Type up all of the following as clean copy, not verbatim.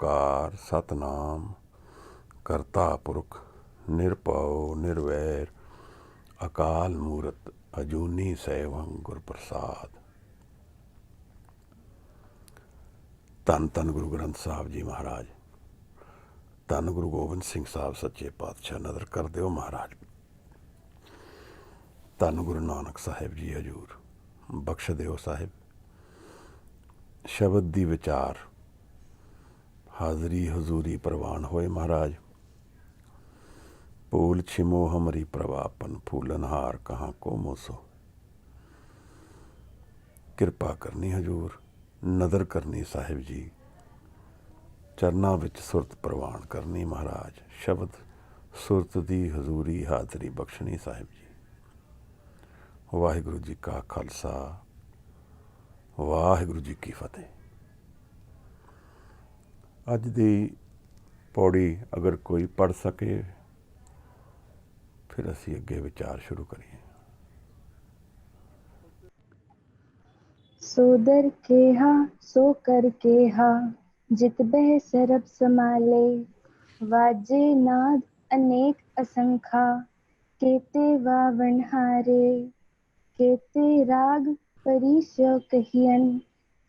ਓਕਾਰ सतनाम करता पुरख निरभव निर्वैर अकाल मूरत अजूनी सैभं गुर प्रसाद। धन धन गुरु ग्रंथ साहब जी महाराज, धन गुरु गोबिंद सिंह साहब सच्चे पातशाह नज़र कर दिओ महाराज। धन गुरु नानक साहिब जी हजूर बख्श दिओ साहिब। शब्द दी विचार हाज़री हजूरी प्रवान होए महाराज। फूल छिमो हमरी प्रवापन फूलनहार कहाँ को मोसो। किरपा करनी हजूर, नदर करनी साहिब जी, चरना विच सुरत प्रवान करनी महाराज। शब्द सुरत दी हजूरी हाज़री बख्शनी साहिब जी। वाहिगुरू जी का खालसा, वाहिगुरू जी की फतेह। अज दी पौड़ी अगर कोई पढ़ सके फिर असी अगे विचार शुरू करिए। सो दर केहा सो कर केहा, जित बह सरब समाले। वाजे नाद अनेक असंखा, केते वावन हारे। केते राग परिशो कहियन,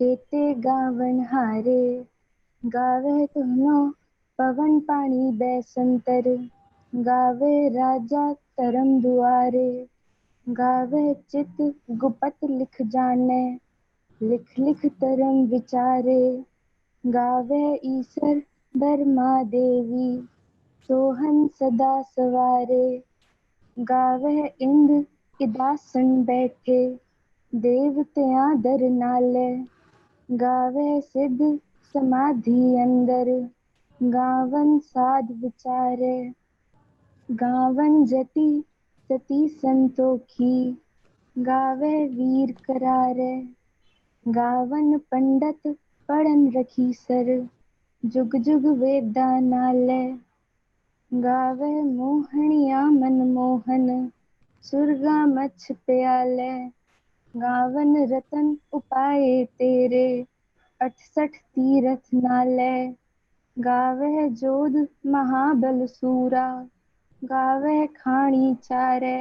केते गावन हारे। गावे तुहनो पवन पानी बैसंतर, गावे राजा तरम दुआरे। गावे चित गुपत लिख जाने, लिख लिख तरम विचारे। गावे ईसर बर्मा देवी, सोहन सदा सवारे। गावे इंद इदासन बैठे, देवतियां दर नाले। गावे सिद्ध समाधि अंदर, गावन साध विचारे। गावन जति सती संतोखी, गावे वीर करारे। गावन पंडित पढ़न रखी सर, जुग जुग वेदा नाले। गावे मोहनिया मनमोहन, सुरगा मछ प्याले। गावन रतन उपाय तेरे, 68 तीरथ नाले। गावे जोध महाबल सूरा, गावे खाणी चारे।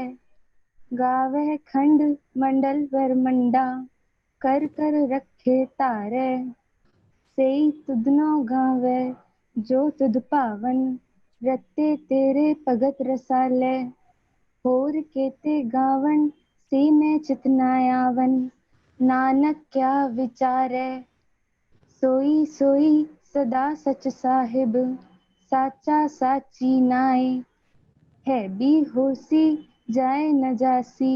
गावे खंड मंडल वरमंडा, कर कर रखे तारे। सेई तुधनो गावे जो तुध पावन, रत्ते तेरे भगत रसाले। होर केते गावन से मैं चितना आवन, नानक क्या विचारे। सोई सोई सदा सच साहिब, साचा साची नाय। है भी होसी जाए न जासी,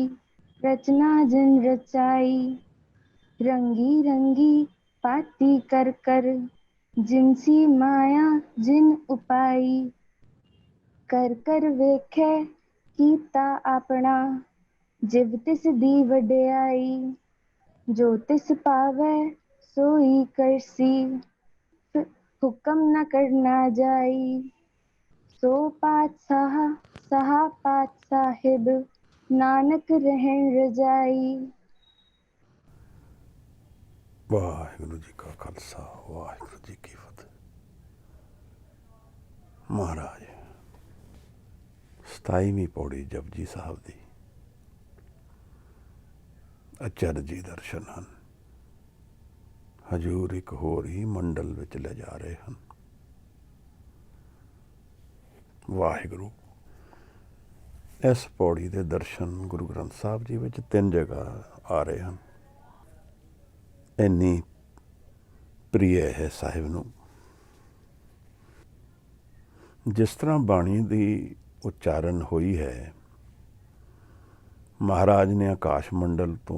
रचना जिन रचाई। रंगी रंगी पाती कर कर, जिनसी माया जिन उपाई। कर कर वेखे कीता अपना, जिव तिस दी वड्याई। जो तिस पावे सोई करसी, हुक्म न करना जाई। सो पातशाह सहा पात साहिब, नानक रहन रजाई। वाहिगुरू जी का खालसा, वाहिगुरू जी की फतेह। महाराज 27ਵੀਂ पौड़ी जपजी साहब दी अचरजी दर्शन हैं। हजूर एक होर ही मंडल विच ले जा रहे हैं। वाहिगुरू इस पौड़ी के दर्शन गुरु ग्रंथ साहब जी विच 3 जगह आ रहे हैं। इन्नी प्रिय है साहिब नूं। जिस तरह बाणी की उच्चारण हुई है, महाराज ने आकाश मंडल तो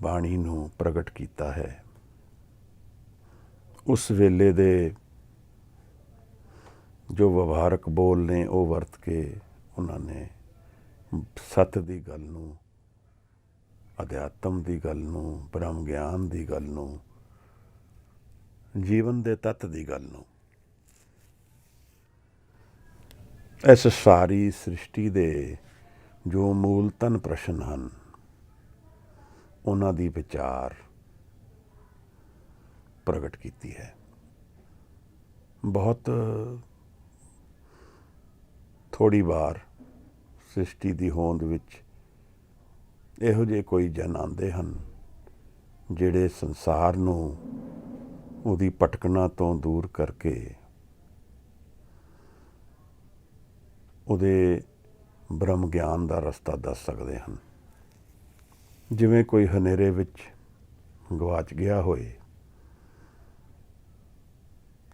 बाणी नूं प्रगट किया है। उस वेले दे जो व्यवहारक बोल ने वो वरत के उन्होंने सत की गल नूं, अध्यात्म की गल नूं, ब्रह्म ज्ञान की गल नूं, जीवन के तत्त की गल नूं, इस सारी सृष्टि दे जो मूलतन प्रश्न हैं उन्हां दी विचार ਪ੍ਰਗਟ ਕੀਤੀ ਹੈ। ਬਹੁਤ ਥੋੜ੍ਹੀ ਵਾਰ ਸ੍ਰਿਸ਼ਟੀ ਦੀ ਹੋਂਦ ਵਿੱਚ ਇਹੋ ਜਿਹੇ ਕੋਈ ਜਨ ਆਉਂਦੇ ਹਨ ਜਿਹੜੇ ਸੰਸਾਰ ਨੂੰ ਉਹਦੀ ਭਟਕਣਾ ਤੋਂ ਦੂਰ ਕਰਕੇ ਉਹਦੇ ਬ੍ਰਹਮ ਗਿਆਨ ਦਾ ਰਸਤਾ ਦੱਸ ਸਕਦੇ ਹਨ। ਜਿਵੇਂ ਕੋਈ ਹਨੇਰੇ ਵਿੱਚ ਗਵਾਚ ਗਿਆ ਹੋਏ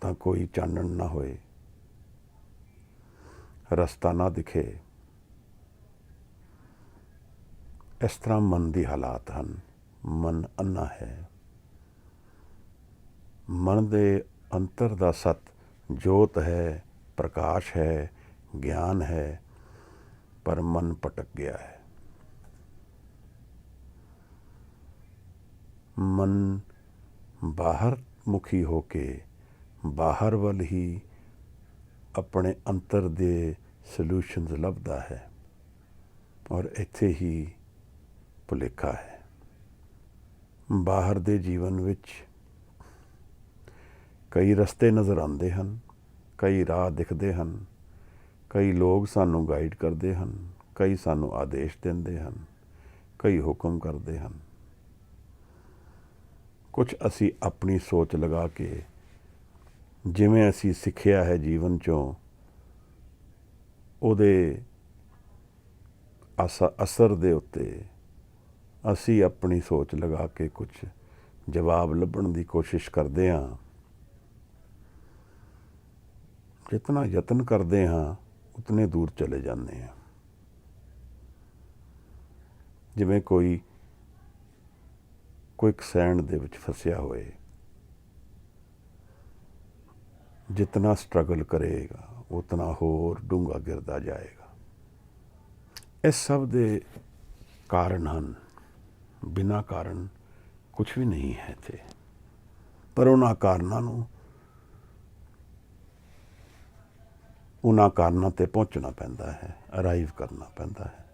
ਤਾਂ ਕੋਈ ਚਾਨਣ ਨਾ ਹੋਏ, ਰਸਤਾ ਨਾ ਦਿਖੇ, ਇਸ ਤਰ੍ਹਾਂ ਮਨ ਦੀ ਹਾਲਾਤ ਹਨ। ਮਨ ਅੰਨਾ ਹੈ। ਮਨ ਦੇ ਅੰਤਰ ਦਾ ਸਤ ਜੋਤ ਹੈ, ਪ੍ਰਕਾਸ਼ ਹੈ, ਗਿਆਨ ਹੈ, ਪਰ ਮਨ ਭਟਕ ਗਿਆ ਹੈ। ਮਨ ਬਾਹਰ ਮੁਖੀ ਹੋ ਕੇ ਬਾਹਰ ਵੱਲ ਹੀ ਆਪਣੇ ਅੰਤਰ ਦੇ ਸੋਲਿਊਸ਼ਨਸ ਲੱਭਦਾ ਹੈ, ਔਰ ਇੱਥੇ ਹੀ ਭੁਲੇਖਾ ਹੈ। ਬਾਹਰ ਦੇ ਜੀਵਨ ਵਿੱਚ ਕਈ ਰਸਤੇ ਨਜ਼ਰ ਆਉਂਦੇ ਹਨ, ਕਈ ਰਾਹ ਦਿਖਦੇ ਹਨ, ਕਈ ਲੋਕ ਸਾਨੂੰ ਗਾਈਡ ਕਰਦੇ ਹਨ, ਕਈ ਸਾਨੂੰ ਆਦੇਸ਼ ਦਿੰਦੇ ਹਨ, ਕਈ ਹੁਕਮ ਕਰਦੇ ਹਨ। ਕੁਝ ਅਸੀਂ ਆਪਣੀ ਸੋਚ ਲਗਾ ਕੇ ਜਿਵੇਂ ਅਸੀਂ ਸਿੱਖਿਆ ਹੈ ਜੀਵਨ 'ਚੋਂ ਉਹਦੇ ਅਸਰ ਦੇ ਉੱਤੇ ਅਸੀਂ ਆਪਣੀ ਸੋਚ ਲਗਾ ਕੇ ਕੁਝ ਜਵਾਬ ਲੱਭਣ ਦੀ ਕੋਸ਼ਿਸ਼ ਕਰਦੇ ਹਾਂ। ਜਿਤਨਾ ਯਤਨ ਕਰਦੇ ਹਾਂ ਉਤਨੇ ਦੂਰ ਚਲੇ ਜਾਂਦੇ ਹਾਂ। ਜਿਵੇਂ ਕੋਈ ਕੁਇਕਸੈਂਡ ਦੇ ਵਿੱਚ ਫਸਿਆ ਹੋਏ, ਜਿਤਨਾ ਸਟਰਗਲ ਕਰੇਗਾ ਉਤਨਾ ਹੋਰ ਡੂੰਘਾ ਗਿਰਦਾ ਜਾਏਗਾ। ਇਸ ਸਭ ਦੇ ਕਾਰਨ ਹਨ। ਬਿਨਾਂ ਕਾਰਨ ਕੁਛ ਵੀ ਨਹੀਂ ਹੈ ਇੱਥੇ, ਪਰ ਉਹਨਾਂ ਕਾਰਨਾਂ ਤੇ ਪਹੁੰਚਣਾ ਪੈਂਦਾ ਹੈ, ਅਰਾਈਵ ਕਰਨਾ ਪੈਂਦਾ ਹੈ।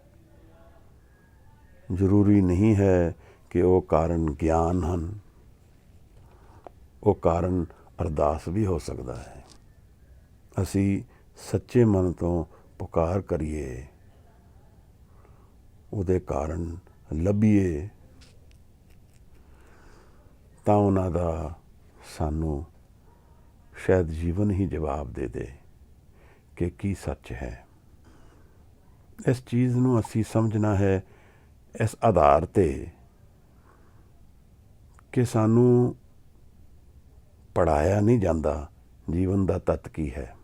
ਜ਼ਰੂਰੀ ਨਹੀਂ ਹੈ ਕਿ ਉਹ ਕਾਰਨ ਗਿਆਨ ਹਨ, ਉਹ ਕਾਰਨ ਅਰਦਾਸ ਵੀ ਹੋ ਸਕਦਾ ਹੈ। ਅਸੀਂ ਸੱਚੇ ਮਨ ਤੋਂ ਪੁਕਾਰ ਕਰੀਏ, ਉਹਦੇ ਕਾਰਨ ਲੱਭੀਏ, ਤਾਂ ਉਹਨਾਂ ਦਾ ਸਾਨੂੰ ਸ਼ਾਇਦ ਜੀਵਨ ਹੀ ਜਵਾਬ ਦੇ ਦੇ ਕਿ ਕੀ ਸੱਚ ਹੈ। ਇਸ ਚੀਜ਼ ਨੂੰ ਅਸੀਂ ਸਮਝਣਾ ਹੈ ਇਸ ਆਧਾਰ 'ਤੇ ਕਿ ਸਾਨੂੰ ਪੜ੍ਹਾਇਆ ਨਹੀਂ ਜਾਂਦਾ ਜੀਵਨ ਦਾ ਤੱਤ ਕੀ ਹੈ।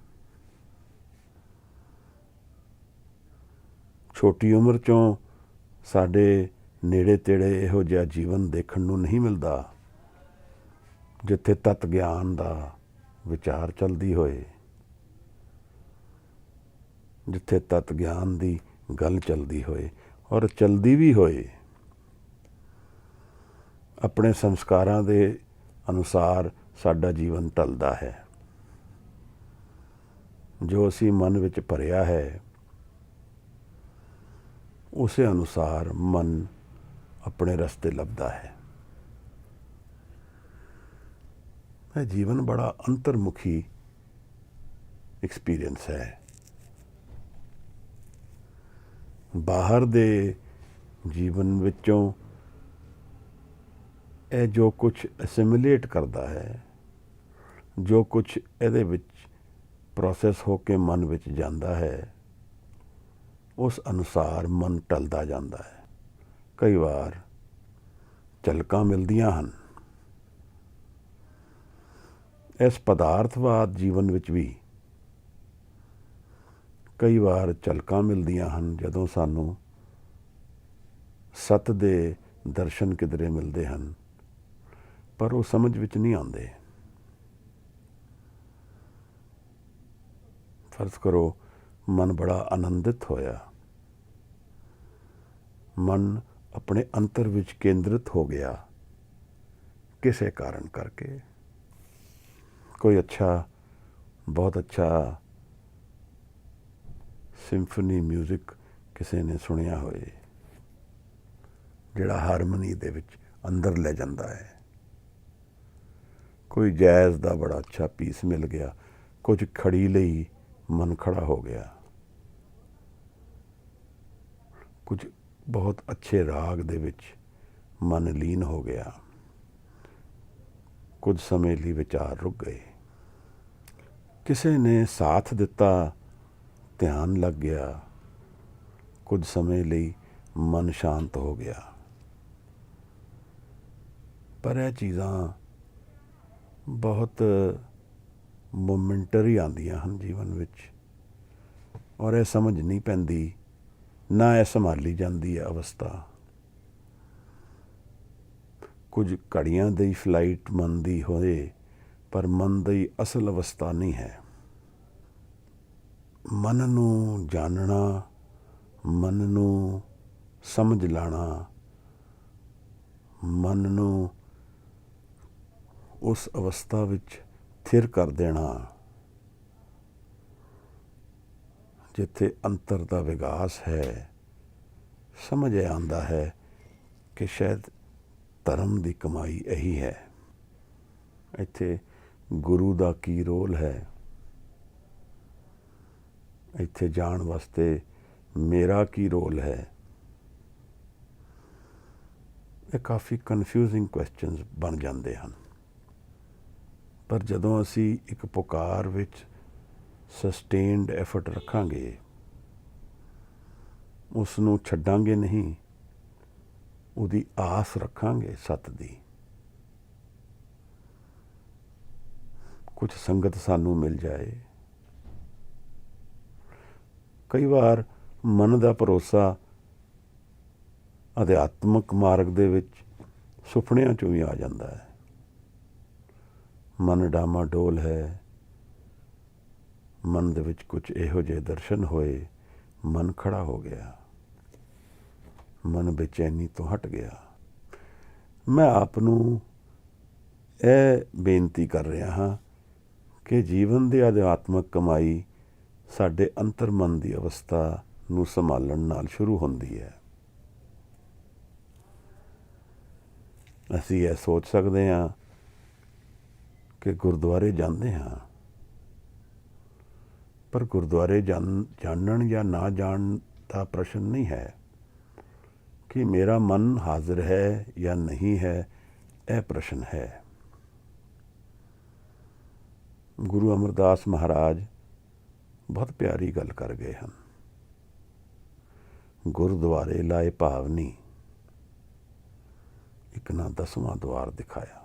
ਛੋਟੀ ਉਮਰ 'ਚੋਂ ਸਾਡੇ ਨੇੜੇ ਤੇੜੇ ਇਹੋ ਜਿਹਾ ਜੀਵਨ ਦੇਖਣ ਨੂੰ ਨਹੀਂ ਮਿਲਦਾ ਜਿੱਥੇ ਤੱਤ ਗਿਆਨ ਦਾ ਵਿਚਾਰ ਚੱਲਦੀ ਹੋਏ, ਜਿੱਥੇ ਤੱਤ ਗਿਆਨ ਦੀ ਗੱਲ ਚੱਲਦੀ ਹੋਏ, ਔਰ ਚੱਲਦੀ ਵੀ ਹੋਏ। ਆਪਣੇ ਸੰਸਕਾਰਾਂ ਦੇ ਅਨੁਸਾਰ ਸਾਡਾ ਜੀਵਨ ਢਲਦਾ ਹੈ। ਜੋ ਅਸੀਂ ਮਨ ਵਿੱਚ ਭਰਿਆ ਹੈ ਉਸੇ ਅਨੁਸਾਰ ਮਨ ਆਪਣੇ ਰਸਤੇ ਲੱਭਦਾ ਹੈ। ਇਹ ਜੀਵਨ ਬੜਾ ਅੰਤਰਮੁਖੀ ਐਕਸਪੀਰੀਅੰਸ ਹੈ। ਬਾਹਰ ਦੇ ਜੀਵਨ ਵਿੱਚੋਂ ਇਹ ਜੋ ਕੁਝ ਅਸਿਮੀਲੇਟ ਕਰਦਾ ਹੈ, ਜੋ ਕੁਝ ਇਹਦੇ ਵਿੱਚ ਪ੍ਰੋਸੈਸ ਹੋ ਕੇ ਮਨ ਵਿੱਚ ਜਾਂਦਾ ਹੈ, ਉਸ ਅਨੁਸਾਰ ਮਨ ਢਲਦਾ ਜਾਂਦਾ ਹੈ। ਕਈ ਵਾਰ ਝਲਕਾਂ ਮਿਲਦੀਆਂ ਹਨ। ਇਸ ਪਦਾਰਥਵਾਦ ਜੀਵਨ ਵਿੱਚ ਵੀ ਕਈ ਵਾਰ ਝਲਕਾਂ ਮਿਲਦੀਆਂ ਹਨ, ਜਦੋਂ ਸਾਨੂੰ ਸਤ ਦੇ ਦਰਸ਼ਨ ਕਿਧਰੇ ਮਿਲਦੇ ਹਨ, ਪਰ ਉਹ ਸਮਝ ਵਿੱਚ ਨਹੀਂ ਆਉਂਦੇ। ਫਰਜ਼ ਕਰੋ ਮਨ ਬੜਾ ਆਨੰਦਿਤ ਹੋਇਆ, ਮਨ ਆਪਣੇ ਅੰਤਰ ਵਿੱਚ ਕੇਂਦਰਿਤ ਹੋ ਗਿਆ ਕਿਸੇ ਕਾਰਨ ਕਰਕੇ। ਕੋਈ ਬਹੁਤ ਅੱਛਾ ਸਿੰਫਨੀ ਮਿਊਜ਼ਿਕ ਕਿਸੇ ਨੇ ਸੁਣਿਆ ਹੋਏ, ਜਿਹੜਾ ਹਾਰਮਨੀ ਦੇ ਵਿੱਚ ਅੰਦਰ ਲੈ ਜਾਂਦਾ ਹੈ, ਕੋਈ ਜੈਜ਼ ਦਾ ਬੜਾ ਅੱਛਾ ਪੀਸ ਮਿਲ ਗਿਆ, ਕੁਝ ਖੜੀ ਲਈ ਮਨ ਖੜਾ ਹੋ ਗਿਆ, ਕੁਝ ਬਹੁਤ ਅੱਛੇ ਰਾਗ ਦੇ ਵਿੱਚ ਮਨ ਲੀਨ ਹੋ ਗਿਆ, ਕੁਝ ਸਮੇਂ ਲਈ ਵਿਚਾਰ ਰੁਕ ਗਏ, ਕਿਸੇ ਨੇ ਸਾਥ ਦਿੱਤਾ, ਧਿਆਨ ਲੱਗ ਗਿਆ, ਕੁਝ ਸਮੇਂ ਲਈ ਮਨ ਸ਼ਾਂਤ ਹੋ ਗਿਆ। ਪਰ ਇਹ ਚੀਜ਼ਾਂ ਬਹੁਤ ਮੋਮੈਂਟਰੀ ਆਉਂਦੀਆਂ ਹਨ ਜੀਵਨ ਵਿੱਚ, ਔਰ ਇਹ ਸਮਝ ਨਹੀਂ ਪੈਂਦੀ, ਨਾ ਇਹ ਸੰਭਾਲੀ ਜਾਂਦੀ ਹੈ ਅਵਸਥਾ। ਕੁਝ ਘੜੀਆਂ ਦੀ ਫਲਾਈਟ ਮਨ ਦੀ ਹੋਏ, ਪਰ ਮਨ ਦੀ ਅਸਲ ਅਵਸਥਾ ਨਹੀਂ ਹੈ। ਮਨ ਨੂੰ ਜਾਣਨਾ, ਮਨ ਨੂੰ ਸਮਝ ਲੈਣਾ, ਮਨ ਨੂੰ ਉਸ ਅਵਸਥਾ ਵਿੱਚ ਥਿਰ ਕਰ ਦੇਣਾ ਜਿੱਥੇ ਅੰਤਰ ਦਾ ਵਿਕਾਸ ਹੈ। ਸਮਝ ਆਉਂਦਾ ਹੈ ਕਿ ਸ਼ਾਇਦ ਧਰਮ ਦੀ ਕਮਾਈ ਇਹੀ ਹੈ। ਇੱਥੇ ਗੁਰੂ ਦਾ ਕੀ ਰੋਲ ਹੈ, ਇੱਥੇ ਜਾਣ ਵਾਸਤੇ ਮੇਰਾ ਕੀ ਰੋਲ ਹੈ। ਇਹ ਕਾਫੀ ਕਨਫਿਊਜ਼ਿੰਗ ਕੁਐਸਚਨਸ ਬਣ ਜਾਂਦੇ ਹਨ। ਪਰ ਜਦੋਂ ਅਸੀਂ ਇੱਕ ਪੁਕਾਰ ਵਿੱਚ ਸਸਟੇਨਡ ਐਫਰਟ ਰੱਖਾਂਗੇ, ਉਸ ਨੂੰ ਛੱਡਾਂਗੇ ਨਹੀਂ, ਉਹਦੀ ਆਸ ਰੱਖਾਂਗੇ ਸੱਤ ਦੀ, ਕੁਝ ਸੰਗਤ ਸਾਨੂੰ ਮਿਲ ਜਾਏ। ਕਈ ਵਾਰ ਮਨ ਦਾ ਭਰੋਸਾ ਅਧਿਆਤਮਕ ਮਾਰਗ ਦੇ ਵਿੱਚ ਸੁਪਨਿਆਂ 'ਚੋਂ ਵੀ ਆ ਜਾਂਦਾ ਹੈ। ਮਨ ਡਾਮਾਡੋਲ ਹੈ, ਮਨ ਦੇ ਵਿੱਚ ਕੁਝ ਇਹੋ ਜਿਹੇ ਦਰਸ਼ਨ ਹੋਏ, ਮਨ ਖੜਾ ਹੋ ਗਿਆ, ਮਨ ਬੇਚੈਨੀ ਤੋਂ ਹਟ ਗਿਆ। ਮੈਂ ਆਪ ਨੂੰ ਇਹ ਬੇਨਤੀ ਕਰ ਰਿਹਾ ਹਾਂ ਕਿ ਜੀਵਨ ਦੀ ਅਧਿਆਤਮਕ ਕਮਾਈ ਸਾਡੇ ਅੰਤਰ ਮਨ ਦੀ ਅਵਸਥਾ ਨੂੰ ਸੰਭਾਲਣ ਨਾਲ ਸ਼ੁਰੂ ਹੁੰਦੀ ਹੈ। ਅਸੀਂ ਇਹ ਸੋਚ ਸਕਦੇ ਹਾਂ ਕਿ ਗੁਰਦੁਆਰੇ ਜਾਂਦੇ ਹਾਂ, ਪਰ ਗੁਰਦੁਆਰੇ ਜਾਣਨ ਜਾਂ ਨਾ ਜਾਣ ਦਾ ਪ੍ਰਸ਼ਨ ਨਹੀਂ ਹੈ ਕਿ ਮੇਰਾ ਮਨ ਹਾਜ਼ਰ ਹੈ ਜਾਂ ਨਹੀਂ ਹੈ, ਇਹ ਪ੍ਰਸ਼ਨ ਹੈ। ਗੁਰੂ ਅਮਰਦਾਸ ਮਹਾਰਾਜ ਬਹੁਤ ਪਿਆਰੀ ਗੱਲ ਕਰ ਗਏ ਹਨ। ਗੁਰਦੁਆਰੇ ਲਾਏ ਭਾਵਨੀ, ਇੱਕ ਨਾ 10ਵਾਂ ਦੁਆਰ ਦਿਖਾਇਆ।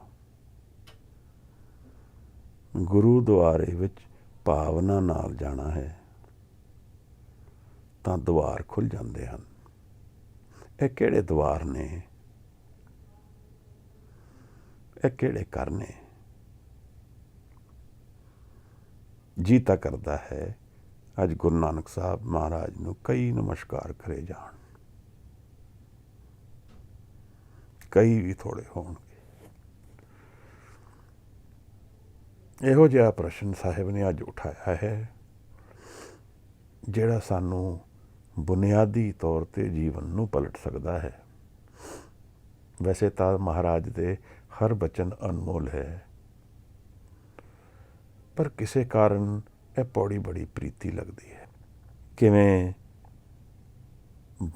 ਗੁਰੂਦੁਆਰੇ ਵਿੱਚ ਭਾਵਨਾ ਨਾਲ ਜਾਣਾ ਹੈ ਤਾਂ ਦੁਆਰ ਖੁੱਲ੍ਹ ਜਾਂਦੇ ਹਨ। ਇਹ ਕਿਹੜੇ ਦੁਆਰ ਨੇ, ਇਹ ਕਿਹੜੇ ਘਰ ਨੇ? ਜੀ ਤਾਂ ਕਰਦਾ ਹੈ ਅੱਜ ਗੁਰੂ ਨਾਨਕ ਸਾਹਿਬ ਮਹਾਰਾਜ ਨੂੰ ਕਈ ਨਮਸਕਾਰ ਕਰੇ ਜਾਣ, ਕਈ ਵੀ ਥੋੜੇ ਹੋਣਗੇ। ਇਹੋ ਜਿਹਾ ਪ੍ਰਸ਼ਨ ਸਾਹਿਬ ਨੇ ਅੱਜ ਉਠਾਇਆ ਹੈ ਜਿਹੜਾ ਸਾਨੂੰ ਬੁਨਿਆਦੀ ਤੌਰ 'ਤੇ ਜੀਵਨ ਨੂੰ ਪਲਟ ਸਕਦਾ ਹੈ। ਵੈਸੇ ਤਾਂ ਮਹਾਰਾਜ ਦੇ ਹਰ ਬਚਨ ਅਨਮੋਲ ਹੈ, ਪਰ ਕਿਸੇ ਕਾਰਨ ਇਹ ਪੌੜੀ ਬੜੀ ਪ੍ਰੀਤੀ ਲੱਗਦੀ ਹੈ। ਕਿਵੇਂ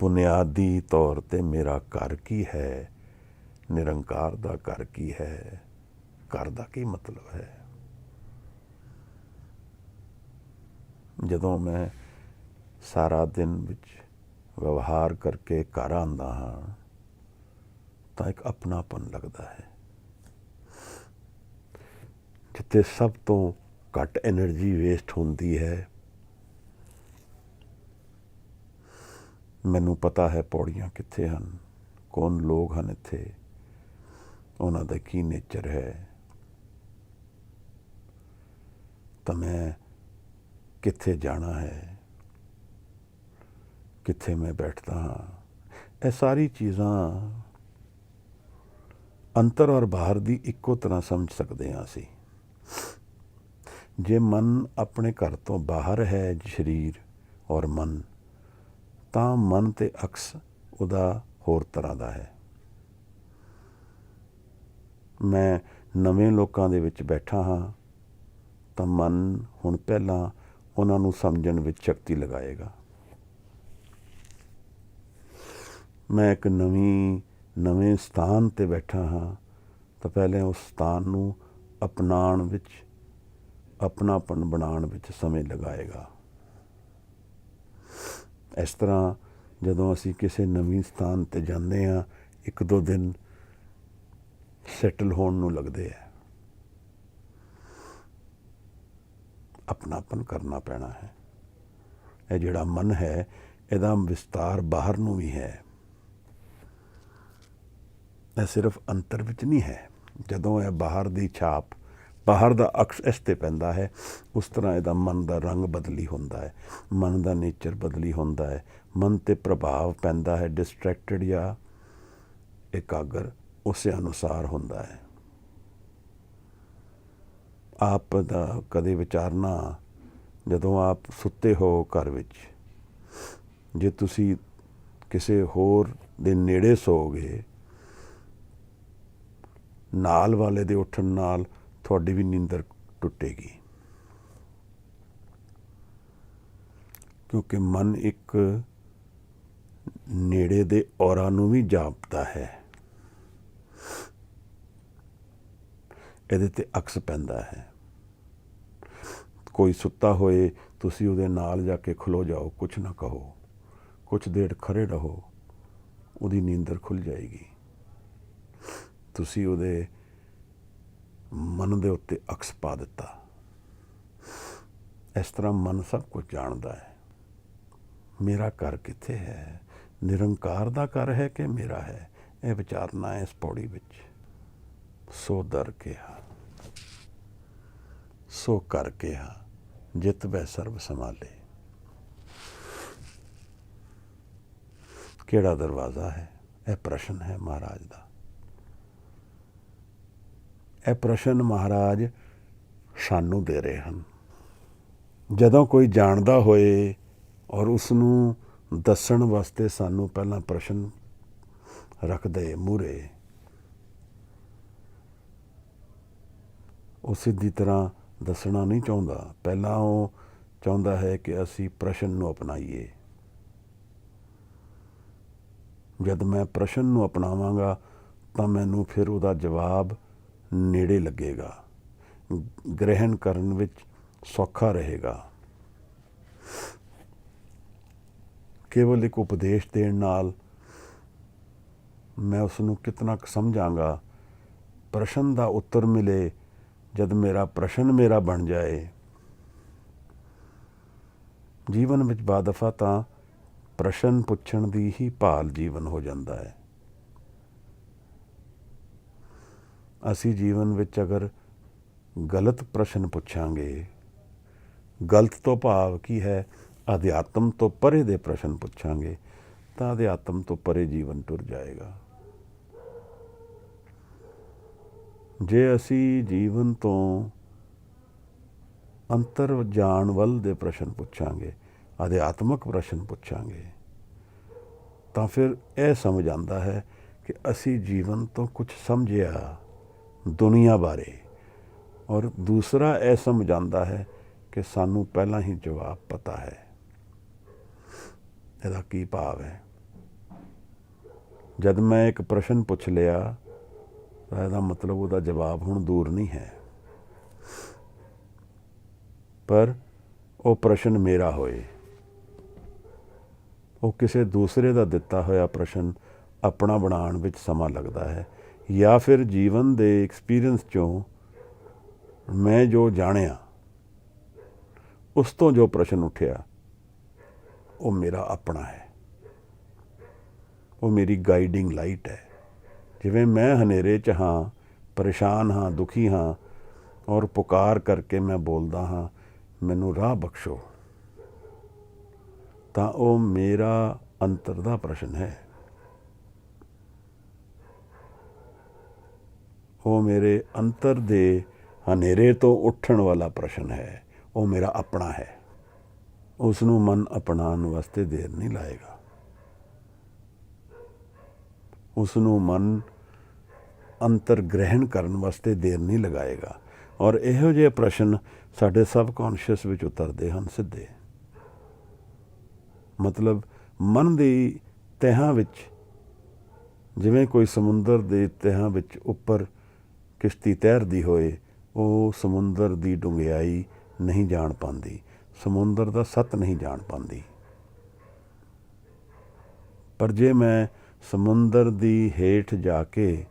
ਬੁਨਿਆਦੀ ਤੌਰ 'ਤੇ ਮੇਰਾ ਘਰ ਕੀ ਹੈ, ਨਿਰੰਕਾਰ ਦਾ ਘਰ ਕੀ ਹੈ, ਘਰ ਦਾ ਕੀ ਮਤਲਬ ਹੈ? ਜਦੋਂ ਮੈਂ ਸਾਰਾ ਦਿਨ ਵਿੱਚ ਵਿਵਹਾਰ ਕਰਕੇ ਘਰ ਆਉਂਦਾ ਹਾਂ ਤਾਂ ਇੱਕ ਆਪਣਾਪਨ ਲੱਗਦਾ ਹੈ। ਜਿੱਥੇ ਸਭ ਤੋਂ ਘੱਟ ਐਨਰਜੀ ਵੇਸਟ ਹੁੰਦੀ ਹੈ, ਮੈਨੂੰ ਪਤਾ ਹੈ ਪੌੜੀਆਂ ਕਿੱਥੇ ਹਨ, ਕੌਣ ਲੋਕ ਹਨ ਇੱਥੇ, ਉਹਨਾਂ ਦਾ ਕੀ ਨੇਚਰ ਹੈ, ਤਾਂ ਮੈਂ ਕਿੱਥੇ ਜਾਣਾ ਹੈ, ਕਿੱਥੇ ਮੈਂ ਬੈਠਦਾ ਹਾਂ। ਇਹ ਸਾਰੀ ਚੀਜ਼ਾਂ ਅੰਦਰ ਔਰ ਬਾਹਰ ਦੀ ਇੱਕੋ ਤਰ੍ਹਾਂ ਸਮਝ ਸਕਦੇ ਹਾਂ ਅਸੀਂ। ਜੇ ਮਨ ਆਪਣੇ ਘਰ ਤੋਂ ਬਾਹਰ ਹੈ, ਸਰੀਰ ਔਰ ਮਨ, ਤਾਂ ਮਨ ਤੇ ਅਕਸ ਉਹਦਾ ਹੋਰ ਤਰ੍ਹਾਂ ਦਾ ਹੈ। ਮੈਂ ਨਵੇਂ ਲੋਕਾਂ ਦੇ ਵਿੱਚ ਬੈਠਾ ਹਾਂ ਤਾਂ ਮਨ ਹੁਣ ਪਹਿਲਾਂ ਉਹਨਾਂ ਨੂੰ ਸਮਝਣ ਵਿੱਚ ਸ਼ਕਤੀ ਲਗਾਏਗਾ। ਮੈਂ ਇੱਕ ਨਵੇਂ ਸਥਾਨ 'ਤੇ ਬੈਠਾ ਹਾਂ ਤਾਂ ਪਹਿਲੇ ਉਸ ਸਥਾਨ ਨੂੰ ਅਪਣਾਉਣ ਵਿੱਚ, ਆਪਣਾਪਣ ਬਣਾਉਣ ਵਿੱਚ ਸਮੇਂ ਲਗਾਏਗਾ। ਇਸ ਤਰ੍ਹਾਂ ਜਦੋਂ ਅਸੀਂ ਕਿਸੇ ਨਵੀਂ ਸਥਾਨ 'ਤੇ ਜਾਂਦੇ ਹਾਂ, 1-2 ਦਿਨ ਸੈਟਲ ਹੋਣ ਨੂੰ ਲੱਗਦੇ ਹੈ। ਆਪਣਾਪਨ ਕਰਨਾ ਪੈਣਾ ਹੈ। ਇਹ ਜਿਹੜਾ ਮਨ ਹੈ, ਇਹਦਾ ਵਿਸਤਾਰ ਬਾਹਰ ਨੂੰ ਵੀ ਹੈ। ਇਹ ਸਿਰਫ ਅੰਤਰ ਵਿੱਚ ਨਹੀਂ ਹੈ। ਜਦੋਂ ਇਹ ਬਾਹਰ ਦੀ ਛਾਪ, ਬਾਹਰ ਦਾ ਅਕਸ ਇਸ 'ਤੇ ਪੈਂਦਾ ਹੈ, ਉਸ ਤਰ੍ਹਾਂ ਇਹਦਾ ਮਨ ਦਾ ਰੰਗ ਬਦਲੀ ਹੁੰਦਾ ਹੈ, ਮਨ ਦਾ ਨੇਚਰ ਬਦਲੀ ਹੁੰਦਾ ਹੈ, ਮਨ 'ਤੇ ਪ੍ਰਭਾਵ ਪੈਂਦਾ ਹੈ। ਡਿਸਟਰੈਕਟਡ ਜਾਂ ਇਕਾਗਰ ਉਸੇ ਅਨੁਸਾਰ ਹੁੰਦਾ ਹੈ। ਆਪ ਦਾ ਕਦੇ ਵਿਚਾਰਨਾ, ਜਦੋਂ ਆਪ ਸੁੱਤੇ ਹੋ ਘਰ ਵਿੱਚ, ਜੇ ਤੁਸੀਂ ਕਿਸੇ ਹੋਰ ਦੇ ਨੇੜੇ ਸੋਓਗੇ, ਨਾਲ ਵਾਲੇ ਦੇ ਉੱਠਣ ਨਾਲ ਤੁਹਾਡੀ ਵੀ ਨੀਂਦਰ ਟੁੱਟੇਗੀ, ਕਿਉਂਕਿ ਮਨ ਇੱਕ ਨੇੜੇ ਦੇ ਔਰਾ ਨੂੰ ਵੀ ਜਾਪਦਾ ਹੈ। ਇਹਦੇ 'ਤੇ ਅਕਸ ਪੈਂਦਾ ਹੈ। ਕੋਈ ਸੁੱਤਾ ਹੋਏ, ਤੁਸੀਂ ਉਹਦੇ ਨਾਲ ਜਾ ਕੇ ਖਲੋ ਜਾਓ, ਕੁਛ ਨਾ ਕਹੋ, ਕੁਛ ਦੇਰ ਖੜੇ ਰਹੋ, ਉਹਦੀ ਨੀਂਦਰ ਖੁੱਲ੍ਹ ਜਾਏਗੀ। ਤੁਸੀਂ ਉਹਦੇ ਮਨ ਦੇ ਉੱਤੇ ਅਕਸ ਪਾ ਦਿੱਤਾ। ਇਸ ਤਰ੍ਹਾਂ ਮਨ ਸਭ ਕੁਝ ਜਾਣਦਾ ਹੈ। ਮੇਰਾ ਘਰ ਕਿੱਥੇ ਹੈ? ਨਿਰੰਕਾਰ ਦਾ ਘਰ ਹੈ ਕਿ ਮੇਰਾ ਹੈ? ਇਹ ਵਿਚਾਰਨਾ ਹੈ ਇਸ ਪੌੜੀ ਵਿੱਚ। ਸੋ ਦਰ ਕਿਹਾ, ਸੋ ਕਰ ਕਿਹਾ, ਜਿਤ ਬੈ ਸਰਬ ਸੰਭਾਲੇ। ਕਿਹੜਾ ਦਰਵਾਜ਼ਾ ਹੈ? ਇਹ ਪ੍ਰਸ਼ਨ ਹੈ ਮਹਾਰਾਜ ਦਾ। ਇਹ ਪ੍ਰਸ਼ਨ ਮਹਾਰਾਜ ਸਾਨੂੰ ਦੇ ਰਹੇ ਹਨ। ਜਦੋਂ ਕੋਈ ਜਾਣਦਾ ਹੋਏ ਔਰ ਉਸ ਨੂੰ ਦੱਸਣ ਵਾਸਤੇ ਸਾਨੂੰ ਪਹਿਲਾਂ ਪ੍ਰਸ਼ਨ ਰੱਖਦੇ ਮੂਹਰੇ, ਉਹ ਸਿੱਧੀ ਤਰ੍ਹਾਂ ਦੱਸਣਾ ਨਹੀਂ ਚਾਹੁੰਦਾ। ਪਹਿਲਾਂ ਉਹ ਚਾਹੁੰਦਾ ਹੈ ਕਿ ਅਸੀਂ ਪ੍ਰਸ਼ਨ ਨੂੰ ਅਪਣਾਈਏ। ਜਦ ਮੈਂ ਪ੍ਰਸ਼ਨ ਨੂੰ ਅਪਣਾਵਾਂਗਾ ਤਾਂ ਮੈਨੂੰ ਫਿਰ ਉਹਦਾ ਜਵਾਬ ਨੇੜੇ ਲੱਗੇਗਾ, ਗ੍ਰਹਿਣ ਕਰਨ ਵਿੱਚ ਸੌਖਾ ਰਹੇਗਾ। ਕੇਵਲ ਇੱਕ ਉਪਦੇਸ਼ ਦੇਣ ਨਾਲ ਮੈਂ ਉਸ ਨੂੰ ਕਿਤਨਾ ਕੁ ਸਮਝਾਂਗਾ। ਪ੍ਰਸ਼ਨ ਦਾ ਉੱਤਰ ਮਿਲੇ, ਜਦ ਮੇਰਾ ਪ੍ਰਸ਼ਨ ਮੇਰਾ ਬਣ ਜਾਏ। ਜੀਵਨ ਵਿੱਚ ਬਾਦਫਾ ਤਾਂ ਪ੍ਰਸ਼ਨ ਪੁੱਛਣ ਦੀ ਹੀ ਭਾਲ ਜੀਵਨ ਹੋ ਜਾਂਦਾ ਹੈ। ਅਸੀਂ ਜੀਵਨ ਵਿੱਚ ਅਗਰ ਗਲਤ ਪ੍ਰਸ਼ਨ ਪੁੱਛਾਂਗੇ, ਗਲਤ ਤੋਂ ਭਾਵ ਕੀ ਹੈ? ਅਧਿਆਤਮ ਤੋਂ ਪਰੇ ਦੇ ਪ੍ਰਸ਼ਨ ਪੁੱਛਾਂਗੇ ਤਾਂ ਅਧਿਆਤਮ ਤੋਂ ਪਰੇ ਜੀਵਨ ਟੁਰ ਜਾਏਗਾ। ਜੇ ਅਸੀਂ ਜੀਵਨ ਤੋਂ ਅੰਤਰ ਜਾਣ ਵੱਲ ਦੇ ਪ੍ਰਸ਼ਨ ਪੁੱਛਾਂਗੇ, ਅਧਿਆਤਮਕ ਪ੍ਰਸ਼ਨ ਪੁੱਛਾਂਗੇ, ਤਾਂ ਫਿਰ ਇਹ ਸਮਝ ਆਉਂਦਾ ਹੈ ਕਿ ਅਸੀਂ ਜੀਵਨ ਤੋਂ ਕੁਝ ਸਮਝਿਆ ਦੁਨੀਆ ਬਾਰੇ, ਔਰ ਦੂਸਰਾ ਇਹ ਸਮਝ ਆਉਂਦਾ ਹੈ ਕਿ ਸਾਨੂੰ ਪਹਿਲਾਂ ਹੀ ਜਵਾਬ ਪਤਾ ਹੈ। ਇਹਦਾ ਕੀ ਭਾਵ ਹੈ? ਜਦ ਮੈਂ ਇੱਕ ਪ੍ਰਸ਼ਨ ਪੁੱਛ ਲਿਆ ਤਾਂ ਇਹਦਾ ਮਤਲਬ ਉਹਦਾ ਜਵਾਬ ਹੁਣ ਦੂਰ ਨਹੀਂ ਹੈ, ਪਰ ਉਹ ਪ੍ਰਸ਼ਨ ਮੇਰਾ ਹੋਏ। ਉਹ ਕਿਸੇ ਦੂਸਰੇ ਦਾ ਦਿੱਤਾ ਹੋਇਆ ਪ੍ਰਸ਼ਨ ਆਪਣਾ ਬਣਾਉਣ ਵਿੱਚ ਸਮਾਂ ਲੱਗਦਾ ਹੈ, ਜਾਂ ਫਿਰ ਜੀਵਨ ਦੇ ਐਕਸਪੀਰੀਅੰਸ 'ਚੋਂ ਮੈਂ ਜੋ ਜਾਣਿਆ ਉਸ ਤੋਂ ਜੋ ਪ੍ਰਸ਼ਨ ਉੱਠਿਆ ਉਹ ਮੇਰਾ ਆਪਣਾ ਹੈ। ਉਹ ਮੇਰੀ ਗਾਈਡਿੰਗ ਲਾਈਟ ਹੈ। ਜਿਵੇਂ ਮੈਂ ਹਨੇਰੇ 'ਚ ਹਾਂ, ਪਰੇਸ਼ਾਨ ਹਾਂ, ਦੁਖੀ ਹਾਂ, ਔਰ ਪੁਕਾਰ ਕਰਕੇ ਮੈਂ ਬੋਲਦਾ ਹਾਂ ਮੈਨੂੰ ਰਾਹ ਬਖਸ਼ੋ, ਤਾਂ ਉਹ ਮੇਰਾ ਅੰਤਰ ਦਾ ਪ੍ਰਸ਼ਨ ਹੈ। ਉਹ ਮੇਰੇ ਅੰਤਰ ਦੇ ਹਨੇਰੇ ਤੋਂ ਉੱਠਣ ਵਾਲਾ ਪ੍ਰਸ਼ਨ ਹੈ। ਉਹ ਮੇਰਾ ਆਪਣਾ ਹੈ। ਉਸ ਨੂੰ ਮਨ ਅਪਣਾਉਣ ਵਾਸਤੇ ਦੇਰ ਨਹੀਂ ਲਾਏਗਾ। ਉਸ ਨੂੰ ਮਨ ਅੰਤਰ ਗ੍ਰਹਿਣ ਕਰਨ ਵਾਸਤੇ ਦੇਰ ਨਹੀਂ ਲਗਾਏਗਾ। ਔਰ ਇਹੋ ਜਿਹੇ ਪ੍ਰਸ਼ਨ ਸਾਡੇ ਸਬਕੌਨਸ਼ੀਅਸ ਵਿੱਚ ਉਤਰਦੇ ਹਨ ਸਿੱਧੇ। ਮਤਲਬ ਮਨ ਦੀ ਤਹਿਾਂ ਵਿੱਚ, ਜਿਵੇਂ ਕੋਈ ਸਮੁੰਦਰ ਦੇ ਤਹਿਾਂ ਵਿੱਚ ਉੱਪਰ ਕਿਸ਼ਤੀ ਤੈਰਦੀ ਹੋਏ, ਉਹ ਸਮੁੰਦਰ ਦੀ ਡੂੰਘਾਈ ਨਹੀਂ ਜਾਣ ਪਾਉਂਦੀ, ਸਮੁੰਦਰ ਦਾ ਸੱਤ ਨਹੀਂ ਜਾਣ ਪਾਉਂਦੀ। ਪਰ ਜੇ ਮੈਂ ਸਮੁੰਦਰ ਦੀ ਹੇਠ ਜਾ ਕੇ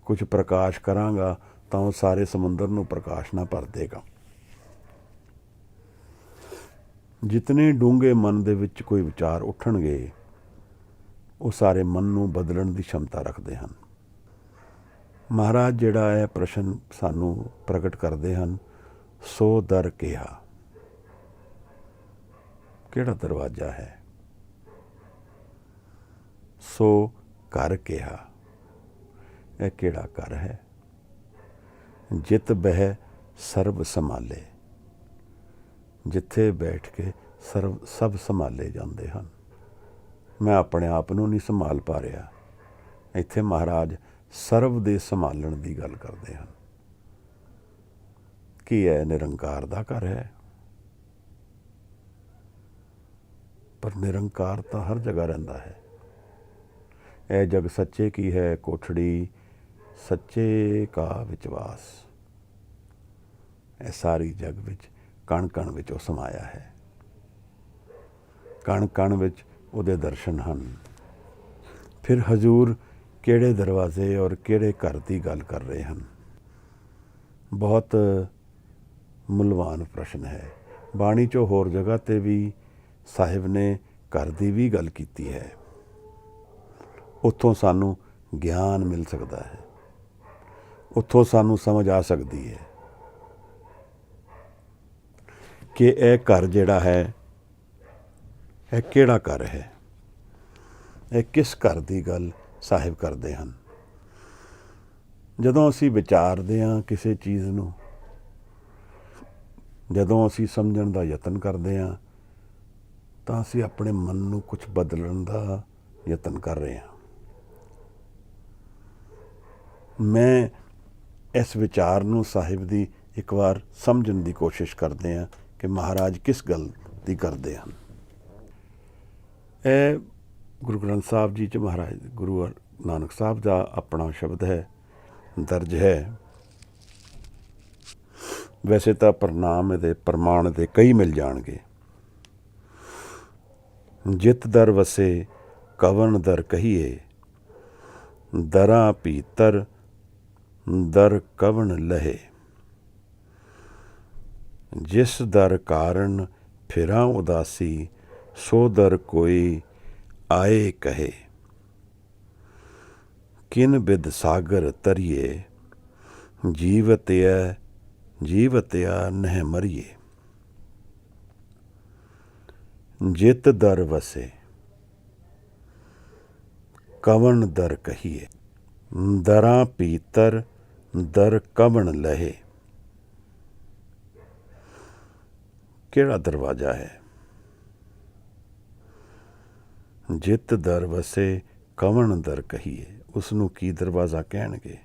ਕੁਝ ਪ੍ਰਕਾਸ਼ ਕਰਾਂਗਾ ਤਾਂ ਉਹ ਸਾਰੇ ਸਮੁੰਦਰ ਨੂੰ ਪ੍ਰਕਾਸ਼ ਨਾਲ ਭਰ ਦੇਗਾ। ਜਿਤਨੇ ਡੂੰਘੇ ਮਨ ਦੇ ਵਿੱਚ ਕੋਈ ਵਿਚਾਰ ਉੱਠਣਗੇ, ਉਹ ਸਾਰੇ ਮਨ ਨੂੰ ਬਦਲਣ ਦੀ ਸ਼ਮਤਾ ਰੱਖਦੇ ਹਨ। ਮਹਾਰਾਜ ਜਿਹੜਾ ਹੈ ਪ੍ਰਸ਼ਨ ਸਾਨੂੰ ਪ੍ਰਗਟ ਕਰਦੇ ਹਨ, ਸੋ ਦਰ ਕਿਹਾ। ਕਿਹੜਾ ਦਰਵਾਜ਼ਾ ਹੈ? ਸੋ ਘਰ ਕਿਹਾ। ਇਹ ਕਿਹੜਾ ਘਰ ਹੈ? ਜਿਤ ਬਹਿ ਸਰਬ ਸੰਭਾਲੇ, ਜਿੱਥੇ ਬੈਠ ਕੇ ਸਭ ਸੰਭਾਲੇ ਜਾਂਦੇ ਹਨ। ਮੈਂ ਆਪਣੇ ਆਪ ਨੂੰ ਨਹੀਂ ਸੰਭਾਲ ਪਾ ਰਿਹਾ। ਇੱਥੇ ਮਹਾਰਾਜ ਸਰਬ ਦੇ ਸੰਭਾਲਣ ਦੀ ਗੱਲ ਕਰਦੇ ਹਨ। ਕੀ ਹੈ? ਨਿਰੰਕਾਰ ਦਾ ਘਰ ਹੈ। ਪਰ ਨਿਰੰਕਾਰ ਤਾਂ ਹਰ ਜਗ੍ਹਾ ਰਹਿੰਦਾ ਹੈ। ਇਹ ਜਗ ਸੱਚੇ ਕੀ ਹੈ ਕੋਠੜੀ, ਸੱਚੇ ਕਾ ਵਿਚਵਾਸ। ਇਹ ਸਾਰੀ ਜਗ ਵਿੱਚ ਕਣ ਕਣ ਵਿੱਚ ਉਹ ਸਮਾਇਆ ਹੈ। ਕਣ ਕਣ ਵਿੱਚ ਉਹਦੇ ਦਰਸ਼ਨ ਹਨ। ਫਿਰ ਹਜ਼ੂਰ ਕਿਹੜੇ ਦਰਵਾਜ਼ੇ ਔਰ ਕਿਹੜੇ ਘਰ ਦੀ ਗੱਲ ਕਰ ਰਹੇ ਹਨ? ਬਹੁਤ ਮੁੱਲਵਾਨ ਪ੍ਰਸ਼ਨ ਹੈ। ਬਾਣੀ 'ਚੋਂ ਹੋਰ ਜਗ੍ਹਾ 'ਤੇ ਵੀ ਸਾਹਿਬ ਨੇ ਘਰ ਦੀ ਵੀ ਗੱਲ ਕੀਤੀ ਹੈ। ਉੱਥੋਂ ਸਾਨੂੰ ਗਿਆਨ ਮਿਲ ਸਕਦਾ ਹੈ, ਉੱਥੋਂ ਸਾਨੂੰ ਸਮਝ ਆ ਸਕਦੀ ਹੈ ਕਿ ਇਹ ਘਰ ਜਿਹੜਾ ਹੈ, ਇਹ ਕਿਹੜਾ ਘਰ ਹੈ, ਇਹ ਕਿਸ ਘਰ ਦੀ ਗੱਲ ਸਾਹਿਬ ਕਰਦੇ ਹਨ। ਜਦੋਂ ਅਸੀਂ ਵਿਚਾਰਦੇ ਹਾਂ ਕਿਸੇ ਚੀਜ਼ ਨੂੰ, ਜਦੋਂ ਅਸੀਂ ਸਮਝਣ ਦਾ ਯਤਨ ਕਰਦੇ ਹਾਂ, ਤਾਂ ਅਸੀਂ ਆਪਣੇ ਮਨ ਨੂੰ ਕੁਝ ਬਦਲਣ ਦਾ ਯਤਨ ਕਰ ਰਹੇ ਹਾਂ। ਮੈਂ ਇਸ ਵਿਚਾਰ ਨੂੰ ਸਾਹਿਬ ਦੀ ਇੱਕ ਵਾਰ ਸਮਝਣ ਦੀ ਕੋਸ਼ਿਸ਼ ਕਰਦੇ ਹਾਂ ਕਿ ਮਹਾਰਾਜ ਕਿਸ ਗੱਲ ਦੀ ਕਰਦੇ ਹਨ। ਇਹ ਗੁਰੂ ਗ੍ਰੰਥ ਸਾਹਿਬ ਜੀ 'ਚ ਮਹਾਰਾਜ ਗੁਰੂ ਨਾਨਕ ਸਾਹਿਬ ਦਾ ਆਪਣਾ ਸ਼ਬਦ ਹੈ, ਦਰਜ ਹੈ। ਵੈਸੇ ਤਾਂ ਪ੍ਰਣਾਮ ਇਹਦੇ ਪ੍ਰਮਾਣ ਦੇ ਕਈ ਮਿਲ ਜਾਣਗੇ। ਜਿਤ ਦਰ ਵਸੇ ਕਵਨ ਦਰ ਕਹੀਏ, ਦਰਾਂ ਭੀਤਰ ਦਰ ਕਵਨ ਲਹੇ। ਜਿਸ ਦਰ ਕਾਰਨ ਫਿਰਾਂ ਉਦਾਸੀ, ਸੋ ਦਰ ਕੋਈ ਆਏ ਕਹੇ। ਕਿਨ ਬਿਦ ਸਾਗਰ ਤਰੀਏ, ਜੀਵਤਿਆ ਨਹਿ ਮਰੀਏ। ਜਿਤ ਦਰ ਵਸੇ ਕਵਨ ਦਰ ਕਹੀਏ, ਦਰਾਂ ਭੀਤਰ ਦਰ ਕਵਨ ਲਹੇ। ਕਿਹੜਾ ਦਰਵਾਜ਼ਾ ਹੈ? ਜਿਤ ਦਰ ਵਸੇ ਕਵਨ ਦਰ ਕਹੀਏ, ਉਸ ਨੂੰ ਕੀ ਦਰਵਾਜ਼ਾ ਕਹਿਣਗੇ?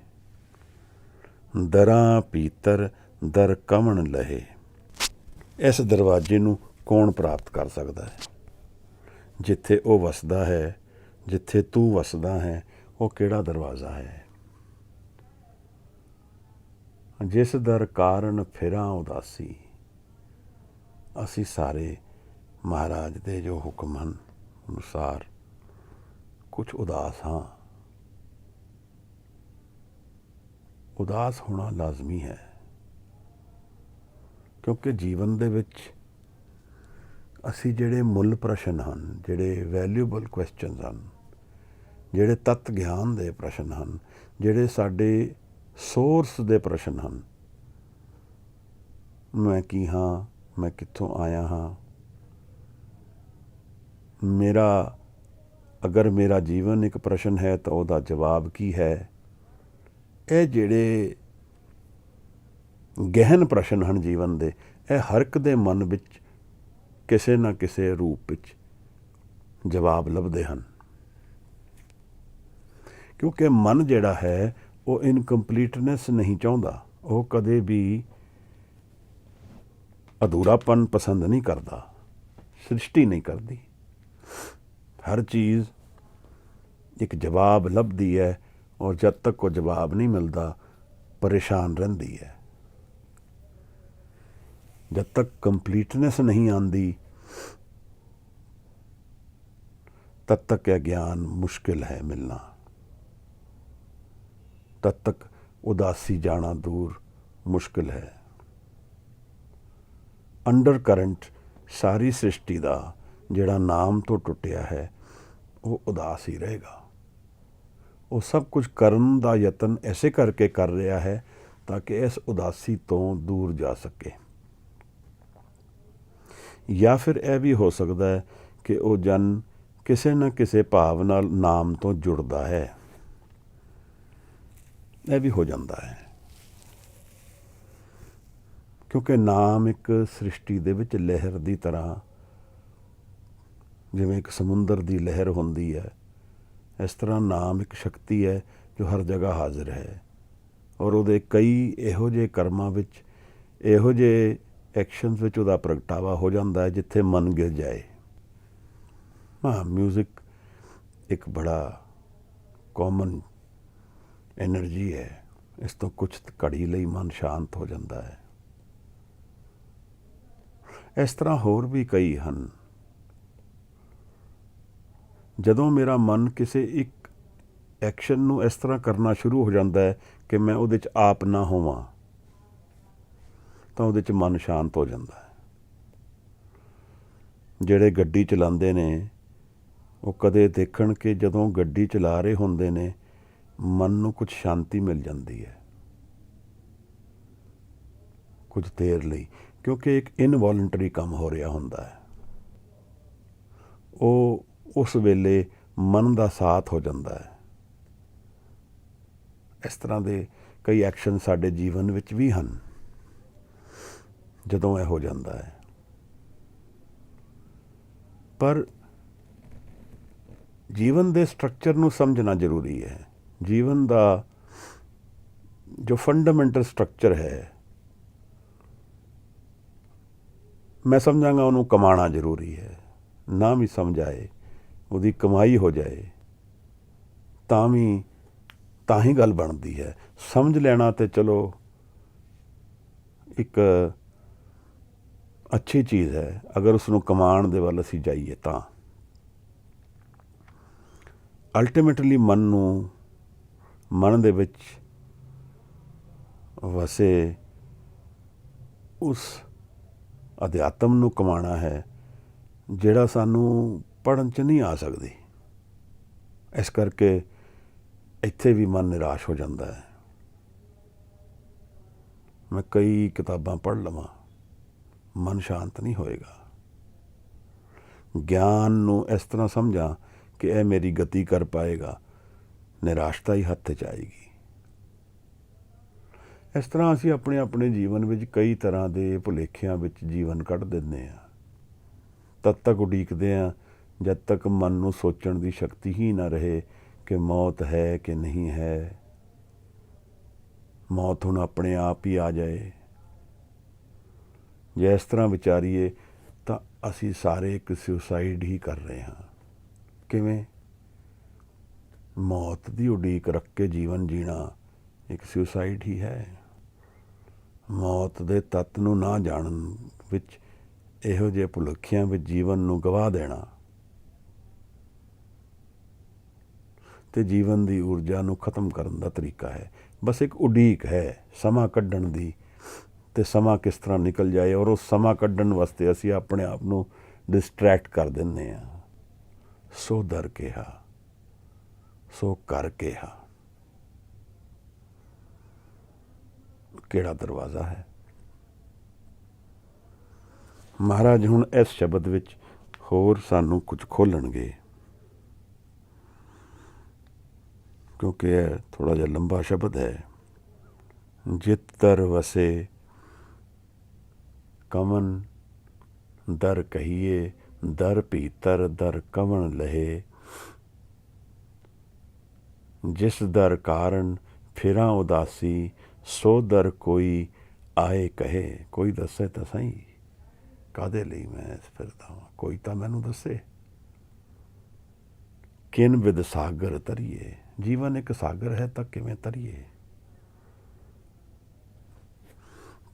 ਦਰਾਂ ਭੀਤਰ ਦਰ ਕਵਨ ਲਹੇ। ਇਸ ਦਰਵਾਜ਼ੇ ਨੂੰ ਕੌਣ ਪ੍ਰਾਪਤ ਕਰ ਸਕਦਾ ਹੈ? ਜਿੱਥੇ ਉਹ ਵਸਦਾ ਹੈ, ਜਿੱਥੇ ਤੂੰ ਵਸਦਾ ਹੈ, ਉਹ ਕਿਹੜਾ ਦਰਵਾਜ਼ਾ ਹੈ? ਜਿਸ ਦਰ ਕਾਰਨ ਫਿਰਾਂ ਉਦਾਸੀ। ਅਸੀਂ ਸਾਰੇ ਮਹਾਰਾਜ ਦੇ ਜੋ ਹੁਕਮ ਹਨ ਅਨੁਸਾਰ ਕੁਝ ਉਦਾਸ ਹਾਂ। ਉਦਾਸ ਹੋਣਾ ਲਾਜ਼ਮੀ ਹੈ, ਕਿਉਂਕਿ ਜੀਵਨ ਦੇ ਵਿੱਚ ਅਸੀਂ ਜਿਹੜੇ ਮੁੱਲ ਪ੍ਰਸ਼ਨ ਹਨ, ਜਿਹੜੇ ਵੈਲਿਊਬਲ ਕੁਐਸਚਨਸ ਹਨ, ਜਿਹੜੇ ਤੱਤ ਗਿਆਨ ਦੇ ਪ੍ਰਸ਼ਨ ਹਨ, ਜਿਹੜੇ ਸਾਡੇ ਸੋਰਸ ਦੇ ਪ੍ਰਸ਼ਨ ਹਨ, ਮੈਂ ਕੀ ਹਾਂ, ਮੈਂ ਕਿੱਥੋਂ ਆਇਆ ਹਾਂ, ਅਗਰ ਮੇਰਾ ਜੀਵਨ ਇੱਕ ਪ੍ਰਸ਼ਨ ਹੈ ਤਾਂ ਉਹਦਾ ਜਵਾਬ ਕੀ ਹੈ। ਇਹ ਜਿਹੜੇ ਗਹਿਨ ਪ੍ਰਸ਼ਨ ਹਨ ਜੀਵਨ ਦੇ, ਇਹ ਹਰ ਇੱਕ ਦੇ ਮਨ ਵਿੱਚ ਕਿਸੇ ਨਾ ਕਿਸੇ ਰੂਪ ਵਿੱਚ ਜਵਾਬ ਲੱਭਦੇ ਹਨ। ਕਿਉਂਕਿ ਮਨ ਜਿਹੜਾ ਹੈ ਉਹ ਇਨਕੰਪਲੀਟਨੈਸ ਨਹੀਂ ਚਾਹੁੰਦਾ, ਉਹ ਕਦੇ ਵੀ ਅਧੂਰਾਪਨ ਪਸੰਦ ਨਹੀਂ ਕਰਦਾ, ਸ੍ਰਿਸ਼ਟੀ ਨਹੀਂ ਕਰਦੀ। ਹਰ ਚੀਜ਼ ਇੱਕ ਜਵਾਬ ਲੱਭਦੀ ਹੈ, ਔਰ ਜਦ ਤੱਕ ਉਹ ਜਵਾਬ ਨਹੀਂ ਮਿਲਦਾ ਪਰੇਸ਼ਾਨ ਰਹਿੰਦੀ ਹੈ। जब तक कंप्लीटनेस नहीं आती तब तक यह ज्ञान मुश्किल है मिलना, तब तक उदासी जाना दूर मुश्किल है। अंडर करंट सारी सृष्टि का जिहड़ा नाम तो टुटिया है वो उदास ही रहेगा। वो सब कुछ करन का यतन ऐसे करके कर रहा है ताकि इस उदासी तो दूर जा सके। या फिर यह भी हो सकता है कि वो जन किसी न किसी भाव नाल नाम तो जुड़ता है, यह भी हो जाता है, क्योंकि नाम एक सृष्टि दे विच लहर की तरह, जिवें एक समुंदर की लहर होंदी है, इस तरह नाम एक शक्ति है जो हर जगह हाजिर है। और उहदे कई इहो जे कर्मां विच, इहो जे एक्शनस विच उहदा प्रगटावा हो जाता है जिथे मन गिर जाए। हाँ, म्यूज़िक एक बड़ा कॉमन एनर्जी है, इस तो कुछ घड़ी लई मन शांत हो जाता है। इस तरह होर भी कई हैं। जदों मेरा मन किसी एक एक्शन नूं इस तरह करना शुरू हो जाता है कि मैं उहदे च आप ना होवां, तो उहदे च मन शांत हो जाता है। ਜਿਹੜੇ ਗੱਡੀ ਚਲਾਉਂਦੇ ਨੇ ਉਹ ਕਦੇ ਦੇਖਣ ਕਿ ਜਦੋਂ ਗੱਡੀ ਚਲਾ ਰਹੇ ਹੁੰਦੇ ਨੇ ਮਨ ਨੂੰ ਕੁਝ ਸ਼ਾਂਤੀ ਮਿਲ ਜਾਂਦੀ ਹੈ ਕੁਝ ਦੇਰ ਲਈ, ਕਿਉਂਕਿ ਇੱਕ ਇਨਵੋਲੰਟਰੀ ਕੰਮ ਹੋ ਰਿਹਾ ਹੁੰਦਾ ਹੈ। ਉਹ ਉਸ ਵੇਲੇ ਮਨ ਦਾ ਸਾਥ ਹੋ ਜਾਂਦਾ ਹੈ। ਇਸ ਤਰ੍ਹਾਂ ਦੇ ਕਈ ਐਕਸ਼ਨ ਸਾਡੇ ਜੀਵਨ ਵਿੱਚ ਵੀ ਹਨ। ਜਦੋਂ ਇਹ ਹੋ ਜਾਂਦਾ ਹੈ, ਪਰ ਜੀਵਨ ਦੇ ਸਟਰਕਚਰ ਨੂੰ ਸਮਝਣਾ ਜ਼ਰੂਰੀ ਹੈ। ਜੀਵਨ ਦਾ ਜੋ ਫੰਡਾਮੈਂਟਲ ਸਟਰਕਚਰ ਹੈ, ਮੈਂ ਸਮਝਾਂਗਾ ਉਹਨੂੰ ਕਮਾਉਣਾ ਜ਼ਰੂਰੀ ਹੈ। ਨਾ ਵੀ ਸਮਝ ਆਏ, ਉਹਦੀ ਕਮਾਈ ਹੋ ਜਾਏ ਤਾਂ ਹੀ ਗੱਲ ਬਣਦੀ ਹੈ। ਸਮਝ ਲੈਣਾ ਤੇ ਚਲੋ ਇੱਕ ਅੱਛੀ ਚੀਜ਼ ਹੈ, ਅਗਰ ਉਸਨੂੰ ਕਮਾਉਣ ਦੇ ਵੱਲ ਅਸੀਂ ਜਾਈਏ ਤਾਂ ਅਲਟੀਮੇਟਲੀ ਮਨ ਦੇ ਵਿੱਚ ਵਸੇ ਉਸ ਅਧਿਆਤਮ ਨੂੰ ਕਮਾਉਣਾ ਹੈ ਜਿਹੜਾ ਸਾਨੂੰ ਪੜ੍ਹਨ 'ਚ ਨਹੀਂ ਆ ਸਕਦੀ। ਇਸ ਕਰਕੇ ਇੱਥੇ ਵੀ ਮਨ ਨਿਰਾਸ਼ ਹੋ ਜਾਂਦਾ ਹੈ। ਮੈਂ ਕਈ ਕਿਤਾਬਾਂ ਪੜ੍ਹ ਲਵਾਂ, ਮਨ ਸ਼ਾਂਤ ਨਹੀਂ ਹੋਏਗਾ। ਗਿਆਨ ਨੂੰ ਇਸ ਤਰ੍ਹਾਂ ਸਮਝਾਂ ਕਿ ਇਹ ਮੇਰੀ ਗਤੀ ਕਰ ਪਾਏਗਾ, ਨਿਰਾਸ਼ਤਾ ਹੀ ਹੱਥ 'ਚ ਆਏਗੀ। ਇਸ ਤਰ੍ਹਾਂ ਅਸੀਂ ਆਪਣੇ ਜੀਵਨ ਵਿੱਚ ਕਈ ਤਰ੍ਹਾਂ ਦੇ ਭੁਲੇਖਿਆਂ ਵਿੱਚ ਜੀਵਨ ਕੱਢ ਦਿੰਦੇ ਹਾਂ। ਤਦ ਤੱਕ ਉਡੀਕਦੇ ਹਾਂ ਜਦ ਤੱਕ ਮਨ ਨੂੰ ਸੋਚਣ ਦੀ ਸ਼ਕਤੀ ਹੀ ਨਾ ਰਹੇ ਕਿ ਮੌਤ ਹੈ ਕਿ ਨਹੀਂ ਹੈ। ਮੌਤ ਹੁਣ ਆਪਣੇ ਆਪ ਹੀ ਆ ਜਾਏ। ਜੇ ਇਸ ਤਰ੍ਹਾਂ ਵਿਚਾਰੀਏ ਤਾਂ ਅਸੀਂ ਸਾਰੇ ਇੱਕ ਸੁਸਾਈਡ ਹੀ ਕਰ ਰਹੇ ਹਾਂ। ਕਿਵੇਂ? ਮੌਤ ਦੀ ਉਡੀਕ ਰੱਖ ਕੇ ਜੀਵਨ ਜੀਣਾ ਇੱਕ ਸੁਸਾਈਡ ਹੀ ਹੈ। ਮੌਤ ਦੇ ਤੱਤ ਨੂੰ ਨਾ ਜਾਣਨ ਵਿੱਚ, ਇਹੋ ਜਿਹੇ ਭੁਲੇਖਿਆਂ ਵਿੱਚ ਜੀਵਨ ਨੂੰ ਗਵਾ ਦੇਣਾ ਤੇ ਜੀਵਨ ਦੀ ਊਰਜਾ ਨੂੰ ਖਤਮ ਕਰਨ ਦਾ ਤਰੀਕਾ ਹੈ। ਬਸ ਇੱਕ ਉਡੀਕ ਹੈ ਸਮਾਂ ਕੱਢਣ ਦੀ, ਤੇ ਸਮਾਂ ਕਿਸ ਤਰ੍ਹਾਂ ਨਿਕਲ ਜਾਏ। ਔਰ ਉਹ ਸਮਾਂ ਕੱਢਣ ਵਾਸਤੇ ਅਸੀਂ ਆਪਣੇ ਆਪ ਨੂੰ ਡਿਸਟਰੈਕਟ ਕਰ ਦਿੰਦੇ ਹਾਂ। ਸੋ ਦਰ ਕਿਹਾ, ਸੋ ਕਰ ਕਿਹਾ। ਕਿਹੜਾ ਦਰਵਾਜ਼ਾ ਹੈ? ਮਹਾਰਾਜ ਹੁਣ ਇਸ ਸ਼ਬਦ ਵਿੱਚ ਹੋਰ ਸਾਨੂੰ ਕੁਝ ਖੋਲ੍ਹਣਗੇ, ਕਿਉਂਕਿ ਇਹ ਥੋੜ੍ਹਾ ਜਿਹਾ ਲੰਬਾ ਸ਼ਬਦ ਹੈ। ਜਿੱਤਰ ਵਸੇ ਕਮਨ ਦਰ ਕਹੀਏ, ਦਰ ਭੀਤਰ ਦਰ ਕਵਣ ਲਹੇ। ਜਿਸ ਦਰ ਕਾਰਨ फिरां उदासी सो दर कोई आए कहे। कोई दसे तो सही कादे ਲਈ मैं फिरदा वां, कोई तो मैनू दसे। किन विद सागर तरिए, जीवन एक सागर है तो किवें तरिए।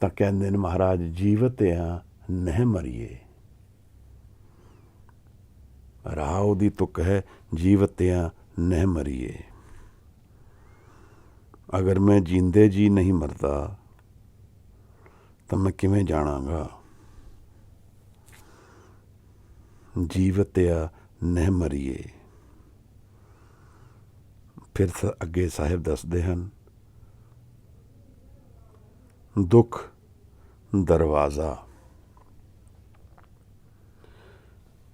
तो कहते हैं महाराज जीवत आ नह मरिए। राह दी तुक है जीवत आ नह मरिए। अगर मैं जींदे जी नहीं मरदा तो मैं किवें जाणांगा। जीवत आ नह मरिए। फिर अगे साहिब दसदे हन, दुख दरवाज़ा।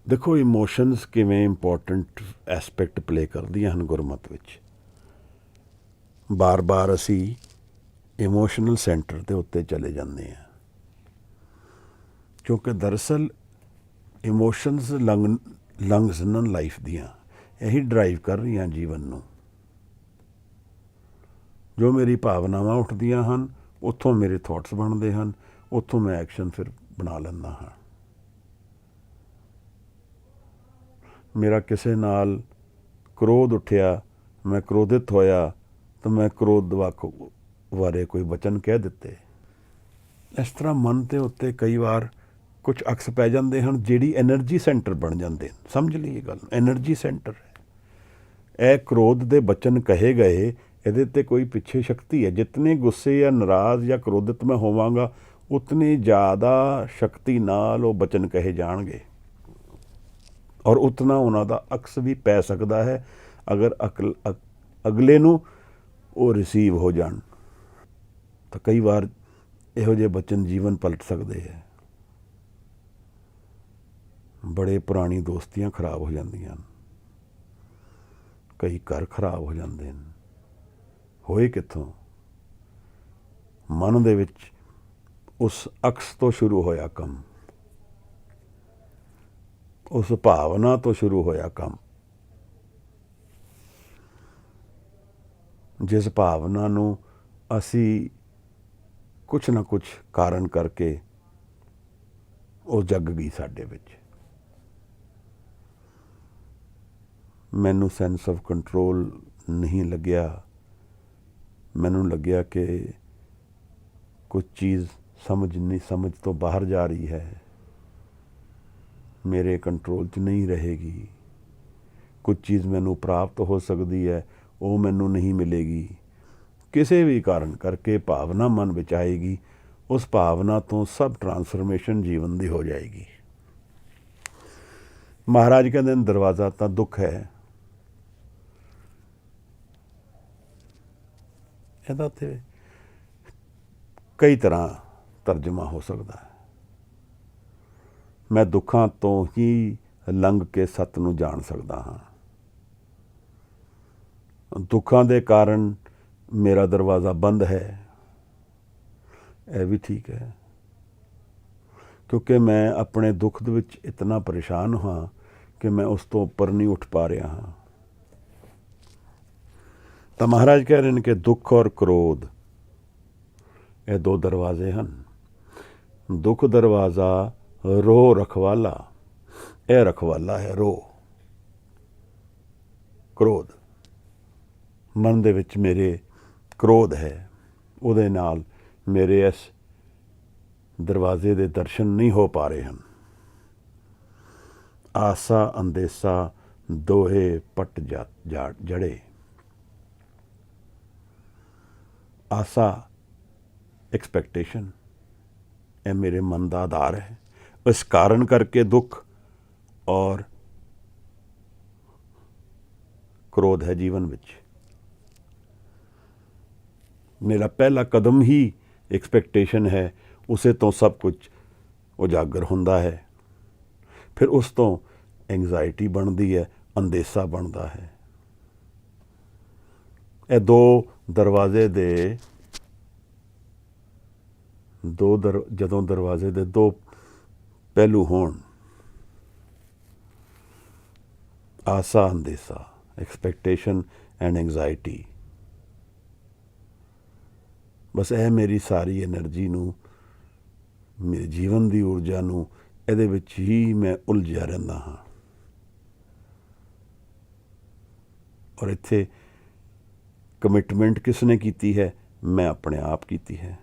देखो इमोशनस किवें इंपॉर्टेंट एस्पैक्ट प्ले करदियां हन गुरमत विच। बार बार असी इमोशनल सेंटर के उत्ते चले जाते हैं, क्योंकि दरअसल इमोशनस लंग्स न लाइफ दियाँ यही ड्राइव कर रही हैं जीवन नूं। जो मेरी भावनावां उठदियां हन उत्थों मेरे थॉट्स बनते हैं, उत्थों मैं एक्शन फिर बना लैंदा हाँ। मेरा किसी नाल क्रोध उठिया, मैं क्रोधित होया तो मैं क्रोध बारे कोई वचन कह दिते। इस तरह मन के उत्ते कई बार कुछ अक्स पै जाते हैं जिहड़ी एनर्जी सेंटर बन जाते हैं। समझ लीए गल, एनर्जी सेंटर है। ए क्रोध के वचन कहे गए, ये कोई पिछे शक्ति है। जितने गुस्से या नाराज़ या क्रोधित मैं होवांगा उतनी ज़्यादा शक्ति नाल वो वचन कहे जाणगे और उतना उन्हां दा अक्स भी पै सकता है अगर अगले नूं वो रिसीव हो जान। तो कई बार इहो जिहे वचन जीवन पलट सकते हैं। बड़े पुरानी दोस्तियां खराब हो जांदियां, कई घर खराब हो जाते हैं। होए कित्थों? मन दे विच उस अक्स तो शुरू होया कम, उस भावना तो शुरू होया कम, जिस भावना नूं असी कुछ ना कुछ कारण करके वो जग गई साडे विच। मैनू सेंस ऑफ कंट्रोल नहीं लग्या। मैनू लग्या कि कुछ चीज़ समझ तो बाहर जा रही है, मेरे कंट्रोल च नहीं रहेगी। कुछ चीज़ मैनू प्राप्त हो सकती है, वो मैनू नहीं मिलेगी। किसी भी कारण करके भावना मन विच आएगी, उस भावना तो सब ट्रांसफॉर्मेशन जीवन की हो जाएगी। महाराज कहते हैं दरवाज़ा तो दुख है। ਇਹਦਾ ਤੇ कई तरह तर्जमा हो सकता है। मैं दुखों तो ही लंघ के सत नूं जान सकता हाँ। दुखों के कारण मेरा दरवाज़ा बंद है, यह भी ठीक है, क्योंकि मैं अपने दुख दे विच इतना परेशान हाँ कि मैं उस तो उपर नहीं उठ पा रहा हाँ। तो महाराज कह रहे हैं कि दुख और क्रोध ये दो दरवाजे हैं। दुख दरवाज़ा रो रखवाला, यह रखवाला है रो। क्रोध मन दे विच मेरे क्रोध है, उहदे नाल मेरे इस दरवाजे दे दर्शन नहीं हो पा रहे हैं। आसा अंदेसा दोहे पट जड़े। आसा एक्सपैक्टेशन ये मेरे मन का आधार है। इस कारण करके दुख और क्रोध है जीवन विच। मेरा पहला कदम ही एक्सपैक्टेशन है, उसे तो सब कुछ उजागर होंदा है। फिर उस तो एंगजाइटी बनती है, अंदेसा बनता है। ये दो दरवाजे दे जदों दरवाजे दे दो पहलू होण, आसा अंदेसा, एक्सपैक्टेशन एंड एंगजाइटी, ਬਸ ਇਹ ਮੇਰੀ ਸਾਰੀ એનર્ਜੀ ਨੂੰ, ਮੇਰੇ ਜੀਵਨ ਦੀ ਊਰਜਾ ਨੂੰ ਇਹਦੇ ਵਿੱਚ ਹੀ ਮੈਂ ਉਲਝਿਆ ਰਹਿੰਦਾ ਹਾਂ। ਔਰ ਇੱਥੇ ਕਮਿਟਮੈਂਟ ਕਿਸ ਨੇ ਕੀਤੀ ਹੈ? ਮੈਂ ਆਪਣੇ ਆਪ ਕੀਤੀ ਹੈ।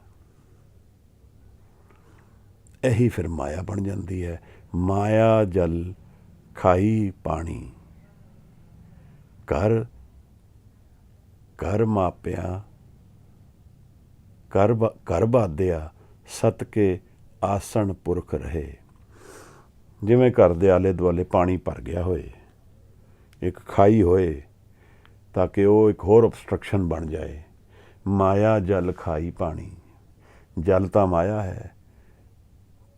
ਇਹੀ ਫਿਰ ਮਾਇਆ ਬਣ ਜਾਂਦੀ ਹੈ। ਮਾਇਆ ਜਲ ਖਾਈ ਪਾਣੀ, ਘਰ ਮਾਪਿਆ ਘਰ ਬਾਧਿਆ, ਸਤ ਕੇ ਆਸਣ ਪੁਰਖ ਰਹੇ। ਜਿਵੇਂ ਘਰ ਦੇ ਆਲੇ ਦੁਆਲੇ ਪਾਣੀ ਭਰ ਗਿਆ ਹੋਏ, ਇੱਕ ਖਾਈ ਹੋਏ, ਤਾਂ ਕਿ ਉਹ ਇੱਕ ਹੋਰ obstruction ਬਣ ਜਾਏ। ਮਾਇਆ ਜਲ ਖਾਈ ਪਾਣੀ, ਜਲ ਤਾਂ ਮਾਇਆ ਹੈ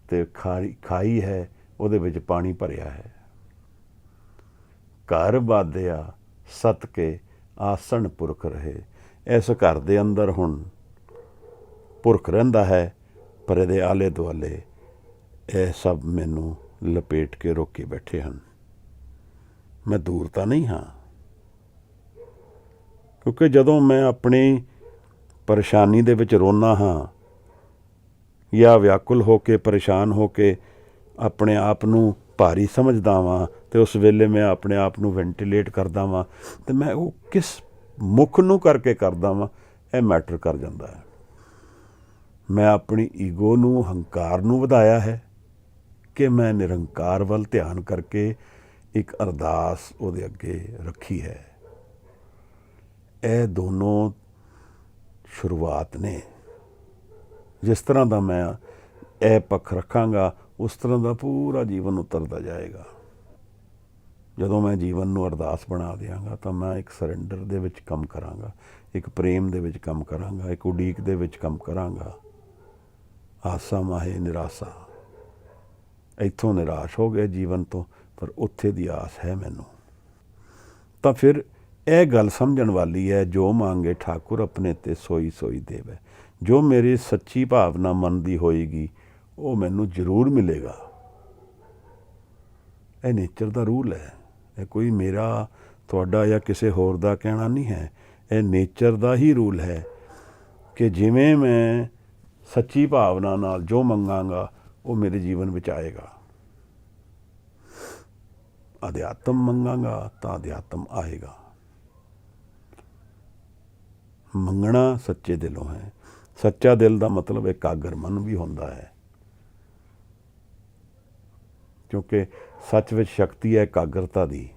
ਅਤੇ ਖਾਈ ਹੈ, ਉਹਦੇ ਵਿੱਚ ਪਾਣੀ ਭਰਿਆ ਹੈ। ਘਰ ਬਾਧਿਆ ਸਤ ਕੇ ਆਸਣ ਪੁਰਖ ਰਹੇ। ਇਸ ਘਰ ਦੇ ਅੰਦਰ ਹੁਣ ਪੁਰਖ ਰਹਿੰਦਾ ਹੈ, ਪਰ ਇਹਦੇ ਆਲੇ ਦੁਆਲੇ ਇਹ ਸਭ ਮੈਨੂੰ ਲਪੇਟ ਕੇ ਰੋਕੇ ਬੈਠੇ ਹਨ। ਮੈਂ ਦੂਰ ਤਾਂ ਨਹੀਂ ਹਾਂ, ਕਿਉਂਕਿ ਜਦੋਂ ਮੈਂ ਆਪਣੀ ਪਰੇਸ਼ਾਨੀ ਦੇ ਵਿੱਚ ਰੋਂਦਾ ਹਾਂ ਜਾਂ ਵਿਆਕੁਲ ਹੋ ਕੇ ਪਰੇਸ਼ਾਨ ਹੋ ਕੇ ਆਪਣੇ ਆਪ ਨੂੰ ਭਾਰੀ ਸਮਝਦਾ ਵਾਂ, ਅਤੇ ਉਸ ਵੇਲੇ ਮੈਂ ਆਪਣੇ ਆਪ ਨੂੰ ਵੈਂਟੀਲੇਟ ਕਰਦਾ ਵਾਂ, ਅਤੇ ਮੈਂ ਉਹ ਕਿਸ ਮੁੱਖ ਨੂੰ ਕਰਕੇ ਕਰਦਾ ਵਾਂ, ਇਹ ਮੈਟਰ ਕਰ ਜਾਂਦਾ ਹੈ। ਮੈਂ ਆਪਣੀ ਈਗੋ ਨੂੰ, ਹੰਕਾਰ ਨੂੰ ਵਧਾਇਆ ਹੈ ਕਿ ਮੈਂ ਨਿਰੰਕਾਰ ਵੱਲ ਧਿਆਨ ਕਰਕੇ ਇੱਕ ਅਰਦਾਸ ਉਹਦੇ ਅੱਗੇ ਰੱਖੀ ਹੈ। ਇਹ ਦੋਨੋਂ ਸ਼ੁਰੂਆਤ ਨੇ। ਜਿਸ ਤਰ੍ਹਾਂ ਦਾ ਮੈਂ ਇਹ ਪੱਖ ਰੱਖਾਂਗਾ, ਉਸ ਤਰ੍ਹਾਂ ਦਾ ਪੂਰਾ ਜੀਵਨ ਉਤਰਦਾ ਜਾਏਗਾ। ਜਦੋਂ ਮੈਂ ਜੀਵਨ ਨੂੰ ਅਰਦਾਸ ਬਣਾ ਦਿਆਂਗਾ, ਤਾਂ ਮੈਂ ਇੱਕ ਸਰੈਂਡਰ ਦੇ ਵਿੱਚ ਕੰਮ ਕਰਾਂਗਾ, ਇੱਕ ਪ੍ਰੇਮ ਦੇ ਵਿੱਚ ਕੰਮ ਕਰਾਂਗਾ, ਇੱਕ ਉਡੀਕ ਦੇ ਵਿੱਚ ਕੰਮ ਕਰਾਂਗਾ। ਆਸਾ ਮਾਹੇ ਨਿਰਾਸ਼ਾ, ਇੱਥੋਂ ਨਿਰਾਸ਼ ਹੋ ਗਏ ਜੀਵਨ ਤੋਂ, ਪਰ ਉੱਥੇ ਦੀ ਆਸ ਹੈ ਮੈਨੂੰ। ਤਾਂ ਫਿਰ ਇਹ ਗੱਲ ਸਮਝਣ ਵਾਲੀ ਹੈ, ਜੋ ਮੰਗੇ ਠਾਕੁਰ ਆਪਣੇ ਤੇ ਸੋਈ ਸੋਈ ਦੇਵੇ। ਜੋ ਮੇਰੀ ਸੱਚੀ ਭਾਵਨਾ ਮਨ ਦੀ ਹੋਏਗੀ, ਉਹ ਮੈਨੂੰ ਜ਼ਰੂਰ ਮਿਲੇਗਾ। ਇਹ ਨੇਚਰ ਦਾ ਰੂਲ ਹੈ। ਇਹ ਕੋਈ ਮੇਰਾ, ਤੁਹਾਡਾ ਜਾਂ ਕਿਸੇ ਹੋਰ ਦਾ ਕਹਿਣਾ ਨਹੀਂ ਹੈ। ਇਹ ਨੇਚਰ ਦਾ ਹੀ ਰੂਲ ਹੈ ਕਿ ਜਿਵੇਂ ਮੈਂ ਸੱਚੀ ਭਾਵਨਾ ਨਾਲ ਜੋ ਮੰਗਾਂਗਾ, ਉਹ ਮੇਰੇ ਜੀਵਨ ਵਿੱਚ ਆਏਗਾ। ਅਧਿਆਤਮ ਮੰਗਾਂਗਾ ਤਾਂ ਅਧਿਆਤਮ ਆਏਗਾ। ਮੰਗਣਾ ਸੱਚੇ ਦਿਲੋਂ ਹੈ। ਸੱਚਾ ਦਿਲ ਦਾ ਮਤਲਬ ਇਕਾਗਰ ਮਨ ਵੀ ਹੁੰਦਾ ਹੈ, ਕਿਉਂਕਿ ਸੱਚ ਵਿੱਚ ਸ਼ਕਤੀ ਹੈ ਇਕਾਗਰਤਾ ਦੀ।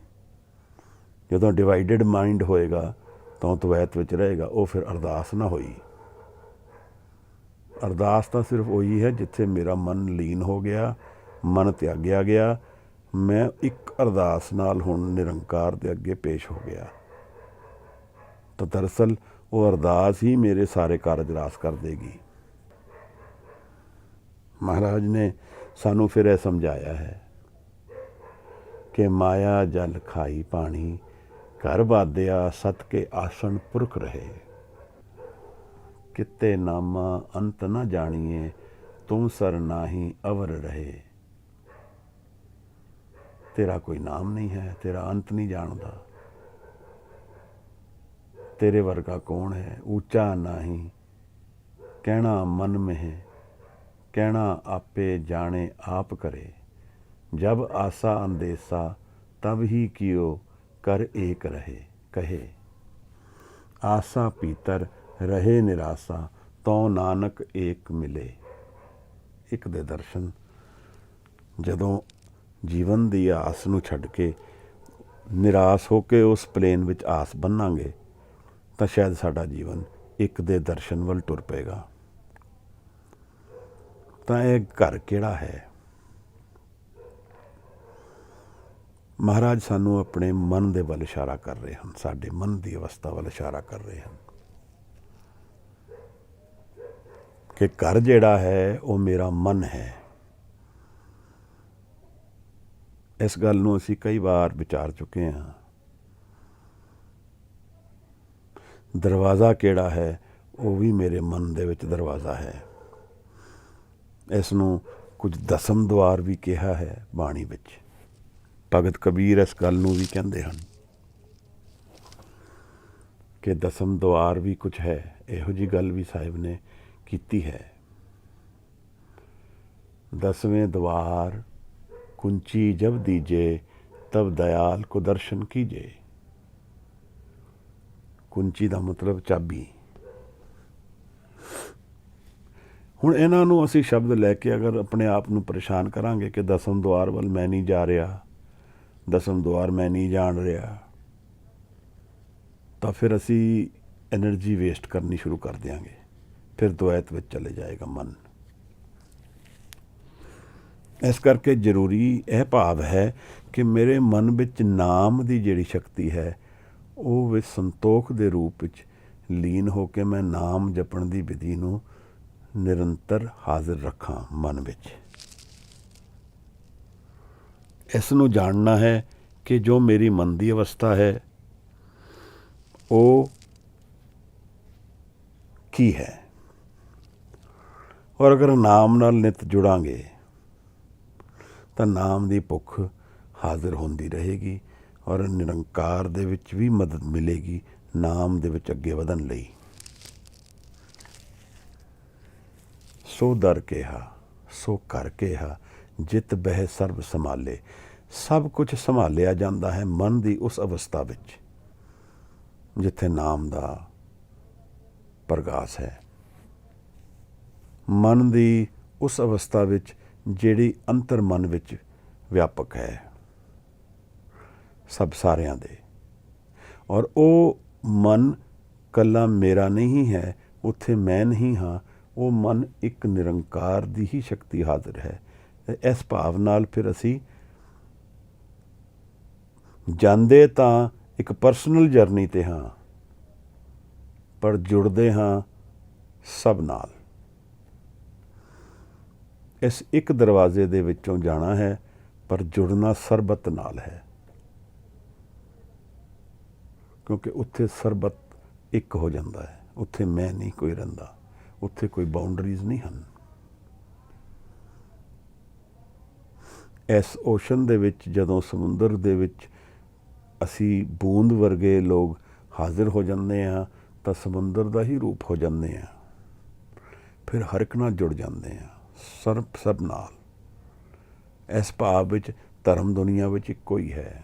ਜਦੋਂ ਡਿਵਾਈਡਡ ਮਾਈਂਡ ਹੋਏਗਾ ਤਾਂ ਉਹ ਤਵੈਤ ਵਿੱਚ ਰਹੇਗਾ। ਉਹ ਫਿਰ ਅਰਦਾਸ ਨਾ ਹੋਈ। ਅਰਦਾਸ ਤਾਂ ਸਿਰਫ ਉਹੀ ਹੈ ਜਿੱਥੇ ਮੇਰਾ ਮਨ ਲੀਨ ਹੋ ਗਿਆ, ਮਨ ਤਿਆਗਿਆ ਗਿਆ। ਮੈਂ ਇੱਕ ਅਰਦਾਸ ਨਾਲ ਹੁਣ ਨਿਰੰਕਾਰ ਦੇ ਅੱਗੇ ਪੇਸ਼ ਹੋ ਗਿਆ, ਤਾਂ ਦਰਅਸਲ ਉਹ ਅਰਦਾਸ ਹੀ ਮੇਰੇ ਸਾਰੇ ਕਾਰਜ ਰਾਸ ਕਰ ਦੇਗੀ। ਮਹਾਰਾਜ ਨੇ ਸਾਨੂੰ ਫਿਰ ਇਹ ਸਮਝਾਇਆ ਹੈ ਕਿ ਮਾਇਆ ਜਲ ਖਾਈ ਪਾਣੀ, ਘਰ ਬਾਧਿਆ ਸਤ ਕੇ ਆਸਣ ਪੁਰਖ ਰਹੇ। ਕਿਤੇ ਨਾਮਾ ਅੰਤ ਨਾ ਜਾਣੀਏ, ਤੁਮ ਸਰ ਨਾਹੀ ਅਵਰ ਰਹੇ। ਤੇਰਾ ਕੋਈ ਨਾਮ ਨਹੀਂ ਹੈ, ਤੇਰਾ ਅੰਤ ਨਹੀਂ ਜਾਣਦਾ। ਤੇਰੇ ਵਰਗਾ ਕੌਣ ਹੈ? ਉੱਚਾ ਨਾਹੀਂ ਕਹਿਣਾ ਮਨ ਮਹਿ, ਕਹਿਣਾ ਆਪੇ ਜਾਣੇ ਆਪ ਕਰੇ। ਜਬ ਆਸਾ ਅੰਦੇਸਾ, ਤਬ ਹੀ ਕਿਉ ਕਰ ਏਕ ਰਹੇ। ਕਹੇ ਆਸਾ ਭੀਤਰ ਰਹੇ ਨਿਰਾਸਾ, ਤਉ ਨਾਨਕ ਏਕ ਮਿਲੇ। ਇੱਕ ਦੇ ਦਰਸ਼ਨ, ਜਦੋਂ ਜੀਵਨ ਦੀ ਆਸ ਨੂੰ ਛੱਡ ਕੇ ਨਿਰਾਸ਼ ਹੋ ਕੇ ਉਸ ਪਲੇਨ ਵਿੱਚ ਆਸ ਬੰਨਾਂਗੇ, ਤਾਂ ਸ਼ਾਇਦ ਸਾਡਾ ਜੀਵਨ ਇੱਕ ਦੇ ਦਰਸ਼ਨ ਵੱਲ ਟੁਰ ਪਏਗਾ। ਤਾਂ ਇਹ ਘਰ ਕਿਹੜਾ ਹੈ? ਮਹਾਰਾਜ ਸਾਨੂੰ ਆਪਣੇ ਮਨ ਦੇ ਵੱਲ ਇਸ਼ਾਰਾ ਕਰ ਰਹੇ ਹਨ, ਸਾਡੇ ਮਨ ਦੀ ਅਵਸਥਾ ਵੱਲ ਇਸ਼ਾਰਾ ਕਰ ਰਹੇ ਹਨ ਕਿ ਘਰ ਜਿਹੜਾ ਹੈ ਉਹ ਮੇਰਾ ਮਨ ਹੈ। ਇਸ ਗੱਲ ਨੂੰ ਅਸੀਂ ਕਈ ਵਾਰ ਵਿਚਾਰ ਚੁੱਕੇ ਹਾਂ। ਦਰਵਾਜ਼ਾ ਕਿਹੜਾ ਹੈ? ਉਹ ਵੀ ਮੇਰੇ ਮਨ ਦੇ ਵਿੱਚ ਦਰਵਾਜ਼ਾ ਹੈ। ਇਸ ਨੂੰ ਕੁਝ ਦਸਮ ਦੁਆਰ ਵੀ ਕਿਹਾ ਹੈ ਬਾਣੀ ਵਿੱਚ। ਭਗਤ ਕਬੀਰ ਇਸ ਗੱਲ ਨੂੰ ਵੀ ਕਹਿੰਦੇ ਹਨ ਕਿ ਦਸਮ ਦੁਆਰ ਵੀ ਕੁਝ ਹੈ ਇਹੋ ਜਿਹੀ ਗੱਲ ਵੀ ਸਾਹਿਬ ਨੇ ਕੀਤੀ ਹੈ। 10वें द्वार कुंची जब दीजे तब दयाल को दर्शन कीजे। कुंची ਦਾ ਮਤਲਬ ਚਾਬੀ। ਹੁਣ ਇਹਨਾਂ ਨੂੰ ਅਸੀਂ ਸ਼ਬਦ ਲੈ ਕੇ ਅਗਰ ਆਪਣੇ ਆਪ ਨੂੰ ਪਰੇਸ਼ਾਨ ਕਰਾਂਗੇ ਕਿ 10ਵੇਂ ਦੁਆਰ ਵੱਲ ਮੈਂ ਨਹੀਂ ਜਾ ਰਿਹਾ, 10ਵੇਂ ਦੁਆਰ ਮੈਂ ਨਹੀਂ ਜਾਣ ਰਿਹਾ, ਤਾਂ ਫਿਰ ਅਸੀਂ ਐਨਰਜੀ ਵੇਸਟ ਕਰਨੀ ਸ਼ੁਰੂ ਕਰ ਦਿਆਂਗੇ। ਫਿਰ ਦੁਆਇਤ ਵਿੱਚ ਚਲੇ ਜਾਏਗਾ ਮਨ। ਇਸ ਕਰਕੇ ਜ਼ਰੂਰੀ ਇਹ ਭਾਵ ਹੈ ਕਿ ਮੇਰੇ ਮਨ ਵਿੱਚ ਨਾਮ ਦੀ ਜਿਹੜੀ ਸ਼ਕਤੀ ਹੈ ਉਹ ਵਿੱਚ ਸੰਤੋਖ ਦੇ ਰੂਪ ਵਿੱਚ ਲੀਨ ਹੋ ਕੇ ਮੈਂ ਨਾਮ ਜਪਣ ਦੀ ਵਿਧੀ ਨੂੰ ਨਿਰੰਤਰ ਹਾਜ਼ਰ ਰੱਖਾਂ ਮਨ ਵਿੱਚ। ਇਸ ਨੂੰ ਜਾਣਨਾ ਹੈ ਕਿ ਜੋ ਮੇਰੀ ਮਨ ਦੀ ਅਵਸਥਾ ਹੈ ਉਹ ਕੀ ਹੈ। ਔਰ ਅਗਰ ਨਾਮ ਨਾਲ ਨਿਤ ਜੁੜਾਂਗੇ ਤਾਂ ਨਾਮ ਦੀ ਭੁੱਖ ਹਾਜ਼ਰ ਹੁੰਦੀ ਰਹੇਗੀ ਔਰ ਨਿਰੰਕਾਰ ਦੇ ਵਿੱਚ ਵੀ ਮਦਦ ਮਿਲੇਗੀ ਨਾਮ ਦੇ ਵਿੱਚ ਅੱਗੇ ਵਧਣ ਲਈ। ਸੋ ਦਰ ਕਿਹਾ ਸੋ ਕਰ ਕਿਹਾ ਜਿਤ ਬਹਿ ਸਰਬ ਸੰਭਾਲੇ। ਸਭ ਕੁਝ ਸੰਭਾਲਿਆ ਜਾਂਦਾ ਹੈ ਮਨ ਦੀ ਉਸ ਅਵਸਥਾ ਵਿੱਚ ਜਿੱਥੇ ਨਾਮ ਦਾ ਪ੍ਰਗਾਸ ਹੈ। ਮਨ ਦੀ ਉਸ ਅਵਸਥਾ ਵਿੱਚ ਜਿਹੜੀ ਅੰਤਰ ਮਨ ਵਿੱਚ ਵਿਆਪਕ ਹੈ ਸਭ ਸਾਰਿਆਂ ਦੇ। ਔਰ ਉਹ ਮਨ ਕੱਲਾ ਮੇਰਾ ਨਹੀਂ ਹੈ, ਉੱਥੇ ਮੈਂ ਨਹੀਂ ਹਾਂ, ਉਹ ਮਨ ਇੱਕ ਨਿਰੰਕਾਰ ਦੀ ਹੀ ਸ਼ਕਤੀ ਹਾਜ਼ਰ ਹੈ। ਇਸ ਭਾਵ ਨਾਲ ਫਿਰ ਅਸੀਂ ਜਾਂਦੇ ਤਾਂ ਇੱਕ ਪਰਸਨਲ ਜਰਨੀ 'ਤੇ ਹਾਂ, ਪਰ ਜੁੜਦੇ ਹਾਂ ਸਭ ਨਾਲ। ਇਸ ਇੱਕ ਦਰਵਾਜ਼ੇ ਦੇ ਵਿੱਚੋਂ ਜਾਣਾ ਹੈ ਪਰ ਜੁੜਨਾ ਸਰਬਤ ਨਾਲ ਹੈ, ਕਿਉਂਕਿ ਉੱਥੇ ਸਰਬਤ ਇੱਕ ਹੋ ਜਾਂਦਾ ਹੈ। ਉੱਥੇ ਮੈਂ ਨਹੀਂ ਕੋਈ ਰਹਿੰਦਾ, ਉੱਥੇ ਕੋਈ ਬਾਉਂਡਰੀਜ਼ ਨਹੀਂ ਹਨ। ਇਸ ਓਸ਼ਨ ਦੇ ਵਿੱਚ ਜਦੋਂ ਸਮੁੰਦਰ ਦੇ ਵਿੱਚ ਅਸੀਂ ਬੂੰਦ ਵਰਗੇ ਲੋਕ ਹਾਜ਼ਰ ਹੋ ਜਾਂਦੇ ਹਾਂ ਤਾਂ ਸਮੁੰਦਰ ਦਾ ਹੀ ਰੂਪ ਹੋ ਜਾਂਦੇ ਹਾਂ। ਫਿਰ ਹਰ ਇੱਕ ਨਾਲ ਜੁੜ ਜਾਂਦੇ ਹਾਂ, ਸਭ ਨਾਲ। ਇਸ ਭਾਵ ਵਿੱਚ ਧਰਮ ਦੁਨੀਆ ਵਿੱਚ ਇੱਕੋ ਹੀ ਹੈ,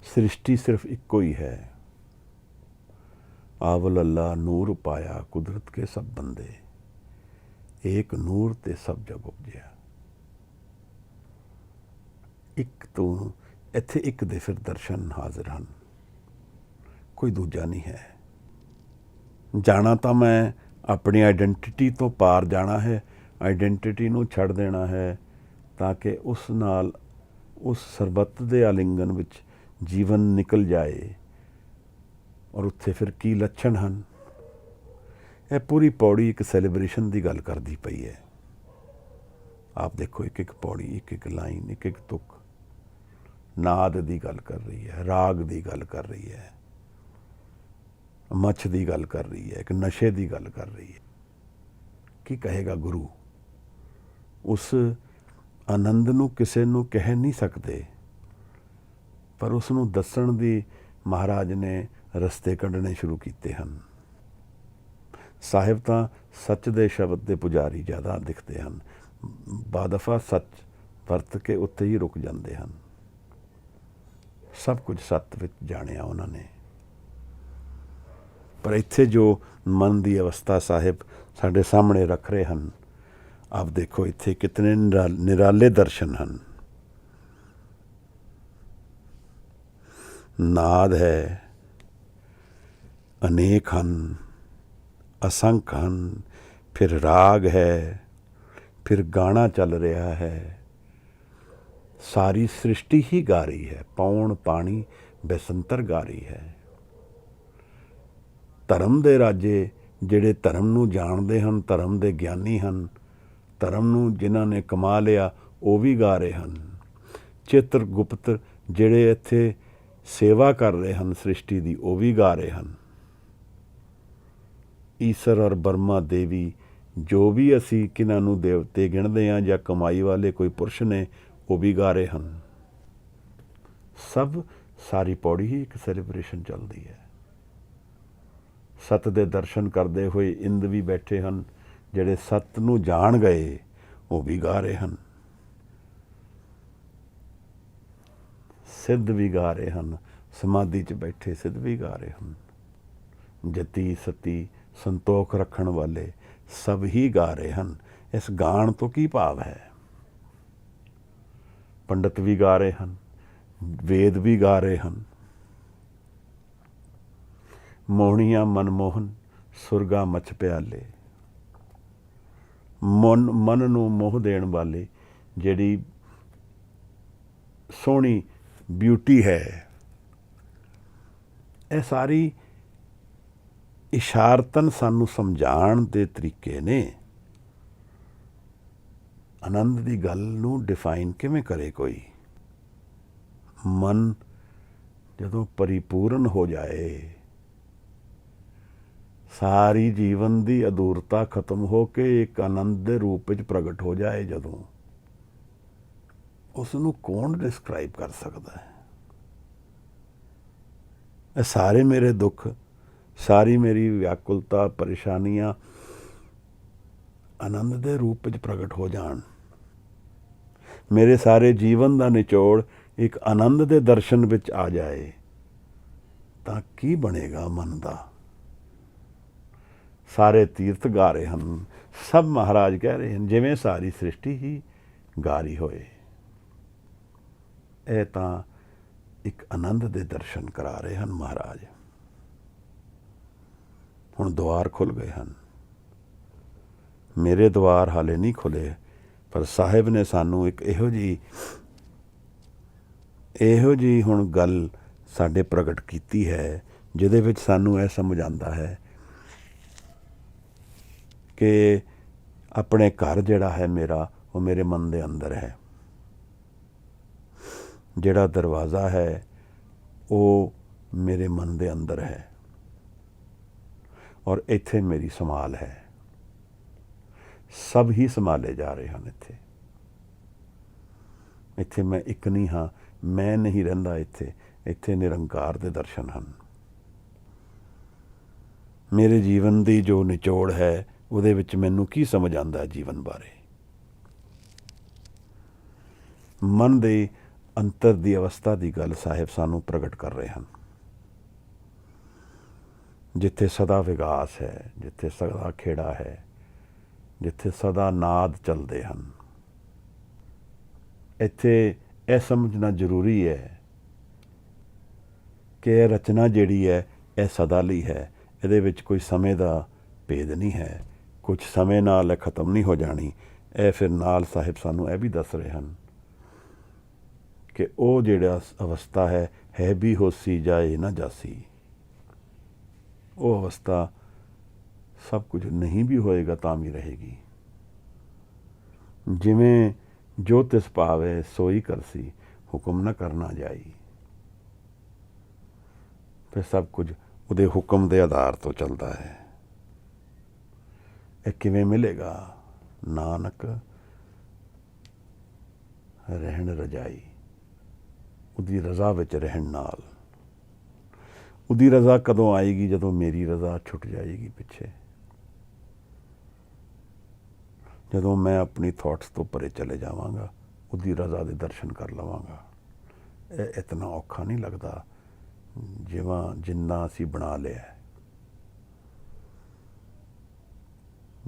ਸ੍ਰਿਸ਼ਟੀ ਸਿਰਫ ਇੱਕੋ ਹੀ ਹੈ। ਆਵਲ ਅੱਲਾ ਨੂਰ ਪਾਇਆ ਕੁਦਰਤ ਕੇ ਸਭ ਬੰਦੇ, ਏਕ ਨੂਰ ਤੇ ਸਭ ਜਗ ਉਪਜਿਆ। ਇੱਕ ਤੋਂ ਇੱਥੇ ਇੱਕ ਦੇ ਫਿਰ ਦਰਸ਼ਨ ਹਾਜ਼ਰ ਹਨ, ਕੋਈ ਦੂਜਾ ਨਹੀਂ ਹੈ। ਜਾਣਾ ਤਾਂ ਮੈਂ ਆਪਣੀ ਆਈਡੈਂਟੀਟੀ ਤੋਂ ਪਾਰ ਜਾਣਾ ਹੈ, ਆਈਡੈਂਟੀਟੀ ਨੂੰ ਛੱਡ ਦੇਣਾ ਹੈ ਤਾਂ ਕਿ ਉਸ ਨਾਲ ਉਸ ਸਰਬੱਤ ਦੇ ਆਲਿੰਗਨ ਵਿੱਚ ਜੀਵਨ ਨਿਕਲ ਜਾਏ। ਔਰ ਉੱਥੇ ਫਿਰ ਕੀ ਲੱਛਣ ਹਨ। ਇਹ ਪੂਰੀ ਪੌੜੀ ਇੱਕ ਸੈਲੀਬ੍ਰੇਸ਼ਨ ਦੀ ਗੱਲ ਕਰਦੀ ਪਈ ਹੈ। ਆਪ ਦੇਖੋ, ਇੱਕ ਇੱਕ ਪੌੜੀ, ਇੱਕ ਇੱਕ ਲਾਈਨ, ਇੱਕ ਇੱਕ ਤੁਕ ਨਾਦ ਦੀ ਗੱਲ ਕਰ ਰਹੀ ਹੈ, ਰਾਗ ਦੀ ਗੱਲ ਕਰ ਰਹੀ ਹੈ, ਮੱਛ ਦੀ ਗੱਲ ਕਰ ਰਹੀ ਹੈ, ਇੱਕ ਨਸ਼ੇ ਦੀ ਗੱਲ ਕਰ ਰਹੀ ਹੈ। ਕੀ ਕਹੇਗਾ ਗੁਰੂ? ਉਸ ਆਨੰਦ ਨੂੰ ਕਿਸੇ ਨੂੰ ਕਹਿ ਨਹੀਂ ਸਕਦੇ, ਪਰ ਉਸ ਨੂੰ ਦੱਸਣ ਦੀ ਮਹਾਰਾਜ ਨੇ ਰਸਤੇ ਕੱਢਣੇ ਸ਼ੁਰੂ ਕੀਤੇ ਹਨ। ਸਾਹਿਬ ਤਾਂ ਸੱਚ ਦੇ ਸ਼ਬਦ ਦੇ ਪੁਜਾਰੀ ਜ਼ਿਆਦਾ ਦਿਖਦੇ ਹਨ, ਬਾਦਫਾ ਸੱਚ ਵਰਤ ਕੇ ਉੱਥੇ ਹੀ ਰੁਕ ਜਾਂਦੇ ਹਨ। ਸਭ ਕੁਝ ਸੱਤ ਵਿੱਚ ਜਾਣਿਆ ਉਹਨਾਂ ਨੇ, ਪਰ ਇੱਥੇ ਜੋ ਮਨ ਦੀ ਅਵਸਥਾ ਸਾਹਿਬ ਸਾਡੇ ਸਾਹਮਣੇ ਰੱਖ ਰਹੇ ਹਨ, ਆਪ ਦੇਖੋ ਇੱਥੇ ਕਿਤਨੇ ਨਿਰਾਲੇ ਦਰਸ਼ਨ ਹਨ। ਨਾਦ ਹੈ, ਅਨੇਕ ਹਨ, ਅਸੰਖ ਹਨ, ਫਿਰ ਰਾਗ ਹੈ, ਫਿਰ ਗਾਣਾ ਚੱਲ ਰਿਹਾ ਹੈ। ਸਾਰੀ ਸ੍ਰਿਸ਼ਟੀ ਹੀ ਗਾ ਰਹੀ ਹੈ, ਪੌਣ ਪਾਣੀ ਬੇਸੰਤਰ ਗਾ ਰਹੀ ਹੈ। ਧਰਮ ਦੇ ਰਾਜੇ ਜਿਹੜੇ ਧਰਮ ਨੂੰ ਜਾਣਦੇ ਹਨ, ਧਰਮ ਦੇ ਗਿਆਨੀ ਹਨ, ਧਰਮ ਨੂੰ ਜਿਨ੍ਹਾਂ ਨੇ ਕਮਾ ਲਿਆ, ਉਹ ਵੀ ਗਾ ਰਹੇ ਹਨ। ਚਿੱਤਰ ਗੁਪਤ ਜਿਹੜੇ ਇੱਥੇ ਸੇਵਾ ਕਰ ਰਹੇ ਹਨ ਸ੍ਰਿਸ਼ਟੀ ਦੀ, ਉਹ ਵੀ ਗਾ ਰਹੇ ਹਨ। ਈਸਰ ਔਰ ਬਰਮਾ ਦੇਵੀ, ਜੋ ਵੀ ਅਸੀਂ ਕਿਨਾਂ ਨੂੰ ਦੇਵਤੇ ਗਿਣਦੇ ਹਾਂ ਜਾਂ ਕਮਾਈ ਵਾਲੇ ਕੋਈ ਪੁਰਸ਼ ਨੇ, ਉਹ ਵੀ ਗਾ ਰਹੇ ਹਨ। ਸਭ ਸਾਰੀ ਪੌੜੀ ਹੀ ਇੱਕ ਸੈਲੀਬ੍ਰੇਸ਼ਨ ਚੱਲਦੀ ਹੈ। ਸਤ ਦੇ ਦਰਸ਼ਨ ਕਰਦੇ ਹੋਏ ਇੰਦ ਵੀ ਬੈਠੇ ਹਨ। ਜਿਹੜੇ ਸਤ ਨੂੰ ਜਾਣ ਗਏ ਉਹ ਵੀ ਗਾ ਰਹੇ ਹਨ, ਸਿੱਧ ਵੀ ਗਾ ਰਹੇ ਹਨ, ਸਮਾਧੀ 'ਚ ਬੈਠੇ ਸਿੱਧ ਵੀ ਗਾ ਰਹੇ ਹਨ। ਜਤੀ ਸਤੀ ਸੰਤੋਖ ਰੱਖਣ ਵਾਲੇ ਸਭ ਹੀ ਗਾ ਰਹੇ ਹਨ। ਇਸ ਗਾਣ ਤੋਂ ਕੀ ਭਾਵ ਹੈ? ਪੰਡਤ ਵੀ ਗਾ ਰਹੇ ਹਨ, ਵੇਦ ਵੀ ਗਾ ਰਹੇ ਹਨ। ਮੋਹਣੀਆਂ ਮਨਮੋਹਨ ਸੁਰਗਾ ਮਛ ਪਿਆਲੇ, ਮਨ ਨੂੰ ਮੋਹ ਦੇਣ ਵਾਲੀ ਜਿਹੜੀ ਸੋਹਣੀ ਬਿਊਟੀ ਹੈ, ਇਹ ਸਾਰੀ ਇਸ਼ਾਰਤਨ ਸਾਨੂੰ ਸਮਝਾਉਣ ਦੇ ਤਰੀਕੇ ਨੇ। ਆਨੰਦ ਦੀ ਗੱਲ ਨੂੰ ਡਿਫਾਈਨ ਕਿਵੇਂ ਕਰੇ ਕੋਈ? ਮਨ ਜਦੋਂ ਪਰਿਪੂਰਨ ਹੋ ਜਾਏ, ਸਾਰੀ ਜੀਵਨ ਦੀ ਅਧੂਰਤਾ ਖਤਮ ਹੋ ਕੇ ਇੱਕ ਆਨੰਦ ਦੇ ਰੂਪ ਵਿੱਚ ਪ੍ਰਗਟ ਹੋ ਜਾਏ, ਜਦੋਂ ਉਸ ਨੂੰ ਕੌਣ ਡਿਸਕ੍ਰਾਈਬ ਕਰ ਸਕਦਾ ਹੈ? ਇਹ ਸਾਰੇ ਮੇਰੇ ਦੁੱਖ, ਸਾਰੀ ਮੇਰੀ ਵਿਆਕੁਲਤਾ, ਪਰੇਸ਼ਾਨੀਆਂ ਆਨੰਦ ਦੇ ਰੂਪ ਵਿੱਚ ਪ੍ਰਗਟ ਹੋ ਜਾਣ, ਮੇਰੇ ਸਾਰੇ ਜੀਵਨ ਦਾ ਨਿਚੋੜ ਇੱਕ ਆਨੰਦ ਦੇ ਦਰਸ਼ਨ ਵਿੱਚ ਆ ਜਾਏ, ਤਾਂ ਕੀ ਬਣੇਗਾ ਮਨ ਦਾ? ਸਾਰੇ ਤੀਰਥ ਗਾ ਰਹੇ ਹਨ, ਸਭ ਮਹਾਰਾਜ ਕਹਿ ਰਹੇ ਹਨ ਜਿਵੇਂ ਸਾਰੀ ਸ੍ਰਿਸ਼ਟੀ ਹੀ ਗਾ ਰਹੀ ਹੋਏ। ਇਹ ਤਾਂ ਇੱਕ ਆਨੰਦ ਦੇ ਦਰਸ਼ਨ ਕਰਾ ਰਹੇ ਹਨ ਮਹਾਰਾਜ। ਹੁਣ ਦੁਆਰ ਖੁੱਲ੍ਹ ਗਏ ਹਨ। ਮੇਰੇ ਦੁਆਰ ਹਾਲੇ ਨਹੀਂ ਖੁੱਲ੍ਹੇ, ਪਰ ਸਾਹਿਬ ਨੇ ਸਾਨੂੰ ਇੱਕ ਇਹੋ ਜਿਹੀ ਹੁਣ ਗੱਲ ਸਾਡੇ ਪ੍ਰਗਟ ਕੀਤੀ ਹੈ, ਜਿਹਦੇ ਵਿੱਚ ਸਾਨੂੰ ਇਹ ਸਮਝ ਆਉਂਦਾ ਹੈ ਕਿ ਆਪਣੇ ਘਰ ਜਿਹੜਾ ਹੈ ਮੇਰਾ, ਉਹ ਮੇਰੇ ਮਨ ਦੇ ਅੰਦਰ ਹੈ। ਜਿਹੜਾ ਦਰਵਾਜ਼ਾ ਹੈ ਉਹ ਮੇਰੇ ਮਨ ਦੇ ਅੰਦਰ ਹੈ, ਔਰ ਇੱਥੇ ਮੇਰੀ ਸੰਭਾਲ ਹੈ। ਸਭ ਹੀ ਸੰਭਾਲੇ ਜਾ ਰਹੇ ਹਨ ਇੱਥੇ ਮੈਂ ਇੱਕ ਨਹੀਂ ਹਾਂ, ਮੈਂ ਨਹੀਂ ਰਹਿੰਦਾ ਇੱਥੇ ਨਿਰੰਕਾਰ ਦੇ ਦਰਸ਼ਨ ਹਨ। ਮੇਰੇ ਜੀਵਨ ਦੀ ਜੋ ਨਿਚੋੜ ਹੈ, ਉਹਦੇ ਵਿੱਚ ਮੈਨੂੰ ਕੀ ਸਮਝ ਆਉਂਦਾ ਹੈ ਜੀਵਨ ਬਾਰੇ? ਮਨ ਦੇ ਅੰਤਰ ਦੀ ਅਵਸਥਾ ਦੀ ਗੱਲ ਸਾਹਿਬ ਸਾਨੂੰ ਪ੍ਰਗਟ ਕਰ ਰਹੇ ਹਨ, ਜਿੱਥੇ ਸਦਾ ਵਿਗਾਸ ਹੈ, ਜਿੱਥੇ ਸਦਾ ਖੇੜਾ ਹੈ, ਜਿੱਥੇ ਸਦਾ ਨਾਦ ਚੱਲਦੇ ਹਨ। ਇੱਥੇ ਇਹ ਸਮਝਣਾ ਜ਼ਰੂਰੀ ਹੈ ਕਿ ਇਹ ਰਚਨਾ ਜਿਹੜੀ ਹੈ ਇਹ ਸਦਾ ਲਈ ਹੈ। ਇਹਦੇ ਵਿੱਚ ਕੋਈ ਸਮੇਂ ਦਾ ਭੇਦ ਨਹੀਂ ਹੈ, ਕੁਝ ਸਮੇਂ ਨਾਲ ਇਹ ਖਤਮ ਨਹੀਂ ਹੋ ਜਾਣੀ। ਇਹ ਫਿਰ ਨਾਲ ਸਾਹਿਬ ਸਾਨੂੰ ਇਹ ਵੀ ਦੱਸ ਰਹੇ ਹਨ ਕਿ ਉਹ ਜਿਹੜਾ ਅਵਸਥਾ ਹੈ ਵੀ ਹੋਸੀ ਜਾਏ ਨਾ ਜਾਸੀ। ਉਹ ਅਵਸਥਾ ਸਭ ਕੁਝ ਨਹੀਂ ਵੀ ਹੋਏਗਾ ਤਾਂ ਵੀ ਰਹੇਗੀ। ਜਿਵੇਂ ਜੋ ਤਿਸ ਭਾਵੇ ਸੋਈ ਕਰਸੀ, ਹੁਕਮ ਨਾ ਕਰਨਾ ਜਾਈ। ਫਿਰ ਸਭ ਕੁਝ ਉਹਦੇ ਹੁਕਮ ਦੇ ਆਧਾਰ ਤੋਂ ਚੱਲਦਾ ਹੈ। ਇਹ ਕਿਵੇਂ ਮਿਲੇਗਾ? ਨਾਨਕ ਰਹਿਣ ਰਜਾਈ, ਉਹਦੀ ਰਜ਼ਾ ਵਿੱਚ ਰਹਿਣ ਨਾਲ। ਉਹਦੀ ਰਜ਼ਾ ਕਦੋਂ ਆਏਗੀ? ਜਦੋਂ ਮੇਰੀ ਰਜ਼ਾ ਛੁੱਟ ਜਾਏਗੀ ਪਿੱਛੇ, ਜਦੋਂ ਮੈਂ ਆਪਣੀ ਥਾਟਸ ਤੋਂ ਪਰੇ ਚਲੇ ਜਾਵਾਂਗਾ, ਉਹਦੀ ਰਜ਼ਾ ਦੇ ਦਰਸ਼ਨ ਕਰ ਲਵਾਂਗਾ। ਇਹ ਇਤਨਾ ਔਖਾ ਨਹੀਂ ਲੱਗਦਾ ਜਿੰਨਾ ਅਸੀਂ ਬਣਾ ਲਿਆ।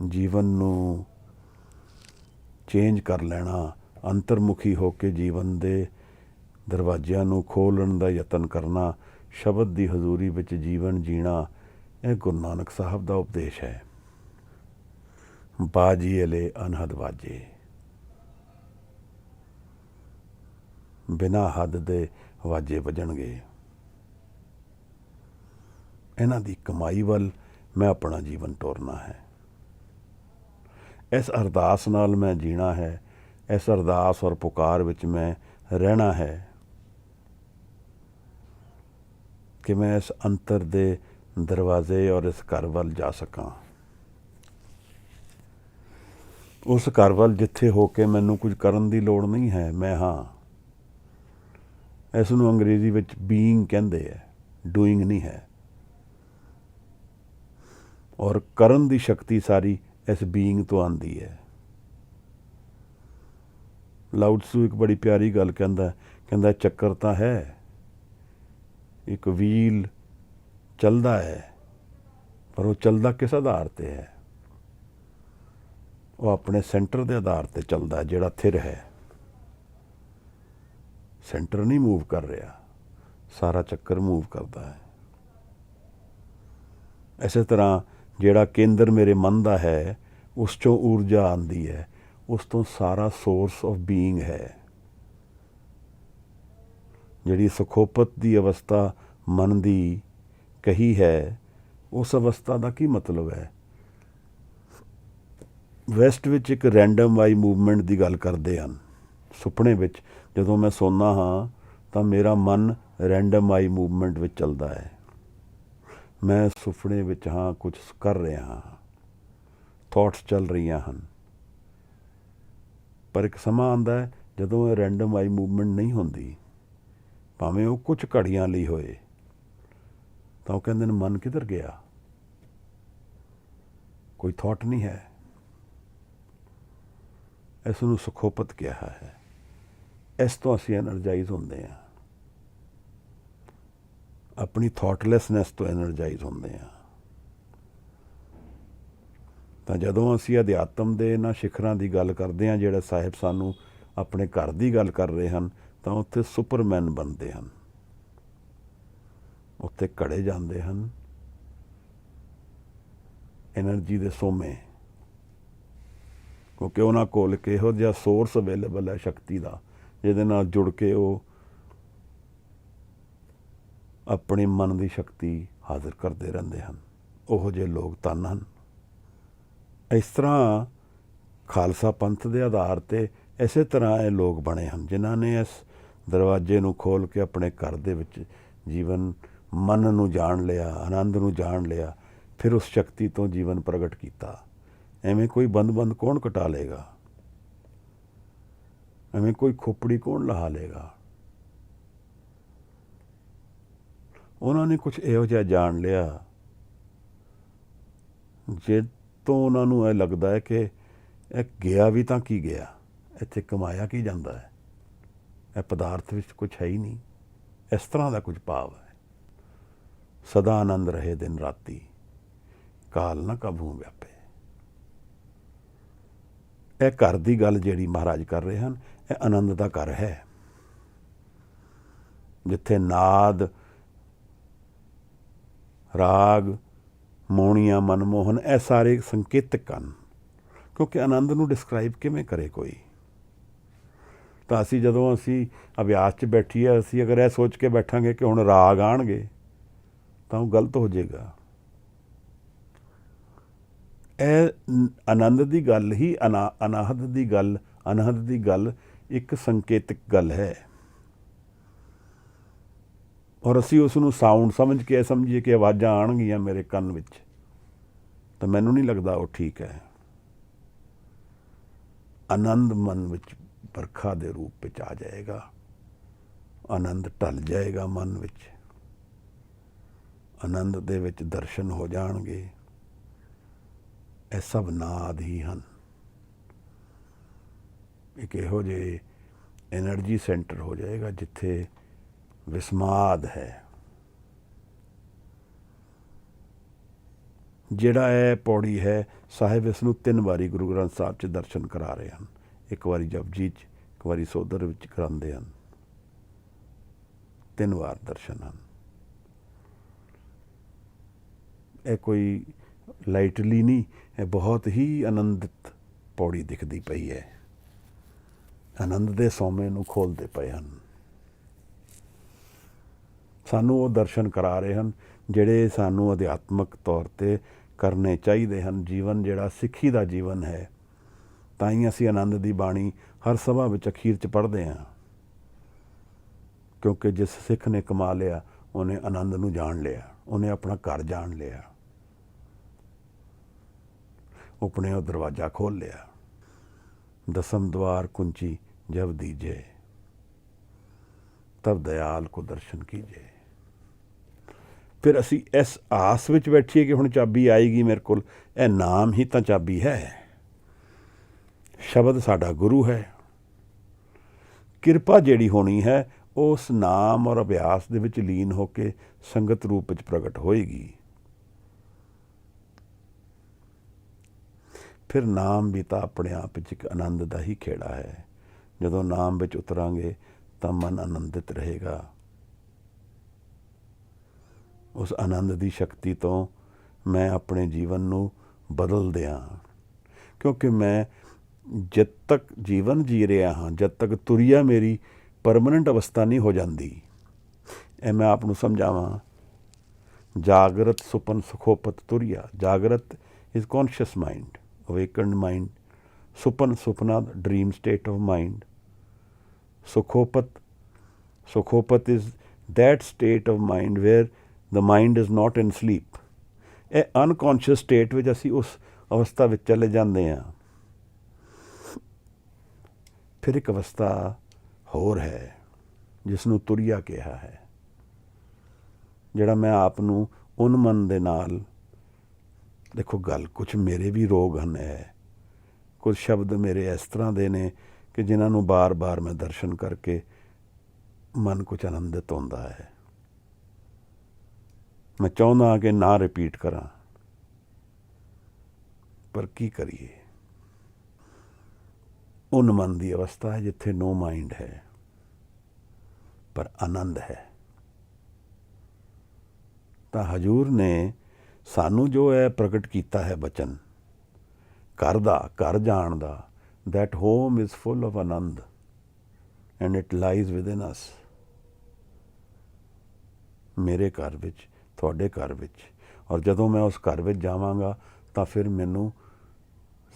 ਜੀਵਨ ਨੂੰ ਚੇਂਜ ਕਰ ਲੈਣਾ, ਅੰਤਰਮੁਖੀ ਹੋ ਕੇ ਜੀਵਨ ਦੇ ਦਰਵਾਜ਼ਿਆਂ ਨੂੰ ਖੋਲ੍ਹਣ ਦਾ ਯਤਨ ਕਰਨਾ, ਸ਼ਬਦ ਦੀ ਹਜ਼ੂਰੀ ਵਿੱਚ ਜੀਵਨ ਜੀਣਾ, ਇਹ ਗੁਰੂ ਨਾਨਕ ਸਾਹਿਬ ਦਾ ਉਪਦੇਸ਼ ਹੈ। ਬਾਜੀ ਅਲੇ ਅਨਹਦ ਵਾਜੇ, ਬਿਨਾਂ ਹੱਦ ਦੇ ਵਾਜੇ ਵੱਜਣਗੇ। ਇਹਨਾਂ ਦੀ ਕਮਾਈ ਵੱਲ ਮੈਂ ਆਪਣਾ ਜੀਵਨ ਤੋਰਨਾ ਹੈ। ਇਸ ਅਰਦਾਸ ਨਾਲ ਮੈਂ ਜੀਣਾ ਹੈ, ਇਸ ਅਰਦਾਸ ਔਰ ਪੁਕਾਰ ਵਿੱਚ ਮੈਂ ਰਹਿਣਾ ਹੈ ਕਿ ਮੈਂ ਇਸ ਅੰਤਰ ਦੇ ਦਰਵਾਜ਼ੇ ਔਰ ਇਸ ਘਰ ਵੱਲ ਜਾ ਸਕਾਂ। ਉਸ ਘਰ ਵੱਲ ਜਿੱਥੇ ਹੋ ਕੇ ਮੈਨੂੰ ਕੁਝ ਕਰਨ ਦੀ ਲੋੜ ਨਹੀਂ ਹੈ, ਮੈਂ ਹਾਂ। ਇਸ ਨੂੰ ਅੰਗਰੇਜ਼ੀ ਵਿੱਚ ਬੀਇੰਗ ਕਹਿੰਦੇ ਹੈ, ਡੂਇੰਗ ਨਹੀਂ ਹੈ। ਔਰ ਕਰਨ ਦੀ ਸ਼ਕਤੀ ਸਾਰੀ ਇਸ ਬੀਇੰਗ ਤੋਂ ਆਉਂਦੀ ਹੈ। ਲਾਓ ਤzu ਇੱਕ ਬੜੀ ਪਿਆਰੀ ਗੱਲ ਕਹਿੰਦਾ ਚੱਕਰ ਤਾਂ ਹੈ, ਇੱਕ ਵੀਲ ਚੱਲਦਾ ਹੈ, ਪਰ ਉਹ ਚੱਲਦਾ ਕਿਸ ਆਧਾਰ 'ਤੇ ਹੈ? ਉਹ ਆਪਣੇ ਸੈਂਟਰ ਦੇ ਆਧਾਰ 'ਤੇ ਚੱਲਦਾ, ਜਿਹੜਾ ਥਿਰ ਹੈ। ਸੈਂਟਰ ਨਹੀਂ ਮੂਵ ਕਰ ਰਿਹਾ, ਸਾਰਾ ਚੱਕਰ ਮੂਵ ਕਰਦਾ ਹੈ। ਇਸੇ ਤਰ੍ਹਾਂ ਜਿਹੜਾ ਕੇਂਦਰ ਮੇਰੇ ਮਨ ਦਾ ਹੈ, ਉਸ 'ਚੋਂ ਊਰਜਾ ਆਉਂਦੀ ਹੈ, ਉਸ ਤੋਂ ਸਾਰਾ ਸੋਰਸ ਆਫ ਬੀਇੰਗ ਹੈ। ਜਿਹੜੀ ਸੁਖੋਪਤ ਦੀ ਅਵਸਥਾ ਮਨ ਦੀ ਕਹੀ ਹੈ, ਉਸ ਅਵਸਥਾ ਦਾ ਕੀ ਮਤਲਬ ਹੈ? ਵੈਸਟ ਵਿੱਚ ਇੱਕ ਰੈਂਡਮ ਆਈ ਮੂਵਮੈਂਟ ਦੀ ਗੱਲ ਕਰਦੇ ਹਨ। ਸੁਪਨੇ ਵਿੱਚ ਜਦੋਂ ਮੈਂ ਸੌਂਦਾ ਹਾਂ ਤਾਂ ਮੇਰਾ ਮਨ ਰੈਂਡਮ ਆਈ ਮੂਵਮੈਂਟ ਵਿੱਚ ਚੱਲਦਾ ਹੈ। ਮੈਂ ਸੁਪਨੇ ਵਿੱਚ ਹਾਂ, ਕੁਝ ਕਰ ਰਿਹਾ ਹਾਂ, ਥਾਟਸ ਚੱਲ ਰਹੀਆਂ ਹਨ। ਪਰ ਇੱਕ ਸਮਾਂ ਆਉਂਦਾ ਹੈ ਜਦੋਂ ਇਹ ਰੈਂਡਮ ਆਈ ਮੂਵਮੈਂਟ ਨਹੀਂ ਹੁੰਦੀ, ਭਾਵੇਂ ਉਹ ਕੁਝ ਘੜੀਆਂ ਲਈ ਹੋਏ, ਤਾਂ ਉਹ ਕਹਿੰਦੇ ਨੇ ਮਨ ਕਿੱਧਰ ਗਿਆ, ਕੋਈ ਥਾਟ ਨਹੀਂ ਹੈ। ਇਸ ਨੂੰ ਸੁਖੋਪਤ ਕਿਹਾ ਹੈ। ਇਸ ਤੋਂ ਅਸੀਂ ਐਨਰਜਾਈਜ਼ ਹੁੰਦੇ ਹਾਂ, ਆਪਣੀ ਥਾਟਲੈਸਨੈਸ ਤੋਂ ਐਨਰਜਾਈਜ਼ ਹੁੰਦੇ ਹਾਂ। ਤਾਂ ਜਦੋਂ ਅਸੀਂ ਅਧਿਆਤਮ ਦੇ ਇਹਨਾਂ ਸਿਖਰਾਂ ਦੀ ਗੱਲ ਕਰਦੇ ਹਾਂ, ਜਿਹੜੇ ਸਾਹਿਬ ਸਾਨੂੰ ਆਪਣੇ ਘਰ ਦੀ ਗੱਲ ਕਰ ਰਹੇ ਹਨ, ਤਾਂ ਉੱਥੇ ਸੁਪਰਮੈਨ ਬਣਦੇ ਹਨ, ਉੱਥੇ ਘੜੇ ਜਾਂਦੇ ਹਨ ਐਨਰਜੀ ਦੇ ਸੋਮੇ, ਕਿਉਂਕਿ ਉਹਨਾਂ ਕੋਲ ਇੱਕ ਇਹੋ ਜਿਹਾ ਸੋਰਸ ਅਵੇਲੇਬਲ ਹੈ ਸ਼ਕਤੀ ਦਾ, ਜਿਹਦੇ ਨਾਲ ਜੁੜ ਕੇ ਉਹ ਆਪਣੇ ਮਨ ਦੀ ਸ਼ਕਤੀ ਹਾਜ਼ਰ ਕਰਦੇ ਰਹਿੰਦੇ ਹਨ। ਉਹੋ ਜਿਹੇ ਲੋਕ ਧੰਨ ਹਨ। ਇਸ ਤਰ੍ਹਾਂ ਖਾਲਸਾ ਪੰਥ ਦੇ ਆਧਾਰ 'ਤੇ ਇਸੇ ਤਰ੍ਹਾਂ ਇਹ ਲੋਕ ਬਣੇ ਹਨ, ਜਿਨ੍ਹਾਂ ਨੇ ਇਸ ਦਰਵਾਜ਼ੇ ਨੂੰ ਖੋਲ੍ਹ ਕੇ ਆਪਣੇ ਘਰ ਦੇ ਵਿੱਚ ਜੀਵਨ ਮਨ ਨੂੰ ਜਾਣ ਲਿਆ, ਆਨੰਦ ਨੂੰ ਜਾਣ ਲਿਆ, ਫਿਰ ਉਸ ਸ਼ਕਤੀ ਤੋਂ ਜੀਵਨ ਪ੍ਰਗਟ ਕੀਤਾ। ਐਵੇਂ ਕੋਈ ਬੰਦ ਕੌਣ ਕਟਾ ਲੇਗਾ? ਐਵੇਂ ਕੋਈ ਖੋਪੜੀ ਕੌਣ ਲਹਾ ਲੇਗਾ? ਉਹਨਾਂ ਨੇ ਕੁਝ ਇਹੋ ਜਿਹਾ ਜਾਣ ਲਿਆ ਜੇ ਤੋਂ ਉਹਨਾਂ ਨੂੰ ਇਹ ਲੱਗਦਾ ਹੈ ਕਿ ਇਹ ਗਿਆ ਵੀ ਤਾਂ ਕੀ ਗਿਆ, ਇੱਥੇ ਕਮਾਇਆ ਕੀ ਜਾਂਦਾ ਹੈ, ਇਹ ਪਦਾਰਥ ਵਿੱਚ ਕੁਝ ਹੈ ਹੀ ਨਹੀਂ। ਇਸ ਤਰ੍ਹਾਂ ਦਾ ਕੁਝ ਭਾਵ ਹੈ। ਸਦਾ ਆਨੰਦ ਰਹੇ ਦਿਨ ਰਾਤੀ, ਕਾਲ ਨਾ ਕਭੂ ਵਿਆਪੇ। ਇਹ ਘਰ ਦੀ ਗੱਲ ਜਿਹੜੀ ਮਹਾਰਾਜ ਕਰ ਰਹੇ ਹਨ, ਇਹ ਆਨੰਦ ਦਾ ਘਰ ਹੈ, ਜਿੱਥੇ ਨਾਦ, ਰਾਗ, ਮੋਹਣੀਆਂ, ਮਨਮੋਹਨ, ਇਹ ਸਾਰੇ ਸੰਕੇਤਕ ਹਨ। ਕਿਉਂਕਿ ਆਨੰਦ ਨੂੰ ਡਿਸਕ੍ਰਾਈਬ ਕਿਵੇਂ ਕਰੇ ਕੋਈ? ਤਾਂ ਜਦੋਂ ਅਸੀਂ ਅਭਿਆਸ 'ਚ ਬੈਠੀਏ, ਅਸੀਂ ਅਗਰ ਇਹ ਸੋਚ ਕੇ ਬੈਠਾਂਗੇ ਕਿ ਹੁਣ ਰਾਗ ਆਉਣਗੇ, ਤਾਂ ਉਹ ਗਲਤ ਹੋ ਜਾਏਗਾ। ਇਹ ਆਨੰਦ ਦੀ ਗੱਲ ਹੀ ਅਨਾਹਤ ਦੀ ਗੱਲ ਇੱਕ ਸੰਕੇਤਕ ਗੱਲ ਹੈ। ਔਰ ਅਸੀਂ ਉਸ ਨੂੰ ਸਾਊਂਡ ਸਮਝ ਕੇ ਸਮਝੀਏ ਕਿ ਆਵਾਜ਼ਾਂ ਆਉਣਗੀਆਂ ਮੇਰੇ ਕੰਨ ਵਿੱਚ, ਤਾਂ ਮੈਨੂੰ ਨਹੀਂ ਲੱਗਦਾ ਉਹ ਠੀਕ ਹੈ। ਆਨੰਦ ਮਨ ਵਿੱਚ ਵਰਖਾ ਦੇ ਰੂਪ ਵਿੱਚ ਆ ਜਾਏਗਾ, ਆਨੰਦ ਢਲ ਜਾਏਗਾ ਮਨ ਵਿੱਚ, ਆਨੰਦ ਦੇ ਵਿੱਚ ਦਰਸ਼ਨ ਹੋ ਜਾਣਗੇ। ਇਹ ਸਭ ਨਾਦ ਹੀ ਹਨ। ਇੱਕ ਇਹੋ ਜਿਹੇ ਐਨਰਜੀ ਸੈਂਟਰ ਹੋ ਜਾਏਗਾ ਜਿੱਥੇ ਵਿਸਮਾਦ ਹੈ। ਜਿਹੜਾ ਇਹ ਪੌੜੀ ਹੈ, ਸਾਹਿਬ ਇਸ ਨੂੰ 3 ਵਾਰੀ ਗੁਰੂ ਗ੍ਰੰਥ ਸਾਹਿਬ 'ਚ ਦਰਸ਼ਨ ਕਰਾ ਰਹੇ ਹਨ। ਇੱਕ ਵਾਰੀ ਜਪਜੀ 'ਚ, ਇੱਕ ਵਾਰੀ ਸੋਧਰ ਵਿੱਚ ਕਰਾਉਂਦੇ ਹਨ। 3 ਵਾਰ ਦਰਸ਼ਨ ਹਨ। ਇਹ ਕੋਈ ਲਾਈਟਲੀ ਨਹੀਂ, ਇਹ ਬਹੁਤ ਹੀ ਆਨੰਦਿਤ ਪੌੜੀ ਦਿਖਦੀ ਪਈ ਹੈ। ਆਨੰਦ ਦੇ ਸੋਮੇ ਨੂੰ ਖੋਲ੍ਹਦੇ ਪਏ ਹਨ। ਸਾਨੂੰ ਉਹ ਦਰਸ਼ਨ ਕਰਾ ਰਹੇ ਹਨ ਜਿਹੜੇ ਸਾਨੂੰ ਅਧਿਆਤਮਕ ਤੌਰ 'ਤੇ ਕਰਨੇ ਚਾਹੀਦੇ ਹਨ। ਜੀਵਨ ਜਿਹੜਾ ਸਿੱਖੀ ਦਾ ਜੀਵਨ ਹੈ, ਤਾਂ ਹੀ ਅਸੀਂ ਆਨੰਦ ਦੀ ਬਾਣੀ ਹਰ ਸਭਾ ਵਿੱਚ ਅਖੀਰ 'ਚ ਪੜ੍ਹਦੇ ਹਾਂ। ਕਿਉਂਕਿ ਜਿਸ ਸਿੱਖ ਨੇ ਕਮਾ ਲਿਆ, ਉਹਨੇ ਆਨੰਦ ਨੂੰ ਜਾਣ ਲਿਆ, ਉਹਨੇ ਆਪਣਾ ਘਰ ਜਾਣ ਲਿਆ, ਆਪਣੇ ਉਹ ਦਰਵਾਜ਼ਾ ਖੋਲ੍ਹ ਲਿਆ। ਦਸਮ द्वार कुंची जब दीजे तब दयाल को दर्शन कीजिए। ਫਿਰ ਅਸੀਂ ਇਸ ਆਸ ਵਿੱਚ ਬੈਠੀਏ ਕਿ ਹੁਣ ਚਾਬੀ ਆਏਗੀ ਮੇਰੇ ਕੋਲ। ਇਹ ਨਾਮ ਹੀ ਤਾਂ ਚਾਬੀ ਹੈ। ਸ਼ਬਦ ਸਾਡਾ ਗੁਰੂ ਹੈ। ਕਿਰਪਾ ਜਿਹੜੀ ਹੋਣੀ ਹੈ ਉਸ ਨਾਮ ਔਰ ਅਭਿਆਸ ਦੇ ਵਿੱਚ ਲੀਨ ਹੋ ਕੇ ਸੰਗਤ ਰੂਪ ਵਿੱਚ ਪ੍ਰਗਟ ਹੋਏਗੀ। ਫਿਰ ਨਾਮ ਵੀ ਤਾਂ ਆਪਣੇ ਆਪ ਵਿੱਚ ਇੱਕ ਆਨੰਦ ਦਾ ਹੀ ਖੇੜਾ ਹੈ। ਜਦੋਂ ਨਾਮ ਵਿੱਚ ਉਤਰਾਂਗੇ ਤਾਂ ਮਨ ਆਨੰਦਿਤ ਰਹੇਗਾ। ਉਸ ਆਨੰਦ ਦੀ ਸ਼ਕਤੀ ਤੋਂ ਮੈਂ ਆਪਣੇ ਜੀਵਨ ਨੂੰ ਬਦਲ ਦਿਆਂ, ਕਿਉਂਕਿ ਮੈਂ ਜਦ ਤੱਕ ਜੀਵਨ ਜੀ ਰਿਹਾ ਹਾਂ, ਜਦ ਤੱਕ ਤੁਰਿਆ ਮੇਰੀ ਪਰਮਾਨੈਂਟ ਅਵਸਥਾ ਨਹੀਂ ਹੋ ਜਾਂਦੀ। ਇਹ ਮੈਂ ਆਪ ਨੂੰ ਸਮਝਾਵਾਂ। ਜਾਗਰਤ ਸੁਪਨ ਸੁਖੋਪਤ ਤੁਰਿਆ। ਜਾਗਰਤ is conscious mind, awakened mind. ਸੁਪਨ ਸੁਪਨਾ, ਡ੍ਰੀਮ ਸਟੇਟ ਆਫ ਮਾਈਂਡ। ਸੁਖੋਪਤ is that state of mind where the mind is not in sleep. ਇਹ ਅਨਕੌਨਸ਼ੀਅਸ ਸਟੇਟ ਵਿੱਚ ਅਸੀਂ ਉਸ ਅਵਸਥਾ ਵਿੱਚ ਚਲੇ ਜਾਂਦੇ ਹਾਂ। ਫਿਰ ਇੱਕ ਅਵਸਥਾ ਹੋਰ ਹੈ ਜਿਸ ਨੂੰ ਤੁਰਿਆ ਕਿਹਾ ਹੈ, ਜਿਹੜਾ ਮੈਂ ਆਪ ਨੂੰ ਉਨਮਨ ਦੇ ਨਾਲ, ਦੇਖੋ ਗੱਲ ਕੁਛ ਮੇਰੇ ਵੀ ਰੋਗ ਹਨ, ਕੁਝ ਸ਼ਬਦ ਮੇਰੇ ਇਸ ਤਰ੍ਹਾਂ ਦੇ ਨੇ ਕਿ ਜਿਨ੍ਹਾਂ ਨੂੰ ਬਾਰ-ਬਾਰ ਮੈਂ ਦਰਸ਼ਨ ਕਰਕੇ ਮਨ ਕੁਛ ਆਨੰਦਿਤ ਹੁੰਦਾ ਹੈ। ਮੈਂ ਚਾਹੁੰਦਾ ਕਿ ਨਾ ਰਿਪੀਟ ਕਰਾਂ, ਪਰ ਕੀ ਕਰੀਏ। ਉਨ ਮਨ ਦੀ ਅਵਸਥਾ ਹੈ ਜਿੱਥੇ ਨੋ ਮਾਈਂਡ ਹੈ ਪਰ ਆਨੰਦ ਹੈ। ਤਾਂ ਹਜ਼ੂਰ ਨੇ ਸਾਨੂੰ ਜੋ ਹੈ ਪ੍ਰਗਟ ਕੀਤਾ ਹੈ ਬਚਨ, ਘਰ ਦਾ, ਘਰ ਜਾਣ ਦਾ। That home is full of Anand and it lies within us. ਮੇਰੇ ਘਰ ਵਿੱਚ, ਤੁਹਾਡੇ ਘਰ ਵਿੱਚ। ਔਰ ਜਦੋਂ ਮੈਂ ਉਸ ਘਰ ਵਿੱਚ ਜਾਵਾਂਗਾ ਤਾਂ ਫਿਰ ਮੈਨੂੰ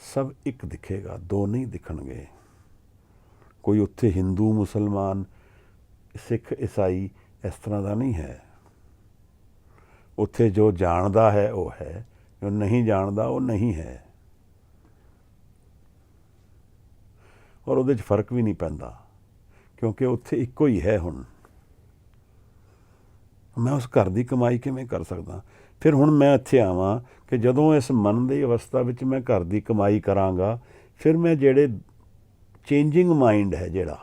ਸਭ ਇੱਕ ਦਿਖੇਗਾ, ਦੋ ਨਹੀਂ ਦਿਖਣਗੇ। ਕੋਈ ਉੱਥੇ ਹਿੰਦੂ, ਮੁਸਲਮਾਨ, ਸਿੱਖ, ਈਸਾਈ ਇਸ ਤਰ੍ਹਾਂ ਦਾ ਨਹੀਂ ਹੈ। ਉੱਥੇ ਜੋ ਜਾਣਦਾ ਹੈ ਉਹ ਹੈ, ਜੋ ਨਹੀਂ ਜਾਣਦਾ ਉਹ ਨਹੀਂ ਹੈ। ਔਰ ਉਹਦੇ 'ਚ ਫਰਕ ਵੀ ਨਹੀਂ ਪੈਂਦਾ, ਕਿਉਂਕਿ ਉੱਥੇ ਇੱਕੋ ਹੀ ਹੈ। ਹੁਣ ਮੈਂ ਉਸ ਘਰ ਦੀ ਕਮਾਈ ਕਿਵੇਂ ਕਰ ਸਕਦਾ? ਫਿਰ ਹੁਣ ਮੈਂ ਇੱਥੇ ਆਵਾਂ ਕਿ ਜਦੋਂ ਇਸ ਮਨ ਦੀ ਅਵਸਥਾ ਵਿੱਚ ਮੈਂ ਘਰ ਦੀ ਕਮਾਈ ਕਰਾਂਗਾ, ਫਿਰ ਮੈਂ ਜਿਹੜੇ ਚੇਂਜਿੰਗ ਮਾਈਂਡ ਹੈ, ਜਿਹੜਾ,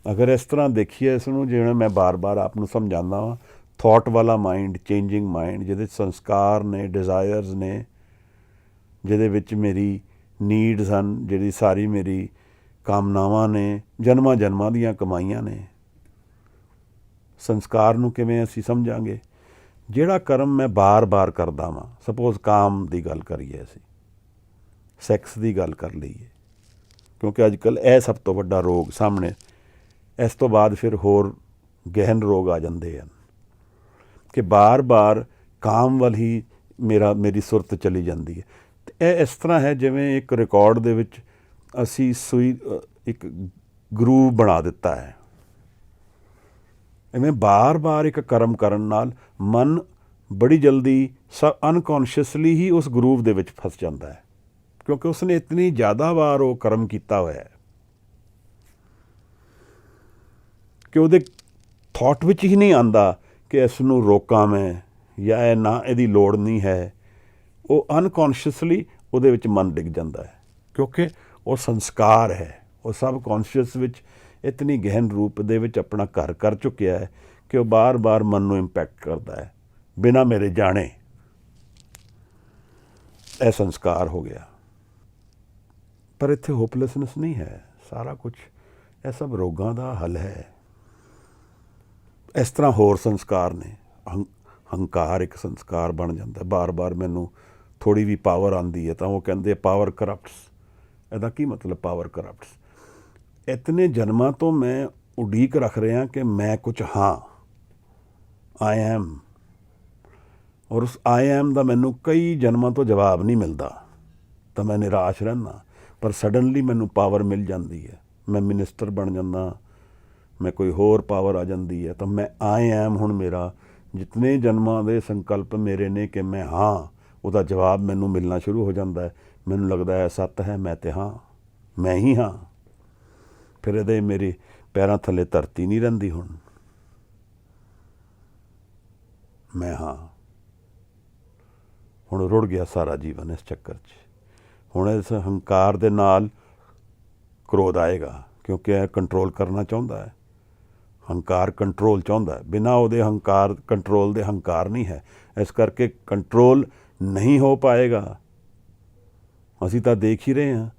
ਅਗਰ ਇਸ ਤਰ੍ਹਾਂ ਦੇਖੀਏ ਇਸ ਨੂੰ, ਜਿਵੇਂ ਮੈਂ ਬਾਰ-ਬਾਰ ਆਪ ਨੂੰ ਸਮਝਾਉਂਦਾ ਹਾਂ, ਥੋਟ ਵਾਲਾ ਮਾਈਂਡ, ਚੇਂਜਿੰਗ ਮਾਈਂਡ, ਜਿਹਦੇ ਸੰਸਕਾਰ ਨੇ, ਡਿਜ਼ਾਇਰਸ ਨੇ, ਜਿਹਦੇ ਵਿੱਚ ਮੇਰੀ ਨੀਡਸ ਹਨ, ਜਿਹੜੀ ਸਾਰੀ ਮੇਰੀ ਕਾਮਨਾਵਾਂ ਨੇ, ਜਨਮਾਂ ਜਨਮਾਂ ਦੀਆਂ ਕਮਾਈਆਂ ਨੇ। ਸੰਸਕਾਰ ਨੂੰ ਕਿਵੇਂ ਅਸੀਂ ਸਮਝਾਂਗੇ? ਜਿਹੜਾ ਕਰਮ ਮੈਂ ਬਾਰ-ਬਾਰ ਕਰਦਾ ਵਾਂ, ਸਪੋਜ਼ ਕਾਮ ਦੀ ਗੱਲ ਕਰੀਏ, ਅਸੀਂ ਸੈਕਸ ਦੀ ਗੱਲ ਕਰ ਲਈਏ, ਕਿਉਂਕਿ ਅੱਜ ਕੱਲ੍ਹ ਇਹ ਸਭ ਤੋਂ ਵੱਡਾ ਰੋਗ ਸਾਹਮਣੇ। ਇਸ ਤੋਂ ਬਾਅਦ ਫਿਰ ਹੋਰ ਗਹਿਨ ਰੋਗ ਆ ਜਾਂਦੇ ਹਨ ਕਿ ਬਾਰ-ਬਾਰ ਕਾਮ ਵੱਲ ਹੀ ਮੇਰੀ ਸੁਰਤ ਚਲੀ ਜਾਂਦੀ ਹੈ। ਅਤੇ ਇਹ ਇਸ ਤਰ੍ਹਾਂ ਹੈ ਜਿਵੇਂ ਇੱਕ ਰਿਕਾਰਡ ਦੇ ਵਿੱਚ ਅਸੀਂ ਇੱਕ ਗਰੂਵ ਬਣਾ ਦਿੱਤਾ ਹੈ। ਇਵੇਂ ਬਾਰ-ਬਾਰ ਇੱਕ ਕਰਮ ਕਰਨ ਨਾਲ ਮਨ ਬੜੀ ਜਲਦੀ ਅਨਕੌਨਸ਼ੀਅਸਲੀ ਹੀ ਉਸ ਗਰੂਵ ਦੇ ਵਿੱਚ ਫਸ ਜਾਂਦਾ ਹੈ, ਕਿਉਂਕਿ ਉਸਨੇ ਇਤਨੀ ਜ਼ਿਆਦਾ ਵਾਰ ਉਹ ਕਰਮ ਕੀਤਾ ਹੋਇਆ ਹੈ ਕਿ ਉਹਦੇ ਥੋਟ ਵਿੱਚ ਹੀ ਨਹੀਂ ਆਉਂਦਾ ਕਿ ਇਸ ਨੂੰ ਰੋਕਾਂ ਮੈਂ, ਜਾਂ ਇਹ ਨਾ, ਇਹਦੀ ਲੋੜ ਨਹੀਂ ਹੈ। ਉਹ ਅਨਕੌਨਸ਼ੀਅਸਲੀ ਉਹਦੇ ਵਿੱਚ ਮਨ ਡਿੱਗ ਜਾਂਦਾ ਹੈ, ਕਿਉਂਕਿ ਉਹ ਸੰਸਕਾਰ ਹੈ। ਉਹ ਸਬ ਕੌਨਸ਼ੀਅਸ ਵਿੱਚ ਇਤਨੀ ਗਹਿਨ ਰੂਪ ਦੇ ਵਿੱਚ ਆਪਣਾ ਘਰ ਕਰ ਚੁੱਕਿਆ ਹੈ ਕਿ ਉਹ ਬਾਰ-ਬਾਰ ਮਨ ਨੂੰ ਇੰਪੈਕਟ ਕਰਦਾ ਹੈ ਬਿਨਾਂ ਮੇਰੇ ਜਾਣੇ। ਇਹ ਸੰਸਕਾਰ ਹੋ ਗਿਆ। ਪਰ ਇੱਥੇ ਹੋਪਲੈਸਨੈਸ ਨਹੀਂ ਹੈ। ਸਾਰਾ ਕੁਛ ਇਹ ਸਭ ਰੋਗਾਂ ਦਾ ਹੱਲ ਹੈ। ਇਸ ਤਰ੍ਹਾਂ ਹੋਰ ਸੰਸਕਾਰ ਨੇ। ਹੰਕਾਰ ਇੱਕ ਸੰਸਕਾਰ ਬਣ ਜਾਂਦਾ। ਬਾਰ-ਬਾਰ ਮੈਨੂੰ ਥੋੜ੍ਹੀ ਵੀ ਪਾਵਰ ਆਉਂਦੀ ਹੈ ਤਾਂ ਉਹ ਕਹਿੰਦੇ ਪਾਵਰ ਕਰਪਟਸ। ਇਹਦਾ ਕੀ ਮਤਲਬ ਪਾਵਰ ਕਰਪਟਸ? ਇਤਨੇ ਜਨਮਾਂ ਤੋਂ ਮੈਂ ਉਡੀਕ ਰੱਖ ਰਿਹਾ ਕਿ ਮੈਂ ਕੁਛ ਹਾਂ, ਆਈ ਐਮ, ਔਰ ਉਸ ਆਈ ਐਮ ਦਾ ਮੈਨੂੰ ਕਈ ਜਨਮਾਂ ਤੋਂ ਜਵਾਬ ਨਹੀਂ ਮਿਲਦਾ ਤਾਂ ਮੈਂ ਨਿਰਾਸ਼ ਰਹਿੰਦਾ। ਪਰ ਸਡਨਲੀ ਮੈਨੂੰ ਪਾਵਰ ਮਿਲ ਜਾਂਦੀ ਹੈ, ਮੈਂ ਮਿਨਿਸਟਰ ਬਣ ਜਾਂਦਾ, ਮੈਂ ਕੋਈ ਹੋਰ ਪਾਵਰ ਆ ਜਾਂਦੀ ਹੈ ਤਾਂ ਮੈਂ ਆਈ ਐਮ, ਹੁਣ ਮੇਰਾ ਜਿਤਨੇ ਜਨਮਾਂ ਦੇ ਸੰਕਲਪ ਮੇਰੇ ਨੇ ਕਿ ਮੈਂ ਹਾਂ, ਉਹਦਾ ਜਵਾਬ ਮੈਨੂੰ ਮਿਲਣਾ ਸ਼ੁਰੂ ਹੋ ਜਾਂਦਾ ਹੈ। ਮੈਨੂੰ ਲੱਗਦਾ ਹੈ ਸੱਤ ਹੈ, ਮੈਂ ਤੇ ਹਾਂ, ਮੈਂ ਹੀ ਹਾਂ। ਫਿਰ ਇਹਦੇ ਮੇਰੇ ਪੈਰਾਂ ਥੱਲੇ ਧਰਤੀ ਨਹੀਂ ਰਹਿੰਦੀ। ਹੁਣ ਮੈਂ ਹਾਂ। ਹੁਣ ਰੁੜ ਗਿਆ ਸਾਰਾ ਜੀਵਨ ਇਸ ਚੱਕਰ 'ਚ। ਹੁਣ ਇਸ ਹੰਕਾਰ ਦੇ ਨਾਲ ਕ੍ਰੋਧ ਆਏਗਾ, ਕਿਉਂਕਿ ਇਹ ਕੰਟਰੋਲ ਕਰਨਾ ਚਾਹੁੰਦਾ ਹੈ। ਹੰਕਾਰ ਕੰਟਰੋਲ ਚਾਹੁੰਦਾ ਹੈ, ਬਿਨਾਂ ਉਹਦੇ ਹੰਕਾਰ ਕੰਟਰੋਲ ਦੇ ਹੰਕਾਰ ਨਹੀਂ ਹੈ। ਇਸ ਕਰਕੇ ਕੰਟਰੋਲ ਨਹੀਂ ਹੋ ਪਾਏਗਾ। ਅਸੀਂ ਤਾਂ ਦੇਖ ਹੀ ਰਹੇ ਹਾਂ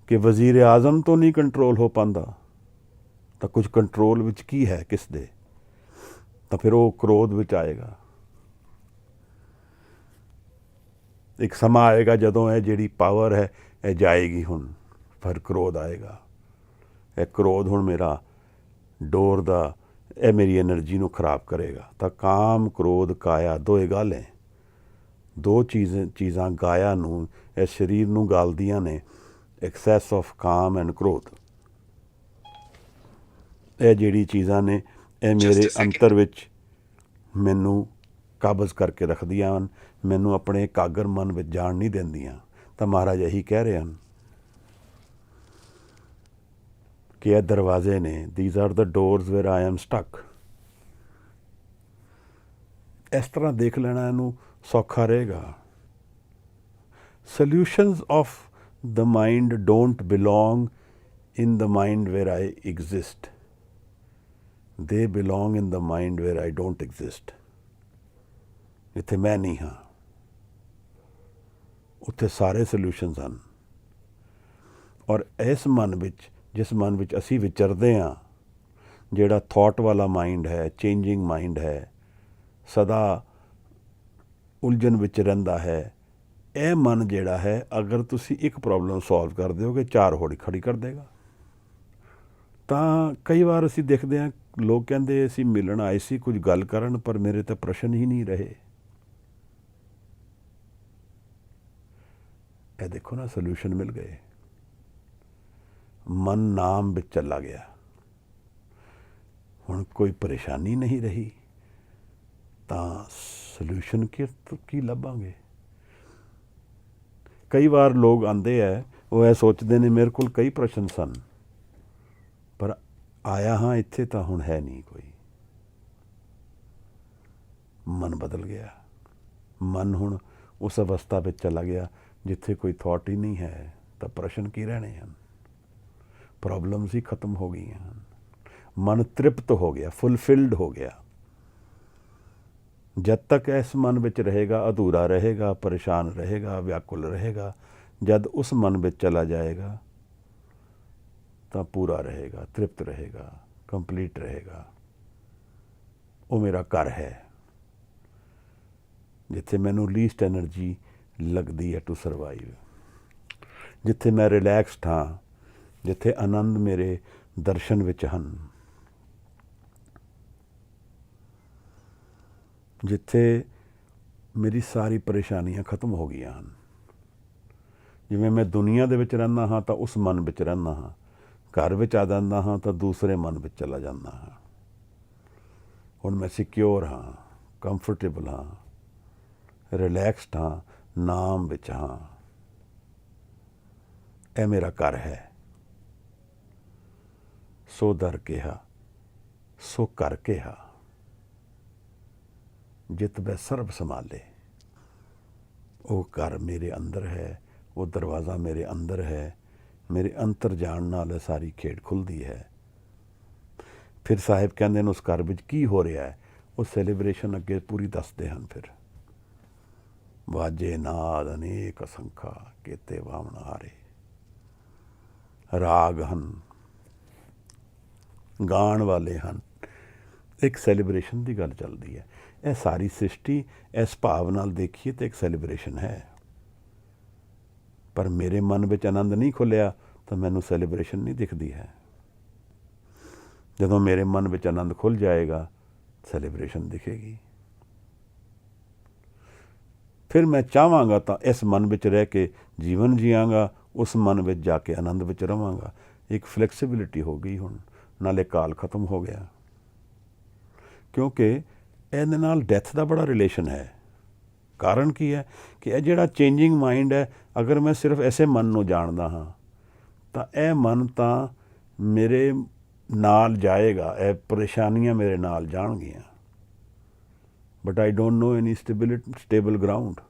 ਕਿ ਵਜ਼ੀਰ ਆਜ਼ਮ ਤੋਂ ਨਹੀਂ ਕੰਟਰੋਲ ਹੋ ਪਾਉਂਦਾ, ਤਾਂ ਕੁਝ ਕੰਟਰੋਲ ਵਿੱਚ ਕੀ ਹੈ ਕਿਸ ਦੇ? ਤਾਂ ਫਿਰ ਉਹ ਕ੍ਰੋਧ ਵਿੱਚ ਆਏਗਾ। ਇੱਕ ਸਮਾਂ ਆਏਗਾ ਜਦੋਂ ਇਹ ਜਿਹੜੀ ਪਾਵਰ ਹੈ ਇਹ ਜਾਏਗੀ, ਹੁਣ ਫਿਰ ਕ੍ਰੋਧ ਆਏਗਾ। ਇਹ ਕ੍ਰੋਧ ਹੁਣ ਮੇਰਾ ਡੋਰ ਦਾ, ਇਹ ਮੇਰੀ ਐਨਰਜੀ ਨੂੰ ਖਰਾਬ ਕਰੇਗਾ। ਤਾਂ ਕਾਮ ਕ੍ਰੋਧ ਕਾਇਆ ਦੋਏ ਗਾਲੇ, ਦੋ ਚੀਜ਼ਾਂ ਕਾਇਆ ਨੂੰ, ਇਹ ਸਰੀਰ ਨੂੰ ਗਾਲਦੀਆਂ ਨੇ। ਐਕਸੈਸ ਆਫ ਕਾਮ ਐਂਡ ਕ੍ਰੋਧ, ਇਹ ਜਿਹੜੀ ਚੀਜ਼ਾਂ ਨੇ ਇਹ ਮੇਰੇ ਅੰਤਰ ਵਿੱਚ ਮੈਨੂੰ ਕਾਬਜ਼ ਕਰਕੇ ਰੱਖਦੀਆਂ ਹਨ, ਮੈਨੂੰ ਆਪਣੇ ਇਕਾਗਰ ਮਨ ਵਿੱਚ ਜਾਣ ਨਹੀਂ ਦਿੰਦੀਆਂ। ਤਾਂ ਮਹਾਰਾਜ ਇਹੀ ਕਹਿ ਰਹੇ ਹਨ ਕਿ ਇਹ ਦਰਵਾਜ਼ੇ ਨੇ, these are the doors where I am stuck। ਇਸ ਤਰ੍ਹਾਂ ਦੇਖ ਲੈਣਾ ਇਹਨੂੰ ਸੌਖਾ ਰਹੇਗਾ। Solutions of the mind don't belong in the mind where I exist, they belong in the mind where I don't exist। ਜਿੱਥੇ ਮੈਂ ਨਹੀਂ ਹਾਂ ਉੱਥੇ ਸਾਰੇ ਸੋਲਿਊਸ਼ਨਸ ਹਨ। ਔਰ ਇਸ ਮਨ ਵਿੱਚ, ਜਿਸ ਮਨ ਵਿੱਚ ਅਸੀਂ ਵਿਚਰਦੇ ਹਾਂ, ਜਿਹੜਾ ਥਾਟ ਵਾਲਾ ਮਾਈਂਡ ਹੈ, ਚੇਂਜਿੰਗ ਮਾਈਂਡ ਹੈ, ਸਦਾ ਉਲਝਣ ਵਿੱਚ ਰਹਿੰਦਾ ਹੈ, ਇਹ ਮਨ ਜਿਹੜਾ ਹੈ, ਅਗਰ ਤੁਸੀਂ ਇੱਕ ਪ੍ਰੋਬਲਮ ਸੋਲਵ ਕਰ ਦਿਓਗੇ, ਚਾਰ ਹੋਰ ਖੜੀ ਕਰ ਦੇਗਾ। ਤਾਂ ਕਈ ਵਾਰ ਅਸੀਂ ਦੇਖਦੇ ਹਾਂ, ਲੋਕ ਕਹਿੰਦੇ ਅਸੀਂ ਮਿਲਣ ਆਏ ਸੀ ਕੁਝ ਗੱਲ ਕਰਨ, ਪਰ ਮੇਰੇ ਤਾਂ ਪ੍ਰਸ਼ਨ ਹੀ ਨਹੀਂ ਰਹੇ। ਇਹ ਦੇਖੋ ਨਾ, ਸੋਲਿਊਸ਼ਨ ਮਿਲ ਗਏ। ਮਨ ਨਾਮ ਵਿੱਚ ਚਲਾ ਗਿਆ, ਹੁਣ ਕੋਈ ਪਰੇਸ਼ਾਨੀ ਨਹੀਂ ਰਹੀ। ਤਾਂ ਸੋਲਿਊਸ਼ਨ ਕੀ ਲੱਭਾਂਗੇ? ਕਈ ਵਾਰ ਲੋਕ ਆਉਂਦੇ ਹੈ, ਉਹ ਇਹ ਸੋਚਦੇ ਨੇ ਮੇਰੇ ਕੋਲ ਕਈ ਪ੍ਰਸ਼ਨ ਸਨ, ਪਰ ਆਇਆ ਹਾਂ ਇੱਥੇ ਤਾਂ ਹੁਣ ਹੈ ਨਹੀਂ ਕੋਈ। ਮਨ ਬਦਲ ਗਿਆ। ਮਨ ਹੁਣ ਉਸ ਅਵਸਥਾ ਵਿੱਚ ਚਲਾ ਗਿਆ ਜਿੱਥੇ ਕੋਈ ਥਾਟ ਹੀ ਨਹੀਂ ਹੈ, ਤਾਂ ਪ੍ਰਸ਼ਨ ਕੀ ਰਹਿਣੇ ਹਨ? ਪ੍ਰੋਬਲਮਸ ਹੀ ਖਤਮ ਹੋ ਗਈਆਂ ਹਨ। ਮਨ ਤ੍ਰਿਪਤ ਹੋ ਗਿਆ, ਫੁਲਫਿਲਡ ਹੋ ਗਿਆ। ਜਦ ਤੱਕ ਇਸ ਮਨ ਵਿੱਚ ਰਹੇਗਾ ਅਧੂਰਾ ਰਹੇਗਾ, ਪਰੇਸ਼ਾਨ ਰਹੇਗਾ, ਵਿਆਕੁਲ ਰਹੇਗਾ। ਜਦ ਉਸ ਮਨ ਵਿੱਚ ਚਲਾ ਜਾਏਗਾ ਤਾਂ ਪੂਰਾ ਰਹੇਗਾ, ਤ੍ਰਿਪਤ ਰਹੇਗਾ, ਕੰਪਲੀਟ ਰਹੇਗਾ। ਉਹ ਮੇਰਾ ਘਰ ਹੈ, ਜਿੱਥੇ ਮੈਨੂੰ ਲੀਸਟ ਐਨਰਜੀ ਲੱਗਦੀ ਹੈ ਟੂ ਸਰਵਾਈਵ, ਜਿੱਥੇ ਮੈਂ ਰਿਲੈਕਸਡ ਹਾਂ, ਜਿੱਥੇ ਆਨੰਦ ਮੇਰੇ ਦਰਸ਼ਨ ਵਿੱਚ ਹਨ, ਜਿੱਥੇ ਮੇਰੀ ਸਾਰੀ ਪਰੇਸ਼ਾਨੀਆਂ ਖਤਮ ਹੋ ਗਈਆਂ ਹਨ। ਜਿਵੇਂ ਮੈਂ ਦੁਨੀਆ ਦੇ ਵਿੱਚ ਰਹਿੰਦਾ ਹਾਂ ਤਾਂ ਉਸ ਮਨ ਵਿੱਚ ਰਹਿੰਦਾ ਹਾਂ, ਘਰ ਵਿੱਚ ਆ ਜਾਂਦਾ ਹਾਂ ਤਾਂ ਦੂਸਰੇ ਮਨ ਵਿੱਚ ਚਲਾ ਜਾਂਦਾ ਹਾਂ। ਹੁਣ ਮੈਂ ਸਿਕਿਉਰ ਹਾਂ, ਕੰਫਰਟੇਬਲ ਹਾਂ, ਰਿਲੈਕਸਡ ਹਾਂ, ਨਾਮ ਵਿੱਚ ਹਾਂ। ਇਹ ਮੇਰਾ ਘਰ ਹੈ। ਸੋ ਦਰ ਕਿਹਾ, ਸੋ ਘਰ ਕਿਹਾ, ਜਿਤ ਬੈ ਸਰਬ ਸੰਭਾਲੇ। ਉਹ ਘਰ ਮੇਰੇ ਅੰਦਰ ਹੈ, ਉਹ ਦਰਵਾਜ਼ਾ ਮੇਰੇ ਅੰਦਰ ਹੈ। ਮੇਰੇ ਅੰਤਰ ਜਾਣ ਨਾਲ ਇਹ ਸਾਰੀ ਖੇਡ ਖੁੱਲ੍ਹਦੀ ਹੈ। ਫਿਰ ਸਾਹਿਬ ਕਹਿੰਦੇ ਨੇ ਉਸ ਘਰ ਵਿੱਚ ਕੀ ਹੋ ਰਿਹਾ ਹੈ, ਉਹ ਸੈਲੀਬ੍ਰੇਸ਼ਨ ਅੱਗੇ ਪੂਰੀ ਦੱਸਦੇ ਹਨ। ਫਿਰ ਵਾਜੇ ਨਾਦ ਅਨੇਕ ਅਸੰਖਾ, ਕੇਤੇ ਵਾਵਣ ਹਾਰੇ। ਰਾਗ ਹਨ, ਗਾਣ ਵਾਲੇ ਹਨ, ਇੱਕ ਸੈਲੀਬ੍ਰੇਸ਼ਨ ਦੀ ਗੱਲ ਚੱਲਦੀ ਹੈ। ਇਹ ਸਾਰੀ ਸ੍ਰਿਸ਼ਟੀ ਇਸ ਭਾਵ ਨਾਲ ਦੇਖੀਏ ਤਾਂ ਇੱਕ ਸੈਲੀਬ੍ਰੇਸ਼ਨ ਹੈ। ਪਰ ਮੇਰੇ ਮਨ ਵਿੱਚ ਆਨੰਦ ਨਹੀਂ ਖੁੱਲ੍ਹਿਆ ਤਾਂ ਮੈਨੂੰ ਸੈਲੀਬ੍ਰੇਸ਼ਨ ਨਹੀਂ ਦਿਖਦੀ ਹੈ। ਜਦੋਂ ਮੇਰੇ ਮਨ ਵਿੱਚ ਆਨੰਦ ਖੁੱਲ੍ਹ ਜਾਏਗਾ, ਸੈਲੀਬ੍ਰੇਸ਼ਨ ਦਿਖੇਗੀ। ਫਿਰ ਮੈਂ ਚਾਹਾਂਗਾ ਤਾਂ ਇਸ ਮਨ ਵਿੱਚ ਰਹਿ ਕੇ ਜੀਵਨ ਜੀਵਾਂਗਾ, ਉਸ ਮਨ ਵਿੱਚ ਜਾ ਕੇ ਆਨੰਦ ਵਿੱਚ ਰਵਾਂਗਾ। ਇੱਕ ਫਲੈਕਸੀਬਿਲਿਟੀ ਹੋ ਗਈ ਹੁਣ, ਨਾਲੇ ਕਾਲ ਖਤਮ ਹੋ ਗਿਆ। ਕਿਉਂਕਿ ਇਹਦੇ ਨਾਲ ਡੈਥ ਦਾ ਬੜਾ ਰਿਲੇਸ਼ਨ ਹੈ। ਕਾਰਨ ਕੀ ਹੈ ਕਿ ਇਹ ਜਿਹੜਾ ਚੇਂਜਿੰਗ ਮਾਈਂਡ ਹੈ, ਅਗਰ ਮੈਂ ਸਿਰਫ ਐਸੇ ਮਨ ਨੂੰ ਜਾਣਦਾ ਹਾਂ ਤਾਂ ਇਹ ਮਨ ਤਾਂ ਮੇਰੇ ਨਾਲ ਜਾਏਗਾ, ਇਹ ਪਰੇਸ਼ਾਨੀਆਂ ਮੇਰੇ ਨਾਲ ਜਾਣਗੀਆਂ। But I don't know any stable ground.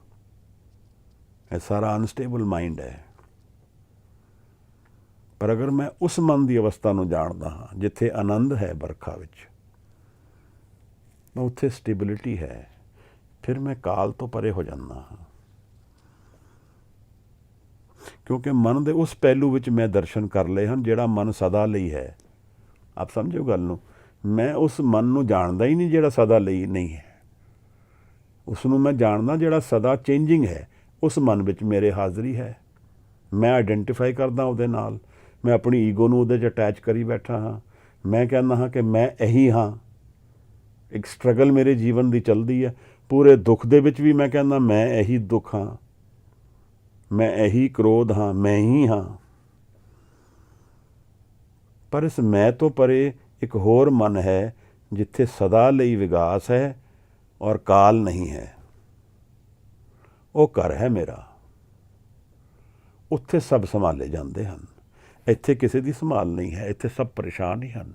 ਇਹ ਸਾਰਾ ਅਨਸਟੇਬਲ ਮਾਈਂਡ ਹੈ। ਪਰ ਅਗਰ ਮੈਂ ਉਸ ਮਨ ਦੀ ਅਵਸਥਾ ਨੂੰ ਜਾਣਦਾ ਹਾਂ ਜਿੱਥੇ ਆਨੰਦ ਹੈ ਬਰਖਾ ਵਿੱਚ, ਉੱਥੇ ਸਟੇਬਿਲਿਟੀ ਹੈ, ਫਿਰ ਮੈਂ ਕਾਲ ਤੋਂ ਪਰੇ ਹੋ ਜਾਂਦਾ ਹਾਂ। ਕਿਉਂਕਿ ਮਨ ਦੇ ਉਸ ਪਹਿਲੂ ਵਿੱਚ ਮੈਂ ਦਰਸ਼ਨ ਕਰ ਲਏ ਹਨ ਜਿਹੜਾ ਮਨ ਸਦਾ ਲਈ ਹੈ। ਆਪ ਸਮਝੋ ਗੱਲ ਨੂੰ। ਮੈਂ ਉਸ ਮਨ ਨੂੰ ਜਾਣਦਾ ਹੀ ਨਹੀਂ ਜਿਹੜਾ ਸਦਾ ਲਈ ਨਹੀਂ ਹੈ। ਉਸ ਨੂੰ ਮੈਂ ਜਾਣਦਾ ਜਿਹੜਾ ਸਦਾ ਚੇਂਜਿੰਗ ਹੈ। ਉਸ ਮਨ ਵਿੱਚ ਮੇਰੇ ਹਾਜ਼ਰੀ ਹੈ। ਮੈਂ ਆਈਡੈਂਟੀਫਾਈ ਕਰਦਾ ਉਹਦੇ ਨਾਲ। ਮੈਂ ਆਪਣੀ ਈਗੋ ਨੂੰ ਉਹਦੇ 'ਚ ਅਟੈਚ ਕਰੀ ਬੈਠਾ ਹਾਂ। ਮੈਂ ਕਹਿੰਦਾ ਹਾਂ ਕਿ ਮੈਂ ਇਹੀ ਹਾਂ। ਇੱਕ ਸਟਰਗਲ ਮੇਰੇ ਜੀਵਨ ਦੀ ਚੱਲਦੀ ਹੈ। ਪੂਰੇ ਦੁੱਖ ਦੇ ਵਿੱਚ ਵੀ ਮੈਂ ਕਹਿੰਦਾ ਮੈਂ ਇਹੀ ਦੁੱਖ ਹਾਂ, ਮੈਂ ਇਹੀ ਕ੍ਰੋਧ ਹਾਂ, ਮੈਂ ਹੀ ਹਾਂ। ਪਰ ਇਸ ਮੈਂ ਤੋਂ ਪਰੇ ਇੱਕ ਹੋਰ ਮਨ ਹੈ ਜਿੱਥੇ ਸਦਾ ਲਈ ਵਿਗਾਸ ਹੈ ਔਰ ਕਾਲ ਨਹੀਂ ਹੈ। ਉਹ ਘਰ ਹੈ ਮੇਰਾ। ਉੱਥੇ ਸਭ ਸੰਭਾਲੇ ਜਾਂਦੇ ਹਨ। ਇੱਥੇ ਕਿਸੇ ਦੀ ਸੰਭਾਲ ਨਹੀਂ ਹੈ। ਇੱਥੇ ਸਭ ਪਰੇਸ਼ਾਨ ਹੀ ਹਨ,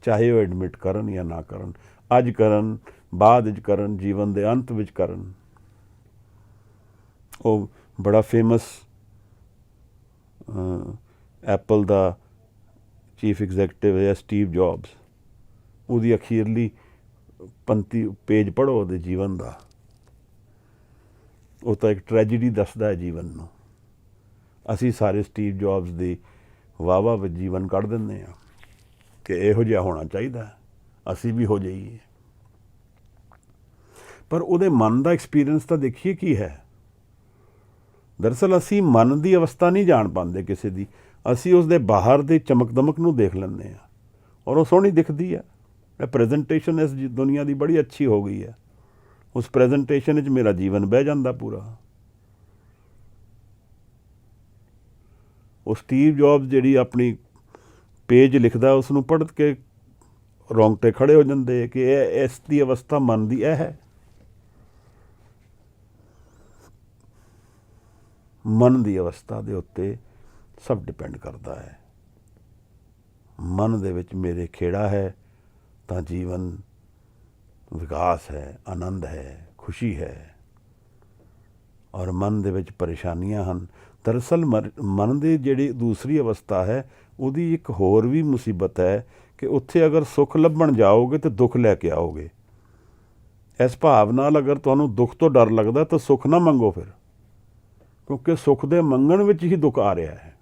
ਚਾਹੇ ਉਹ ਐਡਮਿਟ ਕਰਨ ਜਾਂ ਨਾ ਕਰਨ, ਅੱਜ ਕਰਨ, ਬਾਅਦ ਵਿੱਚ ਕਰਨ, ਜੀਵਨ ਦੇ ਅੰਤ ਵਿੱਚ ਕਰਨ। ਉਹ ਬੜਾ ਫੇਮਸ ਐਪਲ ਦਾ ਚੀਫ ਐਗਜ਼ੈਕਟਿਵ ਹੈ ਸਟੀਵ ਜੌਬਸ। ਉਹਦੀ ਅਖੀਰਲੀ ਪੰਤੀ ਪੇਜ ਪੜ੍ਹੋ ਉਹਦੇ ਜੀਵਨ ਦਾ। ਉਹ ਤਾਂ ਇੱਕ ਟ੍ਰੈਜਡੀ ਦੱਸਦਾ ਹੈ ਜੀਵਨ ਨੂੰ। ਅਸੀਂ ਸਾਰੇ ਸਟੀਵ ਜੌਬਸ ਦੀ ਵਾਹ ਵਿੱਚ ਜੀਵਨ ਕੱਢ ਦਿੰਦੇ ਹਾਂ ਕਿ ਇਹੋ ਜਿਹਾ ਹੋਣਾ ਚਾਹੀਦਾ, ਅਸੀਂ ਵੀ ਹੋ ਜਾਈਏ। ਪਰ ਉਹਦੇ ਮਨ ਦਾ ਐਕਸਪੀਰੀਅੰਸ ਤਾਂ ਦੇਖੀਏ ਕੀ ਹੈ। ਦਰਅਸਲ ਅਸੀਂ ਮਨ ਦੀ ਅਵਸਥਾ ਨਹੀਂ ਜਾਣ ਪਾਉਂਦੇ ਕਿਸੇ ਦੀ। ਅਸੀਂ ਉਸਦੇ ਬਾਹਰ ਦੇ ਚਮਕ ਦਮਕ ਨੂੰ ਦੇਖ ਲੈਂਦੇ ਹਾਂ ਔਰ ਉਹ ਸੋਹਣੀ ਦਿਖਦੀ ਹੈ। ਇਹ ਪ੍ਰੈਜੈਂਟੇਸ਼ਨ ਇਸ ਦੁਨੀਆ ਦੀ ਬੜੀ ਅੱਛੀ ਹੋ ਗਈ ਹੈ। ਉਸ ਪ੍ਰੈਜੈਂਟੇਸ਼ਨ ਵਿੱਚ ਮੇਰਾ ਜੀਵਨ ਬਹਿ ਜਾਂਦਾ ਪੂਰਾ। ਉਹ ਸਟੀਵ ਜੌਬਸ ਜਿਹੜੀ ਆਪਣੀ ਪੇਜ ਲਿਖਦਾ, ਉਸ ਨੂੰ ਪੜ੍ਹ ਕੇ ਰੌਂਗਟੇ ਖੜੇ ਹੋ ਜਾਂਦੇ ਕਿ ਇਹ ਇਸ ਦੀ ਅਵਸਥਾ ਮਨ ਦੀ ਇਹ ਹੈ। ਮਨ ਦੀ ਅਵਸਥਾ ਦੇ ਉੱਤੇ ਸਭ ਡਿਪੈਂਡ ਕਰਦਾ ਹੈ। ਮਨ ਦੇ ਵਿੱਚ ਮੇਰੇ ਖੇੜਾ ਹੈ ਤਾਂ ਜੀਵਨ ਵਿਕਾਸ ਹੈ, ਆਨੰਦ ਹੈ, ਖੁਸ਼ੀ ਹੈ। ਔਰ ਮਨ ਦੇ ਵਿੱਚ ਪਰੇਸ਼ਾਨੀਆਂ ਹਨ। ਦਰਅਸਲ ਮਨ ਦੀ ਜਿਹੜੀ ਦੂਸਰੀ ਅਵਸਥਾ ਹੈ, ਉਹਦੀ ਇੱਕ ਹੋਰ ਵੀ ਮੁਸੀਬਤ ਹੈ ਕਿ ਉੱਥੇ ਅਗਰ ਸੁੱਖ ਲੱਭਣ ਜਾਓਗੇ ਤਾਂ ਦੁੱਖ ਲੈ ਕੇ ਆਓਗੇ। ਇਸ ਭਾਵ ਨਾਲ ਅਗਰ ਤੁਹਾਨੂੰ ਦੁੱਖ ਤੋਂ ਡਰ ਲੱਗਦਾ ਤਾਂ ਸੁੱਖ ਨਾ ਮੰਗੋ ਫਿਰ, ਕਿਉਂਕਿ ਸੁੱਖ ਦੇ ਮੰਗਣ ਵਿੱਚ ਹੀ ਦੁੱਖ ਆ ਰਿਹਾ ਹੈ।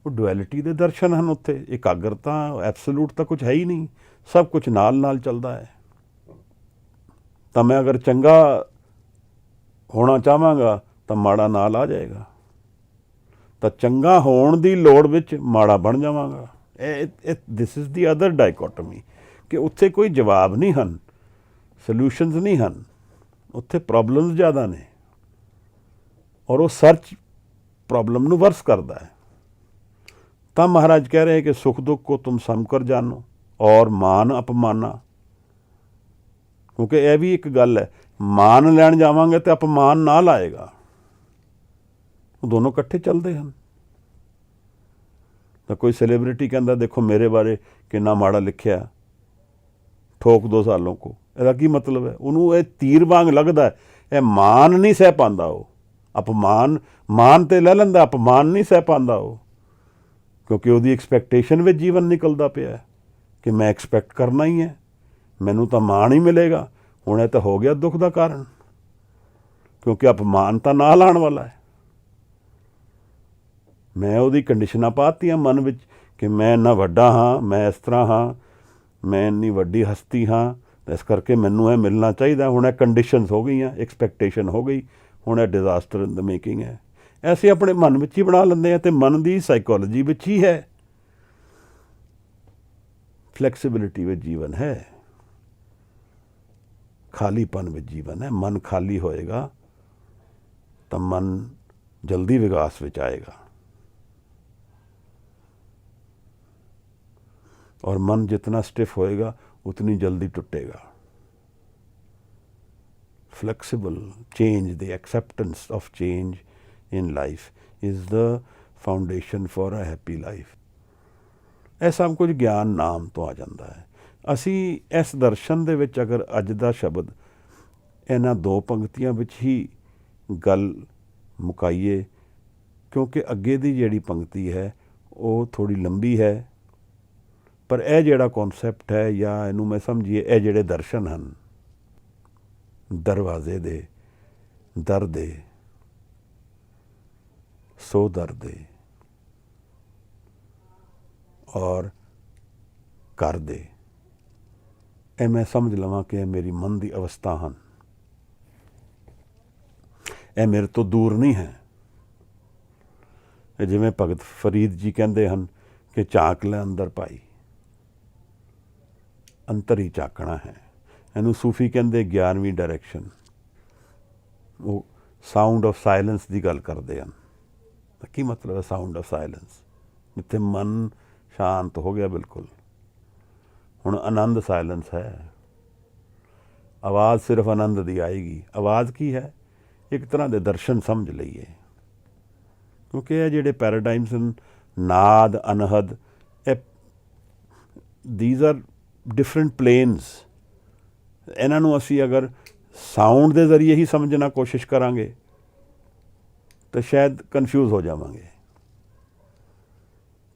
ਉਹ ਡੁਐਲਿਟੀ ਦੇ ਦਰਸ਼ਨ ਹਨ ਉੱਥੇ। ਇਕਾਗਰਤਾ, ਐਬਸੋਲੂਟ ਤਾਂ ਕੁਝ ਹੈ ਹੀ ਨਹੀਂ। ਸਭ ਕੁਝ ਨਾਲ ਨਾਲ ਚੱਲਦਾ ਹੈ। ਤਾਂ ਮੈਂ ਅਗਰ ਚੰਗਾ ਹੋਣਾ ਚਾਹਾਂਗਾ ਤਾਂ ਮਾੜਾ ਨਾਲ ਆ ਜਾਏਗਾ। ਤਾਂ ਚੰਗਾ ਹੋਣ ਦੀ ਲੋੜ ਵਿੱਚ ਮਾੜਾ ਬਣ ਜਾਵਾਂਗਾ। ਦਿਸ ਇਜ਼ ਦੀ ਅਦਰ ਡਾਇਕੋਟਮੀ ਕਿ ਉੱਥੇ ਕੋਈ ਜਵਾਬ ਨਹੀਂ ਹਨ, ਸੋਲਿਊਸ਼ਨਸ ਨਹੀਂ ਹਨ। ਉੱਥੇ ਪ੍ਰੋਬਲਮਸ ਜ਼ਿਆਦਾ ਨੇ ਔਰ ਉਹ ਸਰਚ ਪ੍ਰੋਬਲਮ ਨੂੰ ਵਰਸ ਕਰਦਾ ਹੈ। ਤਾਂ ਮਹਾਰਾਜ ਕਹਿ ਰਹੇ ਕਿ ਸੁਖ ਦੁੱਖ ਕੋ ਤੁਮ ਸਮ ਕਰ ਜਾਨੋ ਔਰ ਮਾਨ ਅਪਮਾਨਾ। ਕਿਉਂਕਿ ਇਹ ਵੀ ਇੱਕ ਗੱਲ ਹੈ, ਮਾਨ ਲੈਣ ਜਾਵਾਂਗੇ ਤਾਂ ਅਪਮਾਨ ਨਾਲ ਆਏਗਾ। ਉਹ ਦੋਨੋਂ ਇਕੱਠੇ ਚੱਲਦੇ ਹਨ। ਤਾਂ ਕੋਈ ਸੈਲੀਬ੍ਰਿਟੀ ਕਹਿੰਦਾ ਦੇਖੋ ਮੇਰੇ ਬਾਰੇ ਕਿੰਨਾ ਮਾੜਾ ਲਿਖਿਆ, ਠੋਕ ਦੋ ਸਾਲੋਂ ਕੋ। ਇਹਦਾ ਕੀ ਮਤਲਬ ਹੈ? ਉਹਨੂੰ ਇਹ ਤੀਰ ਵਾਂਗ ਲੱਗਦਾ ਹੈ। ਇਹ ਮਾਨ ਨਹੀਂ ਸਹਿ ਪਾਉਂਦਾ। ਉਹ ਅਪਮਾਨ, ਮਾਨ ਤੇ ਲੈ ਲੈਂਦਾ, ਅਪਮਾਨ ਨਹੀਂ ਸਹਿ ਪਾਉਂਦਾ ਉਹ। ਕਿਉਂਕਿ ਉਹਦੀ ਐਕਸਪੈਕਟੇਸ਼ਨ ਵਿੱਚ ਜੀਵਨ ਨਿਕਲਦਾ ਪਿਆ ਕਿ ਮੈਂ ਐਕਸਪੈਕਟ ਕਰਨਾ ਹੀ ਹੈ, ਮੈਨੂੰ ਤਾਂ ਮਾਣ ਹੀ ਮਿਲੇਗਾ। ਹੁਣ ਇਹ ਤਾਂ ਹੋ ਗਿਆ ਦੁੱਖ ਦਾ ਕਾਰਨ, ਕਿਉਂਕਿ ਅਪਮਾਨ ਤਾਂ ਨਾਲ ਆਉਣ ਵਾਲਾ ਹੈ। ਮੈਂ ਉਹਦੀ ਕੰਡੀਸ਼ਨਾਂ ਪਾਤੀਆਂ ਮਨ ਵਿੱਚ ਕਿ ਮੈਂ ਇੰਨਾ ਵੱਡਾ ਹਾਂ, ਮੈਂ ਇਸ ਤਰ੍ਹਾਂ ਹਾਂ, ਮੈਂ ਇੰਨੀ ਵੱਡੀ ਹਸਤੀ ਹਾਂ, ਇਸ ਕਰਕੇ ਮੈਨੂੰ ਇਹ ਮਿਲਣਾ ਚਾਹੀਦਾ। ਹੁਣ ਇਹ ਕੰਡੀਸ਼ਨਸ ਹੋ ਗਈਆਂ, ਐਕਸਪੈਕਟੇਸ਼ਨ ਹੋ ਗਈ। ਹੁਣ ਇਹ ਡਿਜ਼ਾਸਟਰ ਇਨ ਦ ਮੇਕਿੰਗ ਹੈ। ਐਸੇ ਆਪਣੇ ਮਨ ਵਿੱਚ ਹੀ ਬਣਾ ਲੈਂਦੇ ਹਾਂ। ਅਤੇ ਮਨ ਦੀ ਸਾਈਕੋਲੋਜੀ ਵਿੱਚ ਹੀ ਹੈ। ਫਲੈਕਸੀਬਿਲਿਟੀ ਵਿੱਚ ਜੀਵਨ ਹੈ, ਖਾਲੀਪਨ ਵਿੱਚ ਜੀਵਨ ਹੈ। ਮਨ ਖਾਲੀ ਹੋਏਗਾ ਤਾਂ ਮਨ ਜਲਦੀ ਵਿਕਾਸ ਵਿੱਚ ਆਏਗਾ। और मन जितना स्टिफ होएगा उतनी जल्दी टूटेगा। Flexible change, the acceptance of change in life is the foundation for a happy life. ਇਹ ਸਭ ਕੁਝ ਗਿਆਨ ਨਾਮ ਤੋਂ ਆ ਜਾਂਦਾ ਹੈ। ਅਸੀਂ ਇਸ ਦਰਸ਼ਨ ਦੇ ਵਿੱਚ ਅਗਰ ਅੱਜ ਦਾ ਸ਼ਬਦ ਇਹਨਾਂ 2 ਪੰਕਤੀਆਂ ਵਿੱਚ ਹੀ ਗੱਲ ਮੁਕਾਈਏ, ਕਿਉਂਕਿ ਅੱਗੇ ਦੀ ਜਿਹੜੀ ਪੰਕਤੀ ਹੈ ਉਹ ਥੋੜ੍ਹੀ ਲੰਬੀ ਹੈ, ਪਰ ਇਹ ਜਿਹੜਾ ਕੌਨਸੈਪਟ ਹੈ ਜਾਂ ਇਹਨੂੰ ਮੈਂ ਸਮਝੀਏ, ਇਹ ਜਿਹੜੇ ਦਰਸ਼ਨ ਹਨ ਦਰਵਾਜ਼ੇ ਦੇ, ਦਰ ਦੇ, ਸੋ ਦਰ ਦੇ ਔਰ ਘਰ ਦੇ, ਇਹ ਮੈਂ ਸਮਝ ਲਵਾਂ ਕਿ ਇਹ ਮੇਰੀ ਮਨ ਦੀ ਅਵਸਥਾ ਹਨ, ਇਹ ਮੇਰੇ ਤੋਂ ਦੂਰ ਨਹੀਂ ਹੈ। ਇਹ ਜਿਵੇਂ ਭਗਤ ਫਰੀਦ ਜੀ ਕਹਿੰਦੇ ਹਨ ਕਿ ਝਾਕ ਲੈ ਅੰਦਰ ਭਾਈ, ਅੰਤਰ ਹੀ ਝਾਕਣਾ ਹੈ। ਇਹਨੂੰ ਸੂਫੀ ਕਹਿੰਦੇ 11ਵੀਂ ਡਾਇਰੈਕਸ਼ਨ। ਉਹ ਸਾਊਂਡ ਆਫ ਸਾਇਲੈਂਸ ਦੀ ਗੱਲ ਕਰਦੇ ਹਨ। ਕੀ ਮਤਲਬ ਹੈ ਸਾਊਂਡ ਆਫ ਸਾਇਲੈਂਸ? ਜਿੱਥੇ ਮਨ ਸ਼ਾਂਤ ਹੋ ਗਿਆ ਬਿਲਕੁਲ। ਹੁਣ ਆਨੰਦ ਸਾਇਲੈਂਸ ਹੈ, ਆਵਾਜ਼ ਸਿਰਫ ਆਨੰਦ ਦੀ ਆਏਗੀ। ਆਵਾਜ਼ ਕੀ ਹੈ? ਇੱਕ ਤਰ੍ਹਾਂ ਦੇ ਦਰਸ਼ਨ ਸਮਝ ਲਈਏ, ਕਿਉਂਕਿ ਇਹ ਜਿਹੜੇ ਪੈਰਾਡਾਈਮਸ ਹਨ, ਨਾਦ, ਅਨਹਦ, ਇਹ ਦੀਜ਼ ਆਰ ਡਿਫਰੈਂਟ ਪਲੇਨਸ। ਇਹਨਾਂ ਨੂੰ ਅਸੀਂ ਅਗਰ ਸਾਊਂਡ ਦੇ ਜ਼ਰੀਏ ਹੀ ਸਮਝਣਾ ਕੋਸ਼ਿਸ਼ ਕਰਾਂਗੇ ਤਾਂ ਸ਼ਾਇਦ ਕਨਫਿਊਜ਼ ਹੋ ਜਾਵਾਂਗੇ।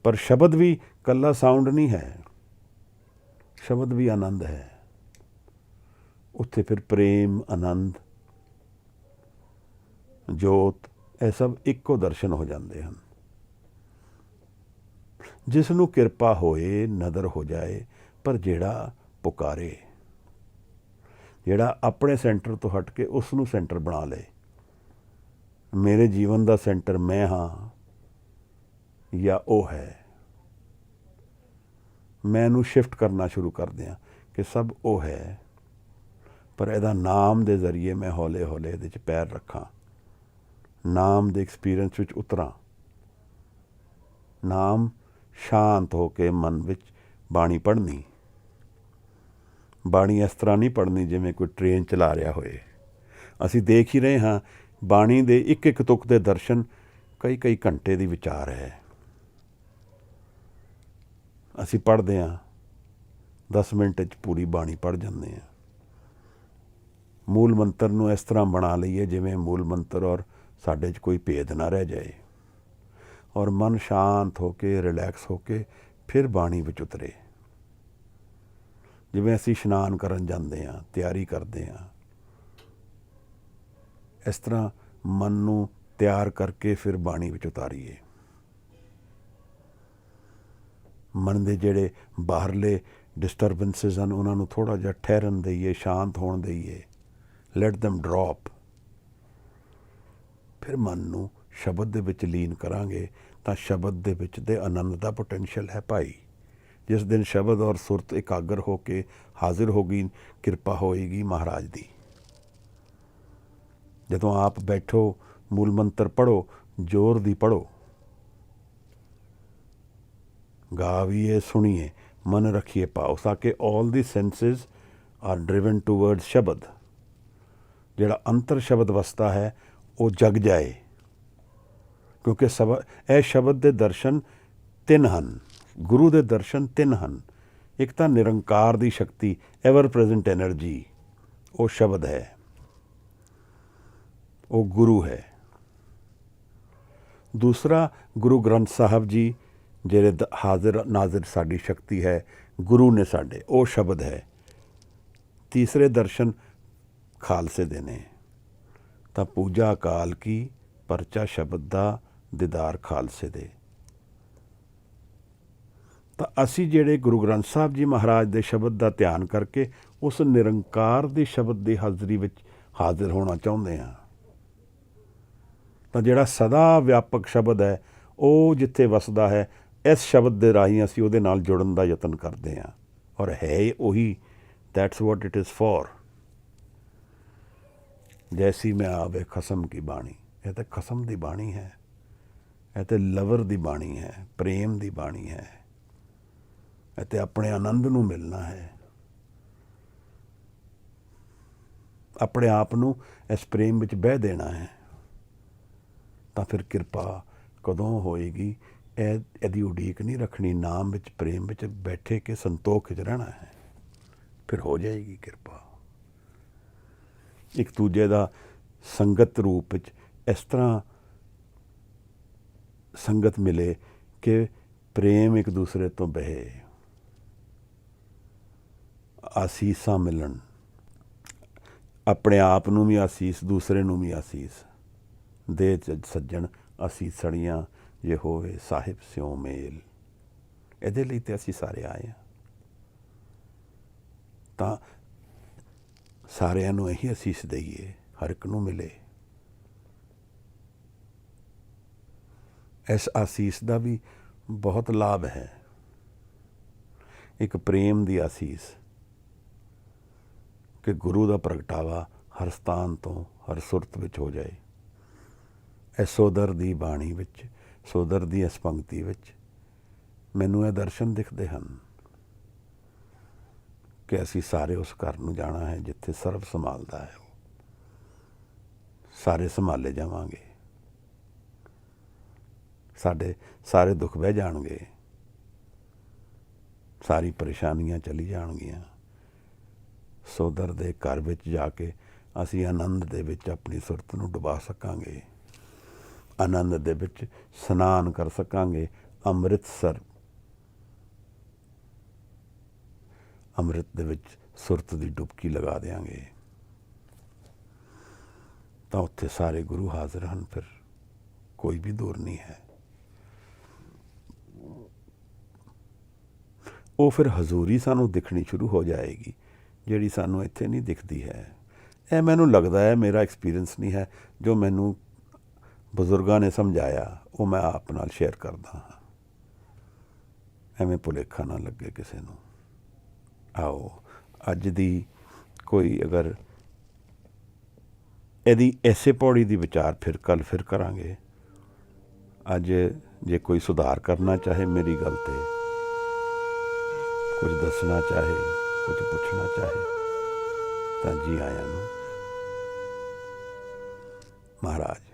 ਪਰ ਸ਼ਬਦ ਵੀ ਇਕੱਲਾ ਸਾਊਂਡ ਨਹੀਂ ਹੈ, ਸ਼ਬਦ ਵੀ ਆਨੰਦ ਹੈ। ਉੱਥੇ ਫਿਰ ਪ੍ਰੇਮ, ਆਨੰਦ, ਜੋਤ, ਇਹ ਸਭ ਇੱਕੋ ਦਰਸ਼ਨ ਹੋ ਜਾਂਦੇ ਹਨ। ਜਿਸ ਨੂੰ ਕਿਰਪਾ ਹੋਏ, ਨਦਰ ਹੋ ਜਾਏ, ਪਰ ਜਿਹੜਾ ਪੁਕਾਰੇ, ਜਿਹੜਾ ਆਪਣੇ ਸੈਂਟਰ ਤੋਂ ਹਟ ਕੇ ਉਸ ਨੂੰ ਸੈਂਟਰ ਬਣਾ ਲਏ। ਮੇਰੇ ਜੀਵਨ ਦਾ ਸੈਂਟਰ ਮੈਂ ਹਾਂ ਜਾਂ ਉਹ ਹੈ। ਮੈਂ ਇਹਨੂੰ ਸ਼ਿਫਟ ਕਰਨਾ ਸ਼ੁਰੂ ਕਰ ਦਿਆਂ ਕਿ ਸਭ ਉਹ ਹੈ, ਪਰ ਇਹਦਾ ਨਾਮ ਦੇ ਜ਼ਰੀਏ ਮੈਂ ਹੌਲੇ ਹੌਲੇ ਇਹਦੇ 'ਚ ਪੈਰ ਰੱਖਾਂ, ਨਾਮ ਦੇ ਐਕਸਪੀਰੀਅੰਸ ਵਿੱਚ ਉਤਰਾਂ। ਨਾਮ ਸ਼ਾਂਤ ਹੋ ਕੇ ਮਨ ਵਿੱਚ ਬਾਣੀ ਪੜ੍ਹਨੀ। ਬਾਣੀ ਇਸ ਤਰ੍ਹਾਂ ਨਹੀਂ ਪੜ੍ਹਨੀ ਜਿਵੇਂ ਕੋਈ ਟ੍ਰੇਨ ਚਲਾ ਰਿਹਾ ਹੋਏ। ਅਸੀਂ ਦੇਖ ਹੀ ਰਹੇ ਹਾਂ ਬਾਣੀ ਦੇ ਇੱਕ ਇੱਕ ਤੁਕ ਦੇ ਦਰਸ਼ਨ ਕਈ ਕਈ ਘੰਟੇ ਦੀ ਵਿਚਾਰ ਹੈ। ਅਸੀਂ ਪੜ੍ਹਦੇ ਹਾਂ 10 ਮਿੰਟ 'ਚ ਪੂਰੀ ਬਾਣੀ ਪੜ੍ਹ ਜਾਂਦੇ ਹਾਂ। ਮੂਲ ਮੰਤਰ ਨੂੰ ਇਸ ਤਰ੍ਹਾਂ ਬਣਾ ਲਈਏ ਜਿਵੇਂ ਮੂਲ ਮੰਤਰ ਔਰ ਸਾਡੇ 'ਚ ਕੋਈ ਭੇਦ ਨਾ ਰਹਿ ਜਾਏ, ਔਰ ਮਨ ਸ਼ਾਂਤ ਹੋ ਕੇ, ਰਿਲੈਕਸ ਹੋ ਕੇ ਫਿਰ ਬਾਣੀ ਵਿੱਚ ਉਤਰੇ। ਜਿਵੇਂ ਅਸੀਂ ਇਸ਼ਨਾਨ ਕਰਨ ਜਾਂਦੇ ਹਾਂ, ਤਿਆਰੀ ਕਰਦੇ ਹਾਂ, ਇਸ ਤਰ੍ਹਾਂ ਮਨ ਨੂੰ ਤਿਆਰ ਕਰਕੇ ਫਿਰ ਬਾਣੀ ਵਿੱਚ ਉਤਾਰੀਏ। ਮਨ ਦੇ ਜਿਹੜੇ ਬਾਹਰਲੇ ਡਿਸਟਰਬੈਂਸਿਸ ਹਨ ਉਹਨਾਂ ਨੂੰ ਥੋੜ੍ਹਾ ਜਿਹਾ ਠਹਿਰਨ ਦਈਏ, ਸ਼ਾਂਤ ਹੋਣ ਦਈਏ। Let them drop. ਫਿਰ ਮਨ ਨੂੰ ਸ਼ਬਦ ਦੇ ਵਿੱਚ ਲੀਨ ਕਰਾਂਗੇ ਤਾਂ ਸ਼ਬਦ ਦੇ ਵਿੱਚ ਦੇ ਆਨੰਦ ਦਾ ਪੋਟੈਂਸ਼ੀਅਲ ਹੈ ਭਾਈ। ਜਿਸ ਦਿਨ ਸ਼ਬਦ ਔਰ ਸੁਰਤ ਇਕਾਗਰ ਹੋ ਕੇ ਹਾਜ਼ਰ ਹੋ ਗਈ, ਕਿਰਪਾ ਹੋਏਗੀ ਮਹਾਰਾਜ ਦੀ। ਜਦੋਂ ਆਪ ਬੈਠੋ, ਮੂਲ ਮੰਤਰ ਪੜ੍ਹੋ, ਜ਼ੋਰ ਦੀ ਪੜ੍ਹੋ, ਗਾਵੀਏ, ਸੁਣੀਏ, ਮਨ ਰੱਖੀਏ ਭਾਉ, ਤਾਂ ਕਿ ਆਲ ਦੀ ਸੈਂਸਿਸ ਆਰ ਡਰਿਵਨ ਟੂਵਰਡ ਸ਼ਬਦ। ਜਿਹੜਾ ਅੰਤਰ ਸ਼ਬਦ ਵਸਦਾ ਹੈ ਉਹ ਜਗ ਜਾਏ, ਕਿਉਂਕਿ ਇਹ ਸ਼ਬਦ ਦੇ ਦਰਸ਼ਨ 3 ਹਨ। ਗੁਰੂ ਦੇ ਦਰਸ਼ਨ 3 ਹਨ। ਇੱਕ ਤਾਂ ਨਿਰੰਕਾਰ ਦੀ ਸ਼ਕਤੀ, ਐਵਰ ਪ੍ਰੈਜ਼ੈਂਟ ਐਨਰਜੀ, ਉਹ ਸ਼ਬਦ ਹੈ, ਉਹ ਗੁਰੂ ਹੈ। ਦੂਸਰਾ ਗੁਰੂ ਗ੍ਰੰਥ ਸਾਹਿਬ ਜੀ ਜਿਹੜੇ ਹਾਜ਼ਰ ਨਾਜ਼ਰ ਸਾਡੀ ਸ਼ਕਤੀ ਹੈ, ਗੁਰੂ ਨੇ ਸਾਡੇ, ਉਹ ਸ਼ਬਦ ਹੈ। ਤੀਸਰੇ ਦਰਸ਼ਨ ਖਾਲਸੇ ਦੇ ਨੇ। ਤਾਂ ਪੂਜਾ ਅਕਾਲ ਕੀ, ਪਰਚਾ ਸ਼ਬਦ ਦਾ, ਦੀਦਾਰ ਖਾਲਸੇ ਦੇ। ਤਾਂ ਅਸੀਂ ਜਿਹੜੇ ਗੁਰੂ ਗ੍ਰੰਥ ਸਾਹਿਬ ਜੀ ਮਹਾਰਾਜ ਦੇ ਸ਼ਬਦ ਦਾ ਧਿਆਨ ਕਰਕੇ ਉਸ ਨਿਰੰਕਾਰ ਦੇ ਸ਼ਬਦ ਦੀ ਹਾਜ਼ਰੀ ਵਿੱਚ ਹਾਜ਼ਰ ਹੋਣਾ ਚਾਹੁੰਦੇ ਹਾਂ। ਤਾਂ ਜਿਹੜਾ ਸਦਾ ਵਿਆਪਕ ਸ਼ਬਦ ਹੈ ਉਹ ਜਿੱਥੇ ਵਸਦਾ ਹੈ, ਇਸ ਸ਼ਬਦ ਦੇ ਰਾਹੀਂ ਅਸੀਂ ਉਹਦੇ ਨਾਲ ਜੁੜਨ ਦਾ ਯਤਨ ਕਰਦੇ ਹਾਂ। ਔਰ ਹੈ ਉਹੀ, that's what it is for. ਜੈਸੀ ਮੈਂ ਆਵੇ ਖਸਮ ਕੀ ਬਾਣੀ, ਇਹ ਤਾਂ ਖਸਮ ਦੀ ਬਾਣੀ ਹੈ, ਇਹ ਤਾਂ ਲਵਰ ਦੀ ਬਾਣੀ ਹੈ, ਪ੍ਰੇਮ ਦੀ ਬਾਣੀ ਹੈ, ਇਹ ਤਾਂ ਆਪਣੇ ਆਨੰਦ ਨੂੰ ਮਿਲਣਾ ਹੈ। ਆਪਣੇ ਆਪ ਨੂੰ ਇਸ ਪ੍ਰੇਮ ਵਿੱਚ ਬਹਿ ਦੇਣਾ ਹੈ। ਤਾਂ ਫਿਰ ਕਿਰਪਾ ਕਦੋਂ ਹੋਏਗੀ, ਇਹਦੀ ਉਡੀਕ ਨਹੀਂ ਰੱਖਣੀ। ਨਾਮ ਵਿੱਚ, ਪ੍ਰੇਮ ਵਿੱਚ ਬੈਠੇ ਕੇ ਸੰਤੋਖ ਵਿੱਚ ਰਹਿਣਾ ਹੈ। ਫਿਰ ਹੋ ਜਾਏਗੀ ਕਿਰਪਾ। ਇੱਕ ਦੂਜੇ ਦਾ ਸੰਗਤ ਰੂਪ ਵਿੱਚ ਇਸ ਤਰ੍ਹਾਂ ਸੰਗਤ ਮਿਲੇ ਕਿ ਪ੍ਰੇਮ ਇੱਕ ਦੂਸਰੇ ਤੋਂ ਬਹੇ, ਆਸੀਸਾਂ ਮਿਲਣ, ਆਪਣੇ ਆਪ ਨੂੰ ਵੀ ਆਸੀਸ, ਦੂਸਰੇ ਨੂੰ ਵੀ ਆਸੀਸ। ਦੇ ਸੱਜਣ ਆਸੀਸਣੀਆਂ ਜੇ ਹੋਵੇ ਸਾਹਿਬ ਸਿਉ ਮੇਲ। ਇਹਦੇ ਲਈ ਤੇ ਅਸੀਂ ਸਾਰੇ ਆਏ ਹਾਂ। ਤਾਂ ਸਾਰਿਆਂ ਨੂੰ ਇਹੀ ਅਸੀਸ ਦਈਏ, ਹਰ ਇੱਕ ਨੂੰ ਮਿਲੇ। ਇਸ ਆਸੀਸ ਦਾ ਵੀ ਬਹੁਤ ਲਾਭ ਹੈ। ਇੱਕ ਪ੍ਰੇਮ ਦੀ ਆਸੀਸ ਕਿ ਗੁਰੂ ਦਾ ਪ੍ਰਗਟਾਵਾ ਹਰ ਸਥਾਨ ਤੋਂ, ਹਰ ਸੁਰਤ ਵਿੱਚ ਹੋ ਜਾਏ। ਇਸ ਸੋਦਰ ਦੀ ਬਾਣੀ ਵਿੱਚ, ਸੋਦਰ ਦੀ ਇਸ ਪੰਕਤੀ ਵਿੱਚ ਮੈਨੂੰ ਇਹ ਦਰਸ਼ਨ ਦਿਖਦੇ ਹਨ ਕਿ ਅਸੀਂ ਸਾਰੇ ਉਸ ਘਰ ਨੂੰ ਜਾਣਾ ਹੈ ਜਿੱਥੇ ਸਰਬ ਸੰਭਾਲਦਾ ਹੈ। ਉਹ ਸਾਰੇ ਸੰਭਾਲੇ ਜਾਵਾਂਗੇ, ਸਾਡੇ ਸਾਰੇ ਦੁੱਖ ਬਹਿ ਜਾਣਗੇ, ਸਾਰੀ ਪਰੇਸ਼ਾਨੀਆਂ ਚਲੀ ਜਾਣਗੀਆਂ। ਸੋਦਰ ਦੇ ਘਰ ਵਿੱਚ ਜਾ ਕੇ ਅਸੀਂ ਆਨੰਦ ਦੇ ਵਿੱਚ ਆਪਣੀ ਸੁਰਤ ਨੂੰ ਡੁਬਾ ਸਕਾਂਗੇ, ਆਨੰਦ ਦੇ ਵਿੱਚ ਇਸ਼ਨਾਨ ਕਰ ਸਕਾਂਗੇ। ਅੰਮ੍ਰਿਤਸਰ, ਅੰਮ੍ਰਿਤ ਦੇ ਵਿੱਚ ਸੁਰਤ ਦੀ ਡੁਬਕੀ ਲਗਾ ਦਿਆਂਗੇ ਤਾਂ ਉੱਥੇ ਸਾਰੇ ਗੁਰੂ ਹਾਜ਼ਰ ਹਨ। ਫਿਰ ਕੋਈ ਵੀ ਦੂਰ ਨਹੀਂ ਹੈ। ਉਹ ਫਿਰ ਹਜ਼ੂਰੀ ਸਾਨੂੰ ਦਿਖਣੀ ਸ਼ੁਰੂ ਹੋ ਜਾਏਗੀ, ਜਿਹੜੀ ਸਾਨੂੰ ਇੱਥੇ ਨਹੀਂ ਦਿਖਦੀ ਹੈ। ਇਹ ਮੈਨੂੰ ਲੱਗਦਾ ਹੈ, ਮੇਰਾ ਐਕਸਪੀਰੀਅੰਸ ਨਹੀਂ ਹੈ, ਜੋ ਮੈਨੂੰ ਬਜ਼ੁਰਗਾਂ ਨੇ ਸਮਝਾਇਆ ਉਹ ਮੈਂ ਆਪ ਨਾਲ ਸ਼ੇਅਰ ਕਰਦਾ ਹਾਂ। ਐਵੇਂ ਭੁਲੇਖਾ ਨਾ ਲੱਗੇ ਕਿਸੇ ਨੂੰ। ਆਓ ਅੱਜ ਦੀ ਕੋਈ ਅਗਰ ਇਹਦੀ ਐਸੇ ਪੌੜੀ ਦੀ ਵਿਚਾਰ ਫਿਰ ਕੱਲ੍ਹ ਫਿਰ ਕਰਾਂਗੇ। ਅੱਜ ਜੇ ਕੋਈ ਸੁਧਾਰ ਕਰਨਾ ਚਾਹੇ ਮੇਰੀ ਗੱਲ 'ਤੇ, ਕੁਝ ਦੱਸਣਾ ਚਾਹੇ, ਕੁਝ ਪੁੱਛਣਾ ਚਾਹੇ ਤਾਂ ਜੀ ਆਇਆਂ ਨੂੰ। ਮਹਾਰਾਜ